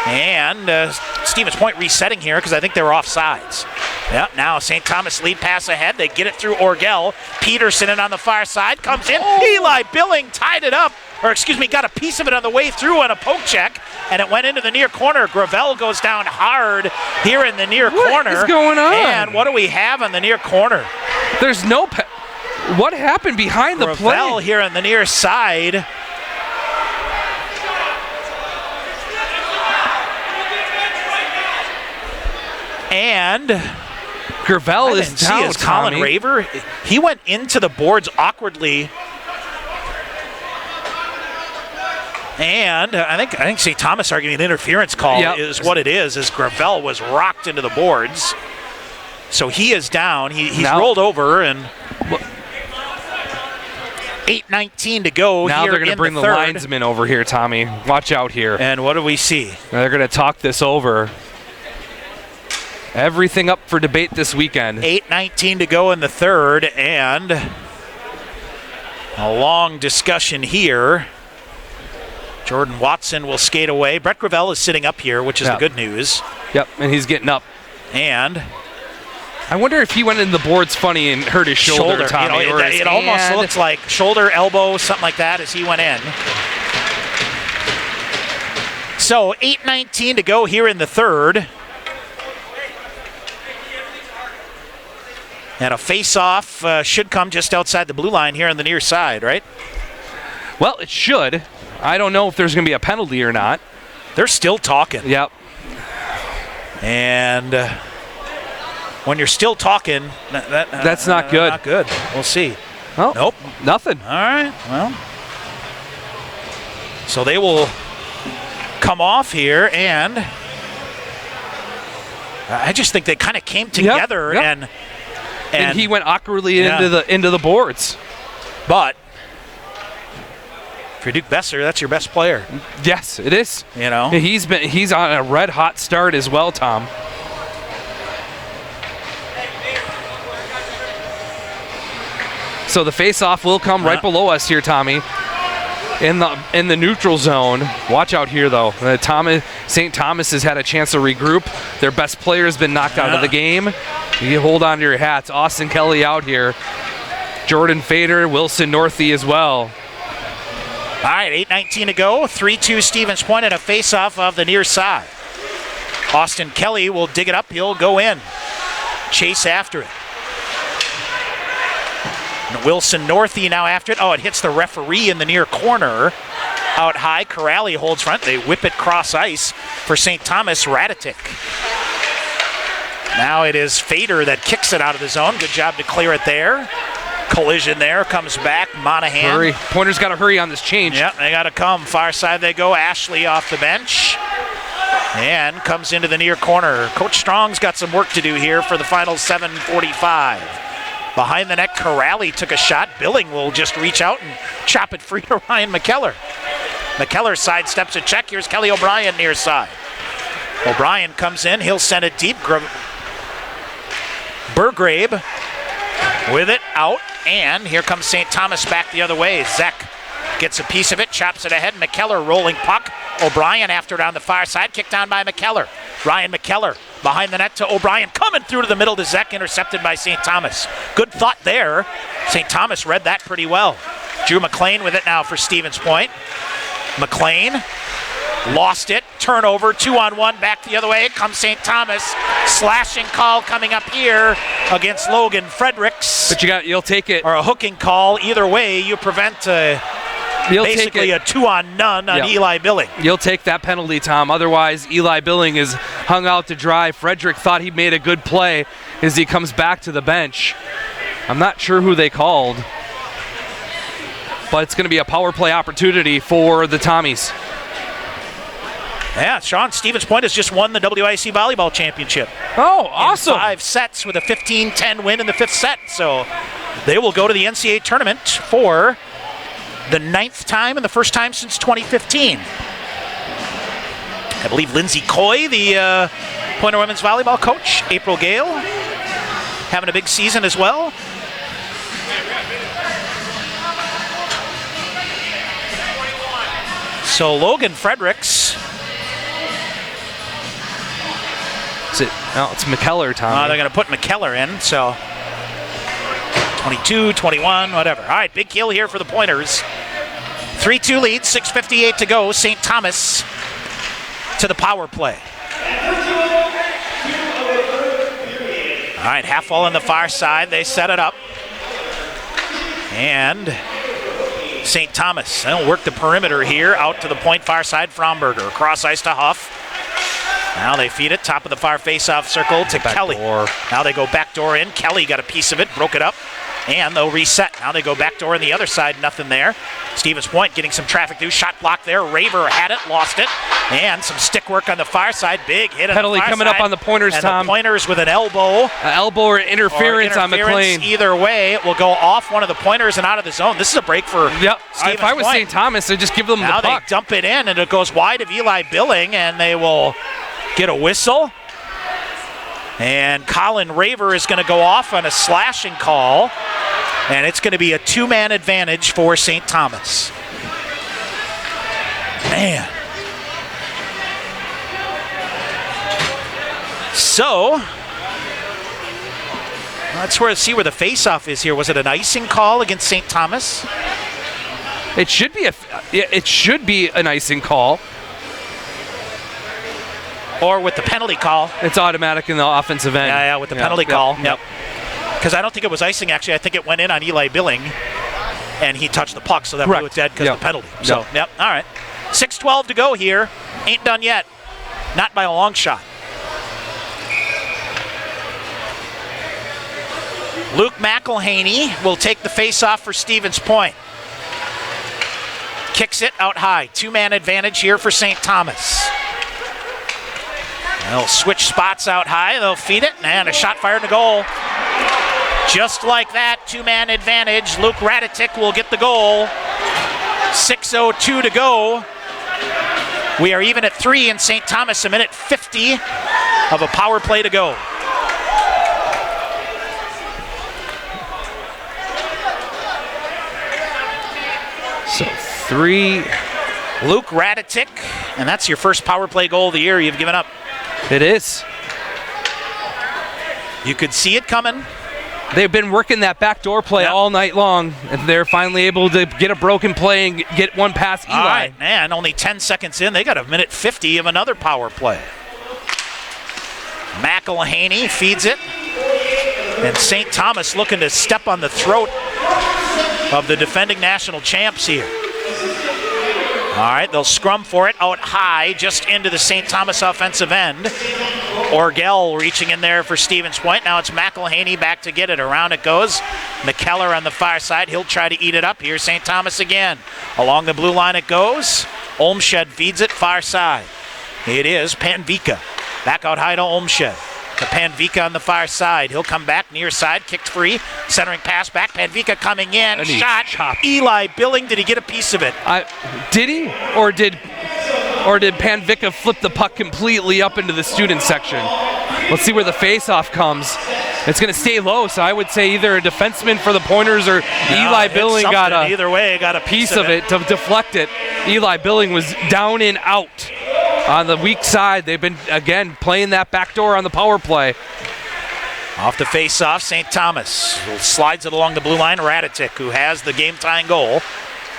And Stevens Point resetting here because I think they were offsides. Yep, now St. Thomas lead pass ahead. They get it through Orgel. Peterson in on the far side. Comes in. Eli Billing tied it up. Got a piece of it on the way through on a poke check, and it went into the near corner. Gravel goes down hard here in the near corner. What is going on? And what do we have on the near corner? There's no... What happened behind the play? Gravel here on the near side. And Gravel is down. Colin Raver. He went into the boards awkwardly. And I think St. Thomas arguing an interference call is what it is, as Gravel was rocked into the boards. So he is down. He's rolled over, and 8:19 to go. Now here they're going to in bring the third. linesmen over here, Tommy. Watch out here. And what do we see? They're going to talk this over. Everything up for debate this weekend. 8:19 to go in the third, and a long discussion here. Jordan Watson will skate away. Brett Gravel is sitting up here, which is the good news. Yep, and he's getting up. And I wonder if he went in the boards funny and hurt his shoulder, Tommy. You know, it almost looks like shoulder, elbow, something like that as he went in. So 8:19 to go here in the third. And a face-off should come just outside the blue line here on the near side, right? Well, it should. I don't know if there's going to be a penalty or not. They're still talking. Yep. And when you're still talking, that's not good. Not good. We'll see. Oh, nope. Nothing. All right. Well, so they will come off here, and I just think they kind of came together, and he went awkwardly into the boards. But if you're Duke Besser, that's your best player. Yes, it is. You know, he's on a red hot start as well, Tom. So the face-off will come right below us here, Tommy, in the neutral zone. Watch out here, though. St. Thomas has had a chance to regroup. Their best player has been knocked out of the game. You hold on to your hats. Austin Kelly out here. Jordan Fader, Wilson Northey as well. All right, 8:19 to go. 3-2 Stevens Point at a face-off of the near side. Austin Kelly will dig it up. He'll go in. Chase after it. And Wilson Northey now after it. Oh, it hits the referee in the near corner. Out high, Corrali holds front. They whip it cross ice for St. Thomas. Raditic. Now it is Fader that kicks it out of the zone. Good job to clear it there. Collision there, comes back, Monahan. Hurry. Pointer's got to hurry on this change. Yep, they got to come. Far side they go. Ashley off the bench. And comes into the near corner. Coach Strong's got some work to do here for the final 7:45. Behind the net, Corrali took a shot. Billing will just reach out and chop it free to Ryan McKellar. McKellar sidesteps a check. Here's Kelly O'Brien near side. O'Brien comes in. He'll send it deep. Burgrabe with it out. And here comes St. Thomas back the other way. Zek gets a piece of it, chops it ahead. McKellar rolling puck. O'Brien after it on the far side. Kicked down by McKellar. Ryan McKellar behind the net to O'Brien. Coming through to the middle to Zek. Intercepted by St. Thomas. Good thought there. St. Thomas read that pretty well. Drew McLean with it now for Stevens Point. McLean lost it. Turnover. 2-on-1. Back the other way. Comes St. Thomas. Slashing call coming up here against Logan Fredericks. But you'll take it. Or a hooking call. Either way, you prevent basically a 2-on-none on Eli Billing. You'll take that penalty, Tom. Otherwise, Eli Billing is hung out to dry. Frederick thought he made a good play as he comes back to the bench. I'm not sure who they called, but it's going to be a power play opportunity for the Tommies. Yeah, Sean, Stevens Point has just won the WIC Volleyball Championship. Oh, awesome. In 5 sets with a 15-10 win in the 5th set. So they will go to the NCAA tournament for the 9th time and the first time since 2015. I believe Lindsay Coy, the Pointer women's volleyball coach, April Gale, having a big season as well. So Logan Fredericks. It's McKellar, Tom. They're going to put McKellar in, so 22, 21, whatever. All right, big kill here for the Pointers. 3-2 lead, 6:58 to go. St. Thomas to the power play. All right, half wall on the far side. They set it up. And St. Thomas, they'll work the perimeter here. Out to the point, far side, Fromberger. Cross ice to Huff. Now they feed it, top of the far face-off circle to Kelly. Now they go backdoor in. Kelly got a piece of it, broke it up. And they'll reset. Now they go backdoor on the other side, nothing there. Stevens Point getting some traffic through. Shot block there. Raver had it, lost it. And some stick work on the far side. Big hit on the Penalty far coming side. up on the Pointers, and Tom. The Pointers with an elbow. Elbow or interference on McLean. Either way, it will go off one of the Pointers and out of the zone. This is a break for Yep. Stevens If I was Point. St. Thomas, I'd just give them Now the puck. they dump it in, and it goes wide of Eli Billing, and they will get a whistle. And Colin Raver is going to go off on a slashing call, and it's going to be a two-man advantage for St. Thomas. Man. So, let's see where the face-off is here. Was it an icing call against St. Thomas? It should be an icing call. Or with the penalty call. It's automatic in the offensive end. Yeah, with the penalty call. Yep. Because I don't think it was icing, actually. I think it went in on Eli Billing, and he touched the puck, so that blew it dead because of the penalty. So, all right. 6:12 to go here. Ain't done yet. Not by a long shot. Luke McElhaney will take the face-off for Stevens Point. Kicks it out high. Two-man advantage here for St. Thomas. They'll switch spots out high. They'll feed it, and a shot fired to goal. Just like that, two-man advantage. Luke Raditic will get the goal. 6:02 to go. We are even at 3 in St. Thomas, a minute 50 of a power play to go. So 3. Luke Raditic, and that's your first power play goal of the year you've given up. It is. You could see it coming. They've been working that backdoor play all night long, and they're finally able to get a broken play and get one past Eli. All right, man, only 10 seconds in. They got a minute 50 of another power play. McElhaney feeds it. And St. Thomas looking to step on the throat of the defending national champs here. All right, they'll scrum for it out high, just into the St. Thomas offensive end. Orgel reaching in there for Stevens Point. Now it's McElhaney back to get it. Around it goes. McKellar on the far side. He'll try to eat it up. Here's St. Thomas again. Along the blue line it goes. Olmsted feeds it far side. It is Panvika. Back out high to Olmsted. To Panvika on the far side. He'll come back near side. Kicked free. Centering pass back. Panvika coming in. Shot. Eli Billing. Did he get a piece of it? Did he? Or did Panvika flip the puck completely up into the student section? Let's see where the face-off comes. It's going to stay low, so I would say either a defenseman for the Pointers or Eli Billing got a piece of it to deflect it. Eli Billing was down and out. On the weak side, they've been, again, playing that backdoor on the power play. Off the face-off, St. Thomas slides it along the blue line. Raditic, who has the game-tying goal.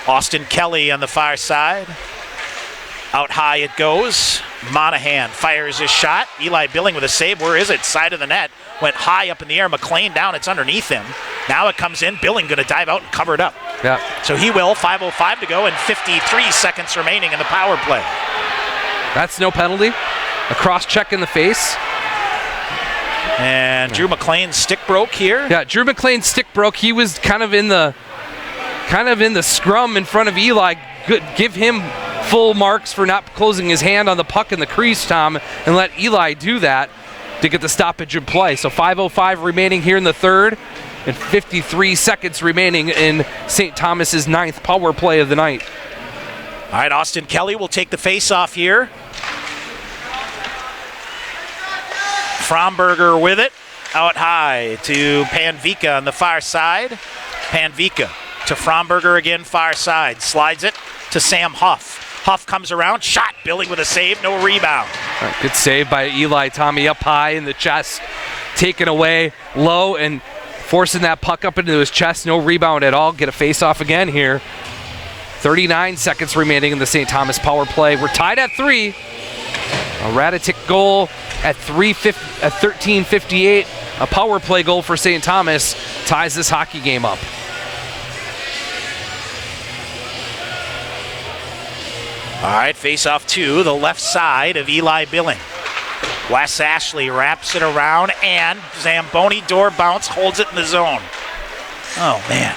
Austin Kelly on the far side. Out high it goes. Monahan fires his shot. Eli Billing with a save. Where is it? Side of the net. Went high up in the air. McLean down. It's underneath him. Now it comes in. Billing going to dive out and cover it up. Yeah. So he will. 5:05 to go and 53 seconds remaining in the power play. That's no penalty. A cross-check in the face. And Drew McLean's stick broke here. Yeah, Drew McLean's stick broke. He was kind of in the scrum in front of Eli. Give him full marks for not closing his hand on the puck in the crease, Tom, and let Eli do that to get the stoppage in play. So 5:05 remaining here in the third, and 53 seconds remaining in St. Thomas's 9th power play of the night. All right, Austin Kelly will take the face-off here. Fromberger with it. Out high to Panvika on the far side. Panvika to Fromberger again, far side. Slides it to Sam Huff. Huff comes around. Shot. Billing with a save. No rebound. Right, good save by Eli. Tommy up high in the chest. Taken away low and forcing that puck up into his chest. No rebound at all. Get a face-off again here. 39 seconds remaining in the St. Thomas power play. We're tied at 3. A Raditic goal at 13:58. A power play goal for St. Thomas ties this hockey game up. All right, face-off to the left side of Eli Billing. Wes Ashley wraps it around, and Zamboni door bounce holds it in the zone. Oh, man.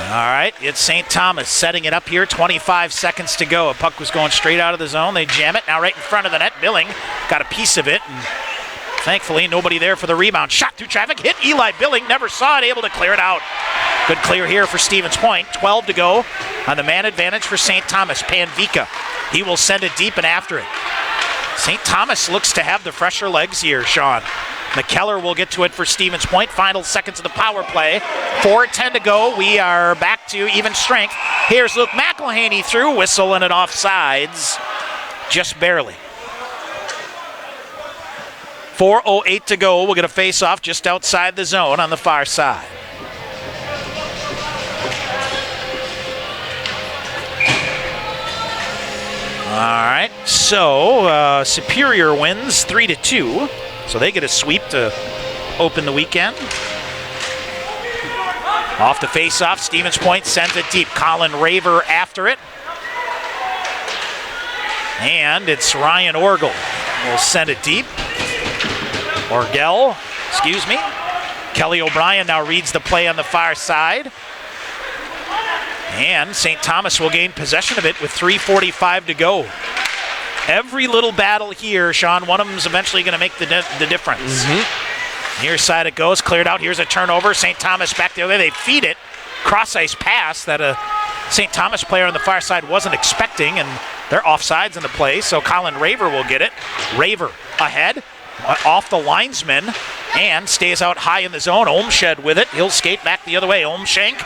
All right, it's St. Thomas setting it up here. 25 seconds to go. A puck was going straight out of the zone. They jam it. Now right in front of the net. Billing got a piece of it. And thankfully, nobody there for the rebound. Shot through traffic. Hit Eli Billing. Never saw it. Able to clear it out. Good clear here for Stevens Point. 12 to go on the man advantage for St. Thomas. Panvika. He will send it deep and after it. St. Thomas looks to have the fresher legs here, Sean. McKellar will get to it for Stevens Point. Final seconds of the power play. 4:10 to go. We are back to even strength. Here's Luke McElhaney through. Whistle and it offsides. Just barely. 4:08 to go. We'll get a face-off just outside the zone on the far side. All right, so Superior wins 3-2. So they get a sweep to open the weekend. Off the face-off, Stevens Point sends it deep. Colin Raver after it. And it's Ryan Orgel will send it deep. Orgel, excuse me. Kelly O'Brien now reads the play on the far side. And St. Thomas will gain possession of it with 3:45 to go. Every little battle here, Sean, one of them is eventually going to make the difference. Near side it goes, cleared out. Here's a turnover. St. Thomas back the other way. They feed it. Cross-ice pass that a St. Thomas player on the far side wasn't expecting, and they're offsides in the play, so Colin Raver will get it. Raver ahead, off the linesman, and stays out high in the zone. Olmshed with it. He'll skate back the other way. Olmshank,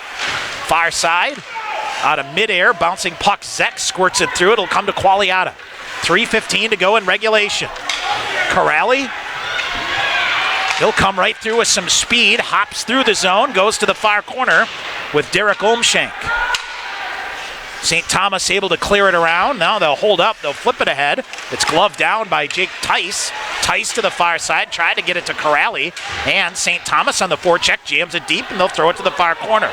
far side, out of midair, bouncing puck. Zek squirts it through. It'll come to Qualiata. 3:15 to go in regulation. Corrali, he'll come right through with some speed, hops through the zone, goes to the far corner with Derek Olmshank. St. Thomas able to clear it around. Now they'll hold up, they'll flip it ahead. It's gloved down by Jake Tice. Tice to the far side, tried to get it to Corrali, and St. Thomas on the forecheck jams it deep, and they'll throw it to the far corner.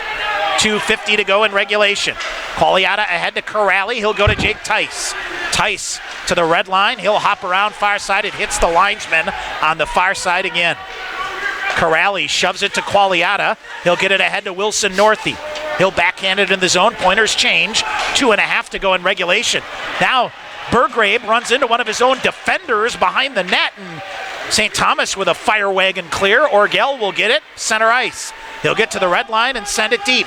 2:50 to go in regulation. Qualiata ahead to Corrali. He'll go to Jake Tice. Tice to the red line. He'll hop around far side. It hits the linesman on the far side again. Corrali shoves it to Qualiata. He'll get it ahead to Wilson Northey. He'll backhand it in the zone. Pointers change. 2.5 to go in regulation. Now Burgrave runs into one of his own defenders behind the net, and St. Thomas with a fire wagon clear. Orgel will get it. Center ice. He'll get to the red line and send it deep.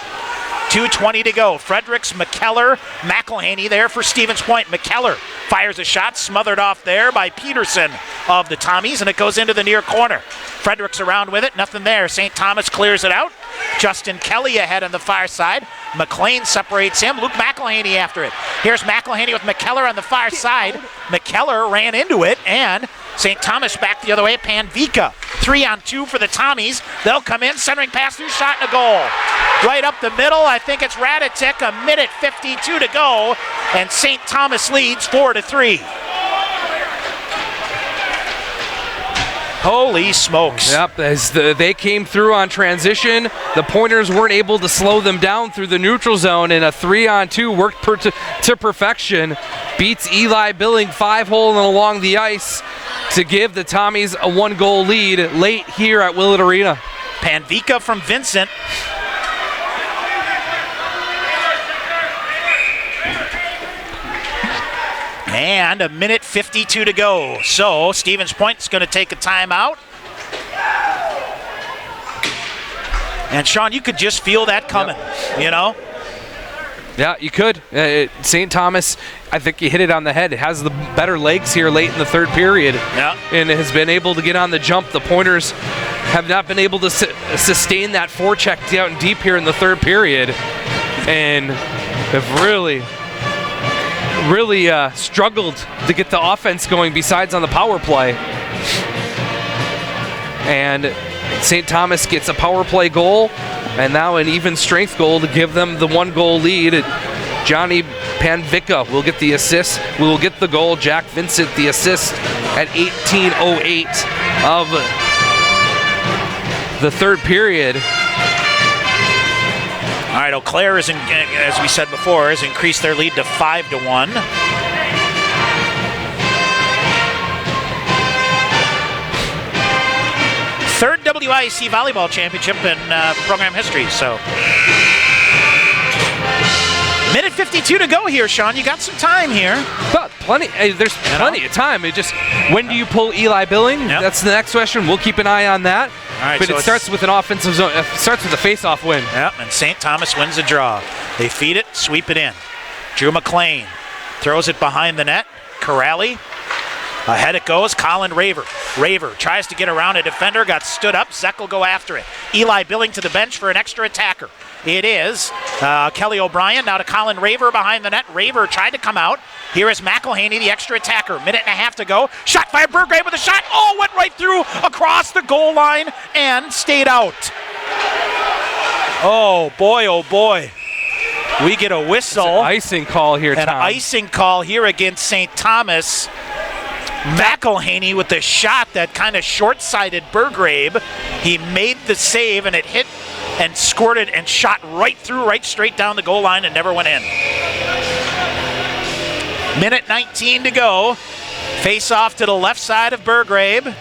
2:20 to go. Fredericks, McKellar, McElhaney there for Stevens Point. McKellar fires a shot, smothered off there by Peterson of the Tommies, and it goes into the near corner. Fredericks around with it, nothing there. St. Thomas clears it out. Justin Kelly ahead on the far side. McLean separates him. Luke McElhaney after it. Here's McElhaney with McKellar on the far side. McKellar ran into it, and St. Thomas back the other way. Panvika, 3-on-2 for the Tommies. They'll come in, centering pass through, shot and a goal. Right up the middle, I think it's Raditic. 1:52 to go, and St. Thomas leads 4-3. Holy smokes. Yep, as they came through on transition, the Pointers weren't able to slow them down through the neutral zone, and a 3-on-2 worked to perfection. Beats Eli Billing 5-hole and along the ice to give the Tommies a 1-goal lead late here at Willett Arena. Panvika from Vincent. And 1:52 to go. So Stevens Point's going to take a timeout. And Sean, you could just feel that coming, you know? Yeah, you could. St. Thomas, I think you hit it on the head. It has the better legs here late in the third period. Yeah. And has been able to get on the jump. The Pointers have not been able to sustain that forecheck down deep here in the third period. And have really struggled to get the offense going besides on the power play. And St. Thomas gets a power play goal and now an even strength goal to give them the 1-goal lead. Johnny Panvika will get the assist. We will get the goal. Jack Vincent the assist at 18:08 of the third period. All right, Eau Claire, as we said before, has increased their lead to 5-1. Third UWIC Volleyball Championship in program history. So, minute 52 to go here, Sean. You got some time here. But there's plenty of time. It just, when do you pull Eli Billing? Yep. That's the next question. We'll keep an eye on that. All right, but so it starts with an offensive zone. It starts with a face-off win. Yep, and St. Thomas wins the draw. They feed it, sweep it in. Drew McLean throws it behind the net. Corrali. Ahead it goes. Colin Raver. Raver tries to get around a defender. Got stood up. Zek will go after it. Eli Billing to the bench for an extra attacker. It is Kelly O'Brien now to Colin Raver behind the net. Raver tried to come out. Here is McElhaney, the extra attacker. Minute and a half to go. Shot fired. Burgrave with a shot. Oh, went right through across the goal line and stayed out. Oh, boy, oh, boy. We get a whistle. It's an icing call here, Tom. An icing call here against St. Thomas. McElhaney with the shot that kind of short-sighted Burgrave. He made the save, and it hit and squirted and shot right through, right straight down the goal line and never went in. Minute 19 to go. Face off to the left side of Burgrave.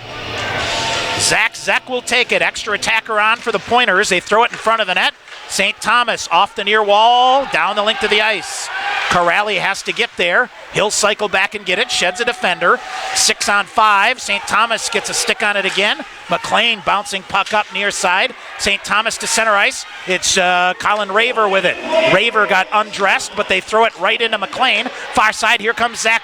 Zek will take it. Extra attacker on for the Pointers. They throw it in front of the net. St. Thomas off the near wall, down the length of the ice. Corrali has to get there. He'll cycle back and get it, sheds a defender. 6-on-5. St. Thomas gets a stick on it again. McLean bouncing puck up near side. St. Thomas to center ice. It's Colin Raver with it. Raver got undressed, but they throw it right into McLean. Far side, here comes Zek.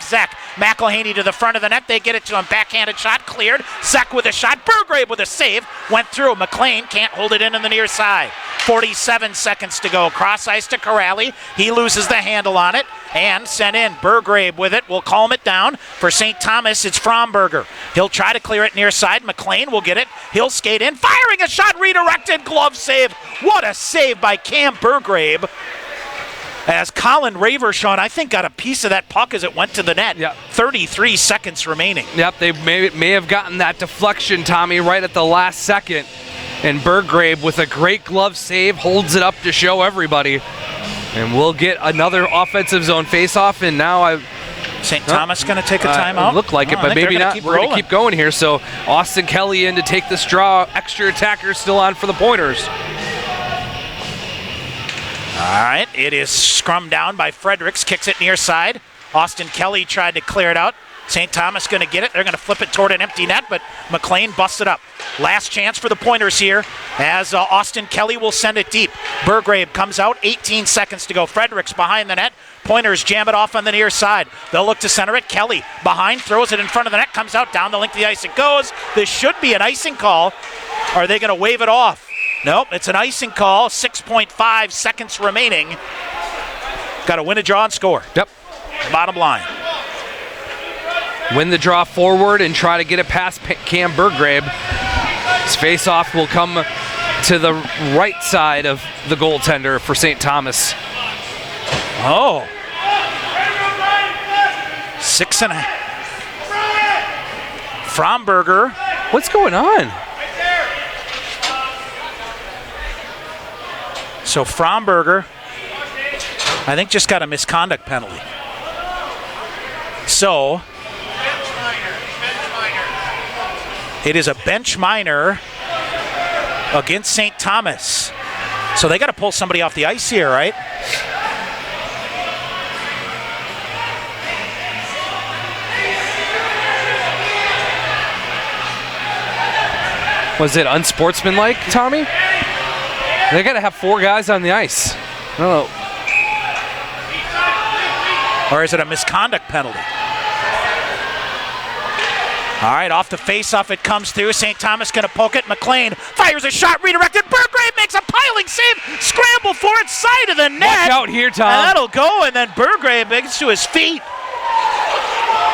McElhaney to the front of the net. They get it to him. Backhanded shot, cleared. Zek with a shot. Burgrave with a save. Went through. McLean can't hold it in the near side. 47 seconds to go. Cross ice to Corrali. He loses the handle on it and sent in. Burgrave with it will calm it down. For St. Thomas, it's Fromberger. He'll try to clear it near side. McLean will get it. He'll skate in. Firing a shot. Redirected. Glove save. What a save by Cam Burgrave. As Colin Raver, Sean, I think got a piece of that puck as it went to the net. Yep. 33 seconds remaining. Yep, they may have gotten that deflection, Tommy, right at the last second. And Burgrave, with a great glove save, holds it up to show everybody. And we'll get another offensive zone faceoff. And now St. Thomas going to take a timeout? Look like it, but maybe not. We're going to keep going here. So Austin Kelly in to take this draw. Extra attacker still on for the Pointers. All right, it is scrummed down by Fredericks. Kicks it near side. Austin Kelly tried to clear it out. St. Thomas going to get it. They're going to flip it toward an empty net, but McLean busts it up. Last chance for the Pointers here as Austin Kelly will send it deep. Burgrave comes out. 18 seconds to go. Fredericks behind the net. Pointers jam it off on the near side. They'll look to center it. Kelly behind, throws it in front of the net, comes out down the length of the ice. It goes. This should be an icing call. Are they going to wave it off? Nope, it's an icing call. 6.5 seconds remaining. Got to win a draw and score. Yep. Bottom line. Win the draw forward and try to get it past Cam Burgrave. His face-off will come to the right side of the goaltender for St. Thomas. Oh. 6.5. Fromberger. What's going on? So Fromberger, I think, just got a misconduct penalty. So it is a bench minor against St. Thomas. So they got to pull somebody off the ice here, right? Was it unsportsmanlike, Tommy? They got to have 4 guys on the ice. I don't know. Or is it a misconduct penalty? All right, off the face-off it comes through. St. Thomas going to poke it. McLean fires a shot, redirected. Burgrave makes a piling save. Scramble for it, side of the net. Watch out here, Tom. And that'll go, and then Burgrave gets to his feet.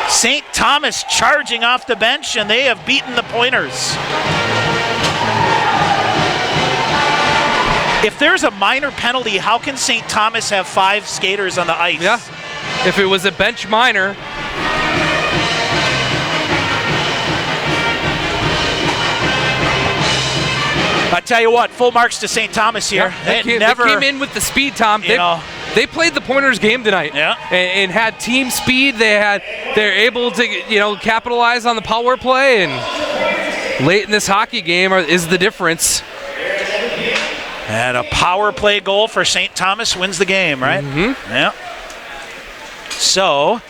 St. Thomas charging off the bench, and they have beaten the Pointers. If there's a minor penalty, how can St. Thomas have 5 skaters on the ice? Yeah. If it was a bench minor. I tell you what, full marks to St. Thomas here. Yeah, they came in with the speed, Tom. They played the Pointers game tonight. Yeah. And had team speed. They're able to capitalize on the power play, and late in this hockey game is the difference. And a power play goal for St. Thomas wins the game, right? Mm-hmm. Yeah. So,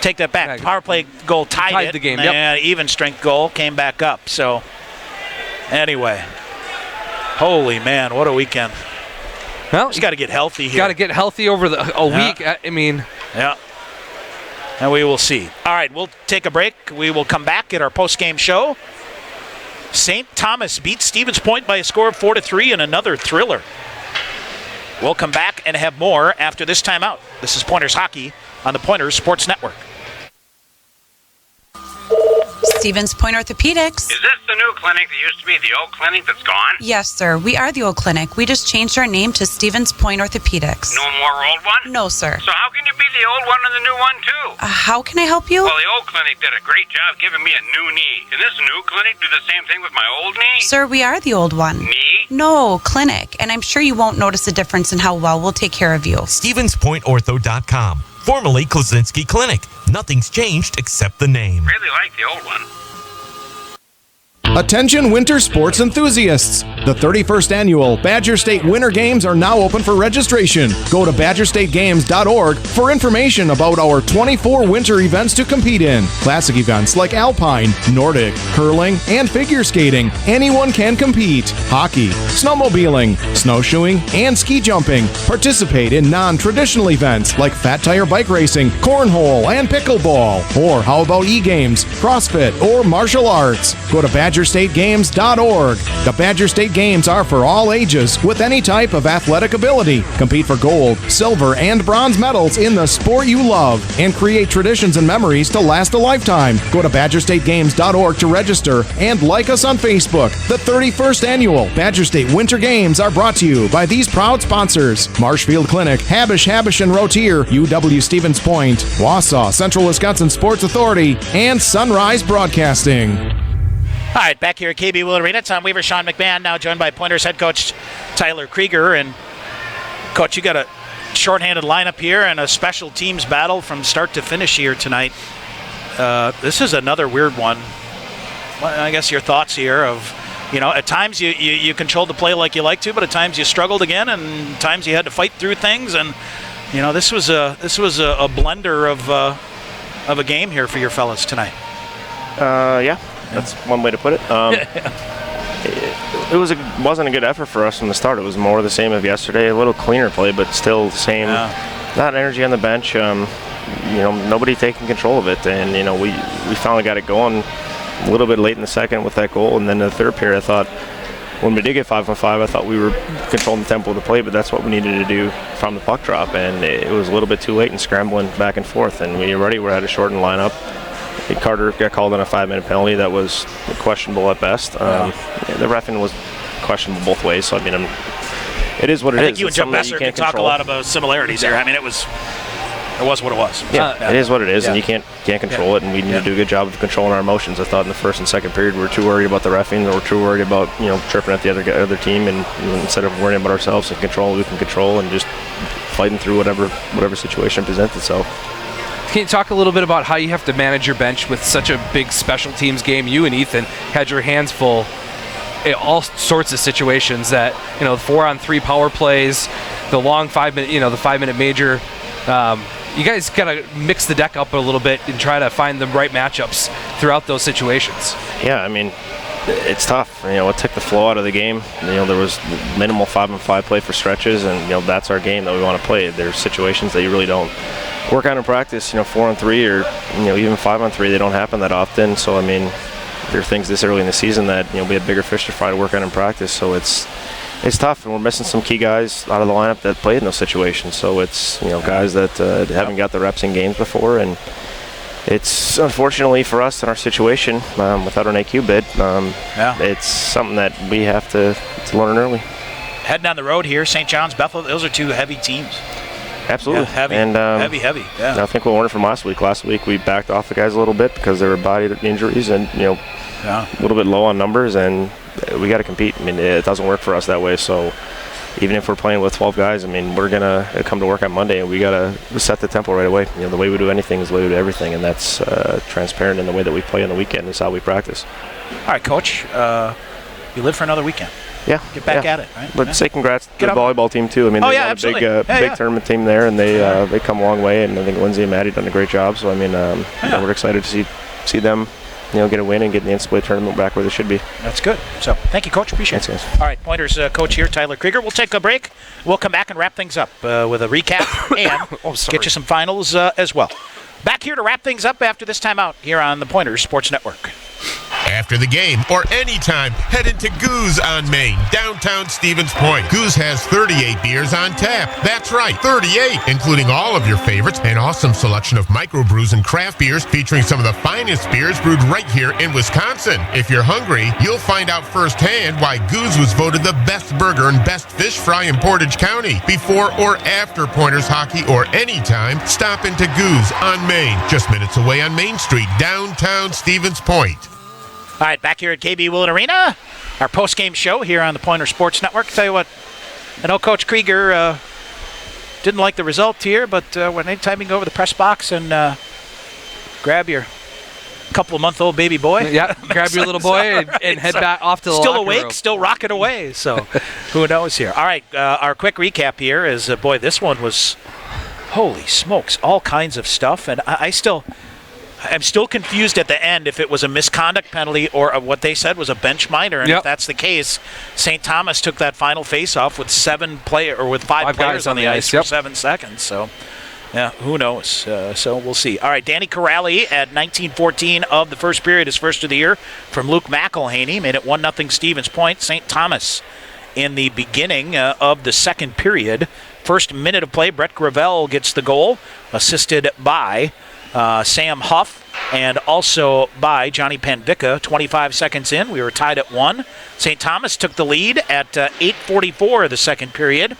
take that back. Power play goal tied it. the game, yep. And even strength goal came back up. So, anyway. Holy man, what a weekend. Well, just got to get healthy here. Got to get healthy over a week. I mean. Yeah. And we will see. All right, we'll take a break. We will come back at our post-game show. St. Thomas beats Stevens Point by a score of 4-3 in another thriller. We'll come back and have more after this timeout. This is Pointers Hockey on the Pointers Sports Network. Stevens Point Orthopedics. Is this the new clinic that used to be the old clinic that's gone? Yes, sir. We are the old clinic. We just changed our name to Stevens Point Orthopedics. No more old one? No, sir. So how can you be the old one and the new one, too? How can I help you? Well, the old clinic did a great job giving me a new knee. Can this new clinic do the same thing with my old knee? Sir, we are the old one. Knee? No, clinic. And I'm sure you won't notice a difference in how well we'll take care of you. StevensPointOrtho.com. Formerly Klaczynski Clinic. Nothing's changed except the name. Really like the old one. Attention winter sports enthusiasts! The 31st annual Badger State Winter Games are now open for registration. Go to badgerstategames.org for information about our 24 winter events to compete in. Classic events like alpine, Nordic, curling, and figure skating. Anyone can compete. Hockey, snowmobiling, snowshoeing, and ski jumping. Participate in non-traditional events like fat tire bike racing, cornhole, and pickleball. Or how about e-games, CrossFit, or martial arts? Go to badgerstategames.org. The Badger State Games are for all ages with any type of athletic ability. Compete for gold, silver, and bronze medals in the sport you love and create traditions and memories to last a lifetime. Go to badgerstategames.org to register and like us on Facebook. The 31st annual Badger State Winter Games are brought to you by these proud sponsors: Marshfield Clinic, Habish, and Rotier, UW Stevens Point, Wausau, Central Wisconsin Sports Authority, and Sunrise Broadcasting. All right, back here at KB Will Arena, Tom Weaver, Sean McMahon, now joined by Pointers head coach Tyler Krieger. And, Coach, you got a shorthanded lineup here and a special teams battle from start to finish here tonight. This is another weird one. Well, I guess your thoughts here of, at times you controlled the play like you like to, but at times you struggled again, and at times you had to fight through things. And, this was a blender of a game here for your fellas tonight. Yeah. That's one way to put it. It wasn't a good effort for us from the start. It was more the same of yesterday, a little cleaner play, but still the same. Not energy on the bench. Nobody taking control of it, and we finally got it going a little bit late in the second with that goal, and then in the third period, I thought when we did get 5-on-5, I thought we were controlling the tempo of the play, but that's what we needed to do from the puck drop, and it was a little bit too late and scrambling back and forth, and we had a shortened lineup. Carter got called on a 5-minute penalty that was questionable at best. The reffing was questionable both ways, so it is what it is. I think you and Joe Besser can talk a lot about similarities here. It was what it was. Yeah, it is what it is, and you can't control it, and we need to do a good job of controlling our emotions. I thought in the first and second period we were too worried about the reffing, or too worried about chirping at the other team, and instead of worrying about ourselves and control what we can control, and just fighting through whatever situation presents itself. Can you talk a little bit about how you have to manage your bench with such a big special teams game? You and Ethan had your hands full in all sorts of situations that, 4-on-3 power plays, the long 5-minute, the 5-minute major. You guys got to mix the deck up a little bit and try to find the right matchups throughout those situations. Yeah, it's tough. It took the flow out of the game. There was minimal 5-on-5 play for stretches, and that's our game that we want to play. There's situations that you really don't work on in practice. 4-on-3 or even 5-on-3, they don't happen that often. So there are things this early in the season that we have bigger fish to fry to work on in practice. So it's tough, and we're missing some key guys out of the lineup that played in those situations. So it's guys that haven't got the reps in games before, and it's unfortunately for us in our situation without an AQ bid. It's something that we have to learn early. Heading down the road here, St. John's, Bethel, those are two heavy teams. Absolutely. Yeah, heavy, and, heavy. Yeah. I think we'll learn from last week. Last week we backed off the guys a little bit because they were body injuries and a little bit low on numbers, and we got to compete. It doesn't work for us that way. So even if we're playing with 12 guys, I mean, we're going to come to work on Monday and we got to set the tempo right away. The way we do anything is the way we do everything, and that's transparent in the way that we play on the weekend is how we practice. All right, Coach, you live for another weekend. Yeah. Get back at it, right? But say congrats to the volleyball team, too. I mean, they've got a big tournament team there, and they come a long way, and I think Lindsay and Maddie done a great job. So, I mean, we're excited to see them get a win and get the NCAA tournament back where they should be. That's good. So, thank you, Coach. Appreciate it. All right, Pointers coach here, Tyler Krieger. We'll take a break. We'll come back and wrap things up with a recap and get you some finals as well. Back here to wrap things up after this timeout here on the Pointers Sports Network. After the game or anytime, head into Goose on Main, downtown Stevens Point. Goose has 38 beers on tap. That's right, 38, including all of your favorites, an awesome selection of microbrews and craft beers featuring some of the finest beers brewed right here in Wisconsin. If you're hungry, you'll find out firsthand why Goose was voted the best burger and best fish fry in Portage County. Before or after Pointers hockey or anytime, stop into Goose on Main, just minutes away on Main Street, downtown Stevens Point. All right, back here at KB Willett Arena, our post-game show here on the Pointer Sports Network. Tell you what, I know Coach Krieger didn't like the result here, but when anytime you can go over the press box and grab your couple-month-old baby boy. Yeah, grab your little boy and head back off to the still locker awake, room. Still rocking away, so who knows here. All right, our quick recap here is, boy, this one was, holy smokes, all kinds of stuff, and I'm still confused at the end if it was a misconduct penalty or what they said was a bench minor. And if that's the case, St. Thomas took that final face-off with five players on the ice for 7 seconds. So, yeah, who knows? So we'll see. All right, Danny Corrali at 19:14 of the first period, his first of the year, from Luke McElhaney, made it 1-0 Stevens Point. St. Thomas in the beginning of the second period. First minute of play, Brett Gravel gets the goal, assisted by Sam Huff, and also by Johnny Panvica. 25 seconds in, we were tied at 1. St. Thomas took the lead at 8:44 of the second period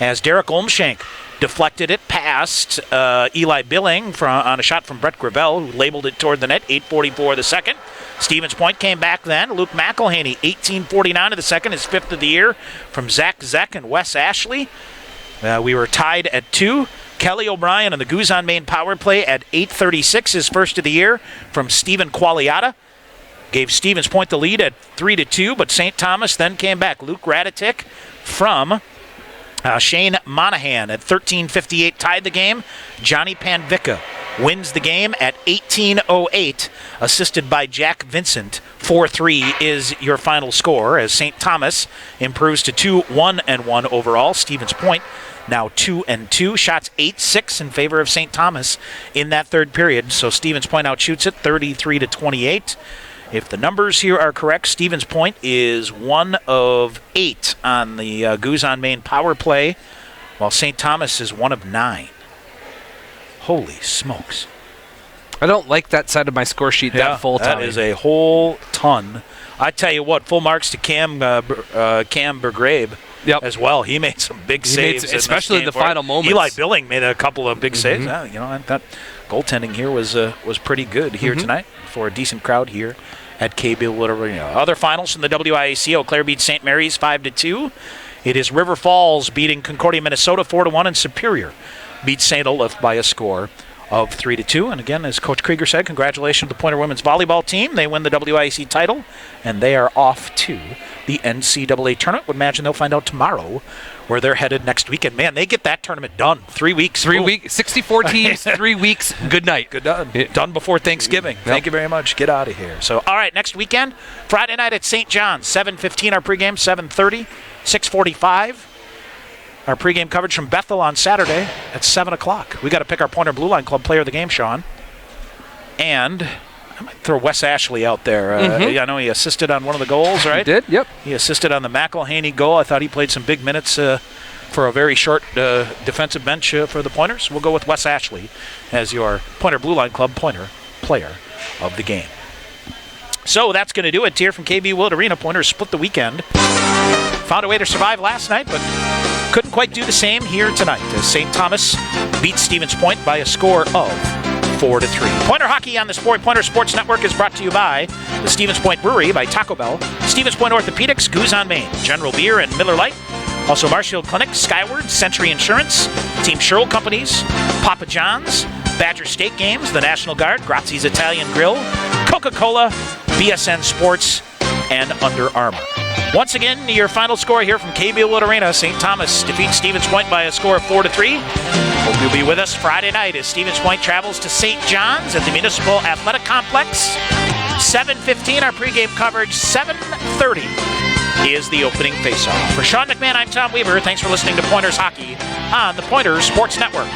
as Derek Olmshank deflected it past Eli Billing on a shot from Brett Gravel, who labeled it toward the net. 8:44 of the second. Stevens Point came back then. Luke McElhaney, 18:49 of the second, his fifth of the year, from Zach Zeck and Wes Ashley. We were tied at 2. Kelly O'Brien on the Goose on Main power play at 8:36, his first of the year, from Stephen Qualiata. Gave Stevens Point the lead at 3-2, but St. Thomas then came back. Luke Raditic from Shane Monahan at 13:58 tied the game. Johnny Panvica wins the game at 18:08, assisted by Jack Vincent. 4-3 is your final score as St. Thomas improves to 2-1-1 overall. Stevens Point now 2-2. Shots 8-6 in favor of St. Thomas in that third period. So Stevens Point outshoots it 33-28. If the numbers here are correct, Stevens Point is 1 of 8 on the Goose on Main power play, while St. Thomas is 1 of 9. Holy smokes. I don't like that side of my score sheet that full time. That is a whole ton. I tell you what, full marks to Cam Bergrabe. Yep. As well. He made some big saves. Especially in the final moments. Eli Billing made a couple of big saves. I thought goaltending here was pretty good here tonight for a decent crowd here at KB Willett. Other finals from the WIAC. Eau Claire beats St. Mary's 5-2. It is River Falls beating Concordia, Minnesota 4-1, and Superior beats St. Olaf by a score of 3-2. And again, as Coach Krieger said, congratulations to the Pointer women's volleyball team. They win the WIAC title, and they are off to the NCAA tournament. Would imagine they'll find out tomorrow where they're headed next weekend. Man, they get that tournament done. 3 weeks. 3 weeks. 64 teams, 3 weeks. Good night. Good done. Done before Thanksgiving. Thank you very much. Get out of here. So, all right, next weekend, Friday night at St. John's, 7:15 our pregame, 7:30, 6:45. Our pregame coverage from Bethel on Saturday at 7 o'clock. We got to pick our Pointer Blue Line Club player of the game, Sean. And I might throw Wes Ashley out there. I know he assisted on one of the goals, right? He did, yep. He assisted on the McElhaney goal. I thought he played some big minutes for a very short defensive bench for the Pointers. We'll go with Wes Ashley as your Pointer Blue Line Club Pointer player of the game. So that's going to do it here from KB Willett Arena. Pointers split the weekend. Found a way to survive last night, but couldn't quite do the same here tonight as St. Thomas beats Stevens Point by a score of 4-3. Pointer Hockey on the Pointer Sports Network is brought to you by the Stevens Point Brewery, by Taco Bell, Stevens Point Orthopedics, Goose on Main, General Beer and Miller Lite, Also, Marshfield Clinic, Skyward, Century Insurance, Team Sherrill Companies, Papa John's, Badger State Games, the National Guard, Grazzi's Italian Grill, Coca-Cola, BSN Sports, and Under Armour. Once again, your final score here from KB Willett Arena. St. Thomas defeats Stevens Point by a score of 4-3. Hope you'll be with us Friday night as Stevens Point travels to St. John's at the Municipal Athletic Complex. 7:15, our pregame coverage. 7:30 is the opening faceoff. For Sean McMahon, I'm Tom Weaver. Thanks for listening to Pointers Hockey on the Pointers Sports Network.